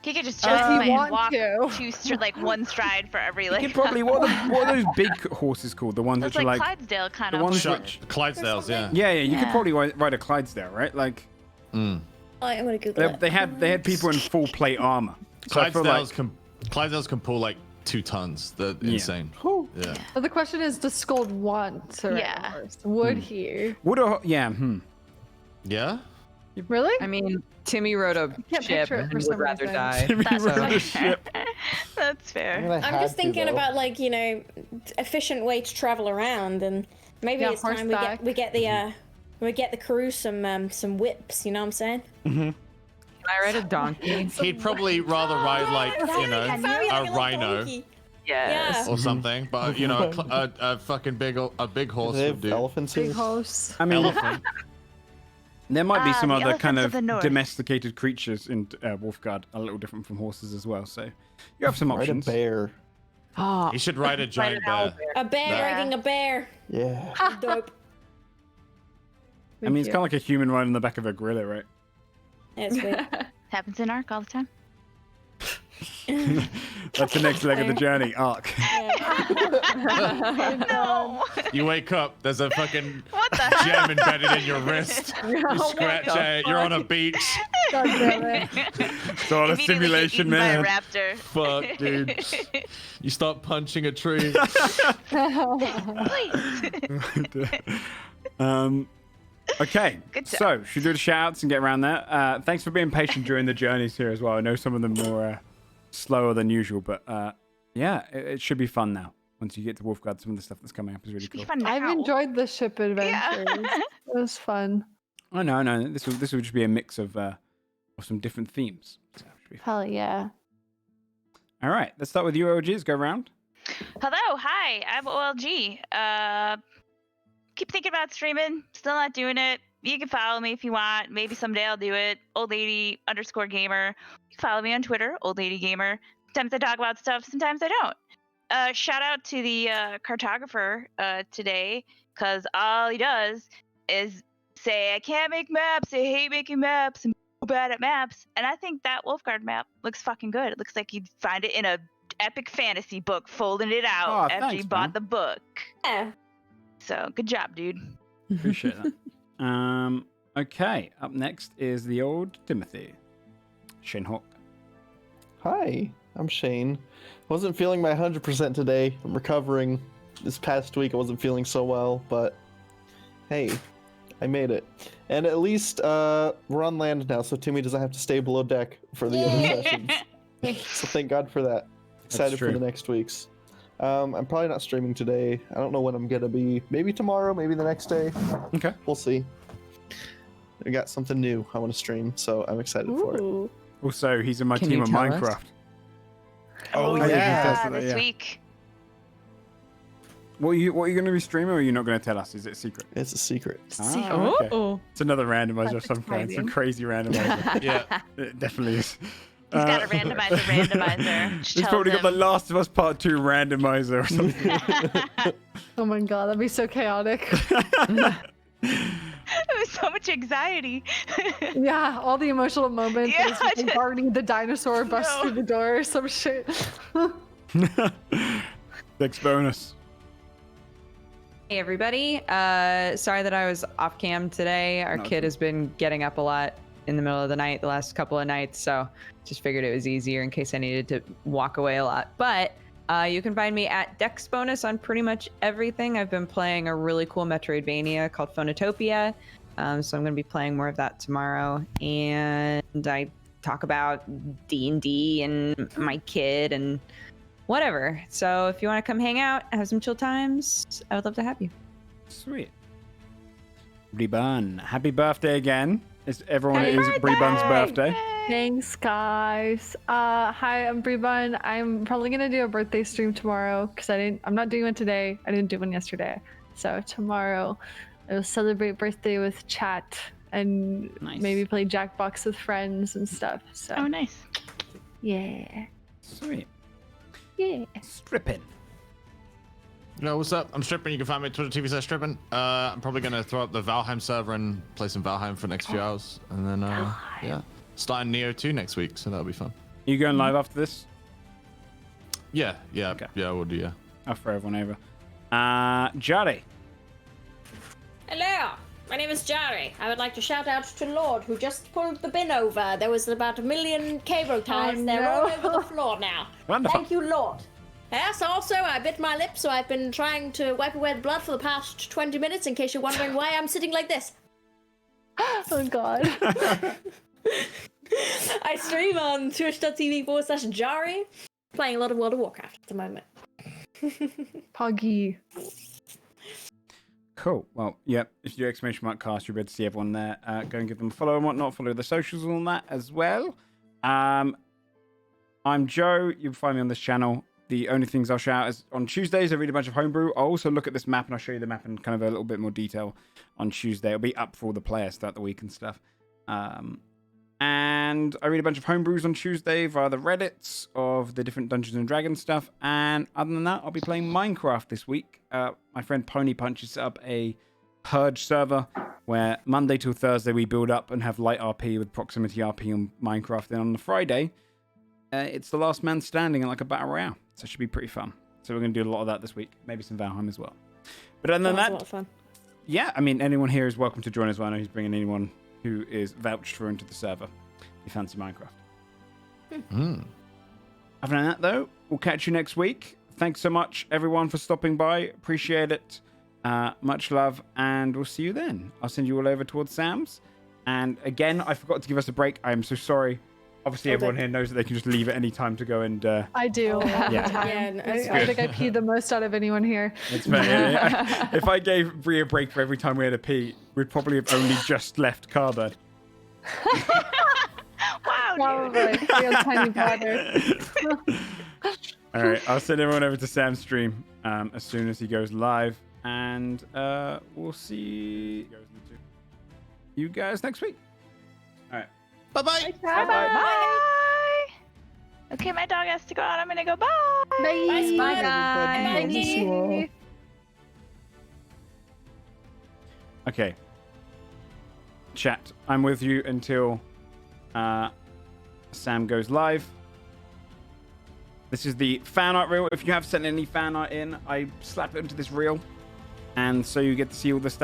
Speaker 3: He could just
Speaker 6: Does
Speaker 3: jump
Speaker 6: he
Speaker 3: and
Speaker 6: want
Speaker 3: walk
Speaker 6: to?
Speaker 3: like one stride for every
Speaker 1: You
Speaker 3: like.
Speaker 1: could probably what are those big horses called? The ones
Speaker 3: That's
Speaker 1: that are
Speaker 3: like
Speaker 1: like
Speaker 3: Clydesdale kind
Speaker 1: the
Speaker 3: of.
Speaker 1: ones
Speaker 4: Shut-
Speaker 1: which
Speaker 4: Clydesdales, yeah.
Speaker 1: yeah, you could
Speaker 3: Yeah.
Speaker 1: probably ride a Clydesdale, right? Like
Speaker 4: Mm.
Speaker 5: I'm gonna Google it.
Speaker 1: they had people in full plate armor. So I feel like
Speaker 4: Clydesdales can pull like 2 tons. They're
Speaker 1: Yeah.
Speaker 4: insane. Yeah.
Speaker 6: But the question is, does Scold want to ride
Speaker 3: Yeah.
Speaker 6: a horse? Would he?
Speaker 1: would a yeah.
Speaker 4: Yeah?
Speaker 6: Really?
Speaker 9: I mean, Timmy rode a
Speaker 6: can't
Speaker 9: ship
Speaker 6: picture it
Speaker 9: and
Speaker 6: for
Speaker 9: would
Speaker 6: some
Speaker 9: rather
Speaker 6: reason.
Speaker 9: die.
Speaker 3: That's
Speaker 1: Rode a
Speaker 3: fair.
Speaker 1: ship.
Speaker 3: That's fair.
Speaker 5: I'm just thinking about like efficient way to travel around, and maybe
Speaker 6: Yeah,
Speaker 5: it's time
Speaker 6: horseback.
Speaker 5: we get the crew some whips. You know what I'm saying?
Speaker 9: Can I ride a donkey?
Speaker 4: He'd probably rather ride like, a rhino
Speaker 9: Yes.
Speaker 4: or something. But, a fucking big horse
Speaker 7: They
Speaker 4: would
Speaker 7: have
Speaker 4: do.
Speaker 7: elephants
Speaker 6: Big
Speaker 7: here?
Speaker 6: horse.
Speaker 1: I mean,
Speaker 4: Elephant.
Speaker 1: there might be some
Speaker 3: the
Speaker 1: other kind
Speaker 3: elephants
Speaker 1: of
Speaker 3: of the north.
Speaker 1: domesticated creatures in Wolfegarde, a little different from horses as well. So you have some
Speaker 7: Ride a
Speaker 1: options.
Speaker 7: bear.
Speaker 9: Oh,
Speaker 4: He should ride a giant bear.
Speaker 5: A bear
Speaker 3: Yeah.
Speaker 5: riding a bear.
Speaker 7: Yeah.
Speaker 5: Dope.
Speaker 1: I mean, it's kind of like a human riding the back of a gorilla, right?
Speaker 5: That's weird.
Speaker 3: Happens in Ark all the time.
Speaker 1: That's the next leg of the journey, Arc.
Speaker 3: No.
Speaker 4: You wake up, there's a fucking
Speaker 3: What the heck?
Speaker 4: gem embedded in your wrist. You scratch it, you're on a beach.
Speaker 6: God damn it.
Speaker 1: It's all a
Speaker 3: Immediately get
Speaker 1: simulation,
Speaker 3: eaten by a
Speaker 1: man.
Speaker 3: raptor.
Speaker 4: Fuck, dude. You start punching a tree.
Speaker 1: Okay,
Speaker 3: Good job.
Speaker 1: so should we do the shout-outs and get around that? Thanks for being patient during the journeys here as well. I know some of them were slower than usual, but yeah, it should be fun now. Once you get to Wolfegarde, some of the stuff that's coming up is really
Speaker 3: Should be
Speaker 1: cool.
Speaker 3: fun now.
Speaker 6: I've enjoyed the ship adventures. It was fun.
Speaker 1: I know. This will just be a mix of some different themes. So it should be fun.
Speaker 6: Hell yeah.
Speaker 1: All right, let's start with you, OGs. Go around.
Speaker 3: Hello, hi, I'm OLG. Keep thinking about streaming. Still not doing it. You can follow me if you want. Maybe someday I'll do it. Old lady _gamer. You can follow me on Twitter, old lady gamer. Sometimes I talk about stuff, sometimes I don't. Shout out to the cartographer today, because all he does is say, I can't make maps, I hate making maps, I'm so bad at maps. And I think that Wolfegarde map looks fucking good. It looks like you'd find it in a epic fantasy book, folding it out
Speaker 1: Aw,
Speaker 3: after
Speaker 1: thanks,
Speaker 3: you bought
Speaker 1: man.
Speaker 3: the book.
Speaker 5: Yeah.
Speaker 3: So good job, dude.
Speaker 1: Appreciate that. Okay, up next is the old Timothy. Shane Hawk.
Speaker 7: Hi, I'm Shane. Wasn't feeling my 100% today. I'm recovering. This past week I wasn't feeling so well, but hey, I made it. And at least we're on land now, so Timmy doesn't have to stay below deck for the other sessions. So thank God for that. Excited for
Speaker 1: true.
Speaker 7: the next weeks. I'm probably not streaming today. I don't know when I'm gonna be. Maybe tomorrow, maybe the next day.
Speaker 1: Okay.
Speaker 7: We'll see. I got something new I want to stream, so I'm excited for it.
Speaker 5: Ooh.
Speaker 1: Also, he's in my
Speaker 9: Can
Speaker 1: team
Speaker 9: you
Speaker 1: of
Speaker 9: tell us?
Speaker 1: Minecraft.
Speaker 7: Oh,
Speaker 1: I didn't
Speaker 7: yeah.
Speaker 1: test it,
Speaker 3: This
Speaker 1: yeah.
Speaker 3: week.
Speaker 1: What are you going to be streaming, or are you not going to tell us? Is it secret?
Speaker 7: It's a secret.
Speaker 1: Ah, okay.
Speaker 9: Oh.
Speaker 1: It's another randomizer of
Speaker 5: That's
Speaker 1: some kind. Some
Speaker 5: exciting.
Speaker 1: crazy randomizer.
Speaker 4: Yeah.
Speaker 1: It definitely is.
Speaker 3: He's got a randomizer. Just
Speaker 1: He's
Speaker 3: tells
Speaker 1: probably got the
Speaker 3: him.
Speaker 1: Last of Us Part 2 randomizer or something.
Speaker 6: Oh my god, that'd be so chaotic.
Speaker 3: It was so much anxiety.
Speaker 6: Yeah, all the emotional moments.
Speaker 3: Yeah,
Speaker 6: Yeah, like Barney the dinosaur busts
Speaker 3: No.
Speaker 6: through the door or some shit.
Speaker 1: Next bonus.
Speaker 9: Hey everybody. Sorry that I was off cam today. Our
Speaker 1: No,
Speaker 9: kid has been getting up a lot in the middle of the night the last couple of nights, so just figured it was easier in case I needed to walk away a lot. But you can find me at Dex Bonus on pretty much everything. I've been playing a really cool Metroidvania called Phonotopia, so I'm going to be playing more of that tomorrow. And I talk about D&D and my kid and whatever. So if you want to come hang out, have some chill times, I would love to have you.
Speaker 1: Sweet. Bree-Bun. Happy birthday again. Everyone
Speaker 6: Happy
Speaker 1: is Bree-Bun's birthday.
Speaker 6: Thanks, guys. Hi, I'm Bree-Bun. I'm probably gonna do a birthday stream tomorrow because I'm not doing one today. I didn't do one yesterday. So tomorrow, I'll celebrate birthday with chat and
Speaker 1: Nice.
Speaker 6: maybe play Jackbox with friends and stuff. So
Speaker 3: Oh, nice.
Speaker 6: yeah,
Speaker 1: Sweet.
Speaker 6: yeah.
Speaker 1: Stripping.
Speaker 4: Yo, what's up? I'm Stripping. You can find me at Twitter.tv/Stripping. I'm probably going to throw up the Valheim server and play some Valheim for the next few hours. And then, yeah, starting Neo 2 next week, so that'll be fun.
Speaker 1: Are you going live after this?
Speaker 4: Yeah,
Speaker 1: Okay.
Speaker 4: yeah, we'll do, yeah.
Speaker 1: I'll throw everyone over. Jari.
Speaker 5: Hello, my name is Jari. I would like to shout out to Lord, who just pulled the bin over. There was about 1 million cable ties. They're all over the floor now.
Speaker 1: Wonderful.
Speaker 5: Thank you, Lord. Yes, also, I bit my lip, so I've been trying to wipe away the blood for the past 20 minutes, in case you're wondering why I'm sitting like this.
Speaker 6: Oh god.
Speaker 5: I stream on twitch.tv/Jari, playing a lot of World of Warcraft at the moment.
Speaker 6: Poggy.
Speaker 1: Cool. Well, yep. If you do !cast, you'll be able to see everyone there. Go and give them a follow and whatnot. Follow the socials and all that as well. I'm Joe. You can find me on this channel. The only things I'll shout is on Tuesdays, I read a bunch of homebrew. I'll also look at this map and I'll show you the map in kind of a little bit more detail on Tuesday. It'll be up for all the players throughout the week and stuff. And I read a bunch of homebrews on Tuesday via the Reddits of the different Dungeons and Dragons stuff. And other than that, I'll be playing Minecraft this week. My friend Pony Punch has set up a Purge server where Monday till Thursday we build up and have light RP with proximity RP on Minecraft. Then on the Friday, it's the last man standing in like a battle royale. So it should be pretty fun. So we're going to do a lot of that this week. Maybe some Valheim as well. But other than
Speaker 5: That's
Speaker 1: that,
Speaker 5: a lot of fun.
Speaker 1: yeah, I mean, anyone here is welcome to join as well. I know he's bringing anyone who is vouched for into the server. If you fancy Minecraft. Other than that, though, we'll catch you next week. Thanks so much, everyone, for stopping by. Appreciate it. Much love, and we'll see you then. I'll send you all over towards Sam's. And again, I forgot to give us a break. I am so sorry. Obviously, everyone here knows that they can just leave at any time to go and...
Speaker 6: I do.
Speaker 1: Yeah.
Speaker 5: Yeah, no, it's
Speaker 6: I think I pee the most out of anyone here.
Speaker 1: It's fair. Yeah. If I gave Bree a break for every time we had a pee, we'd probably have only just left Carbird.
Speaker 3: Wow, dude.
Speaker 6: Probably. Real tiny bladder.
Speaker 1: All right, I'll send everyone over to Sam's stream as soon as he goes live, and we'll see you guys next week. All right.
Speaker 4: Bye-bye.
Speaker 3: Bye. Okay, my dog has to go out. I'm gonna go. Bye.
Speaker 6: Bye.
Speaker 5: Bye,
Speaker 7: I'll miss you all.
Speaker 1: Okay. Chat, I'm with you until Sam goes live. This is the fan art reel. If you have sent any fan art in, I slap it into this reel. And so you get to see all the stuff.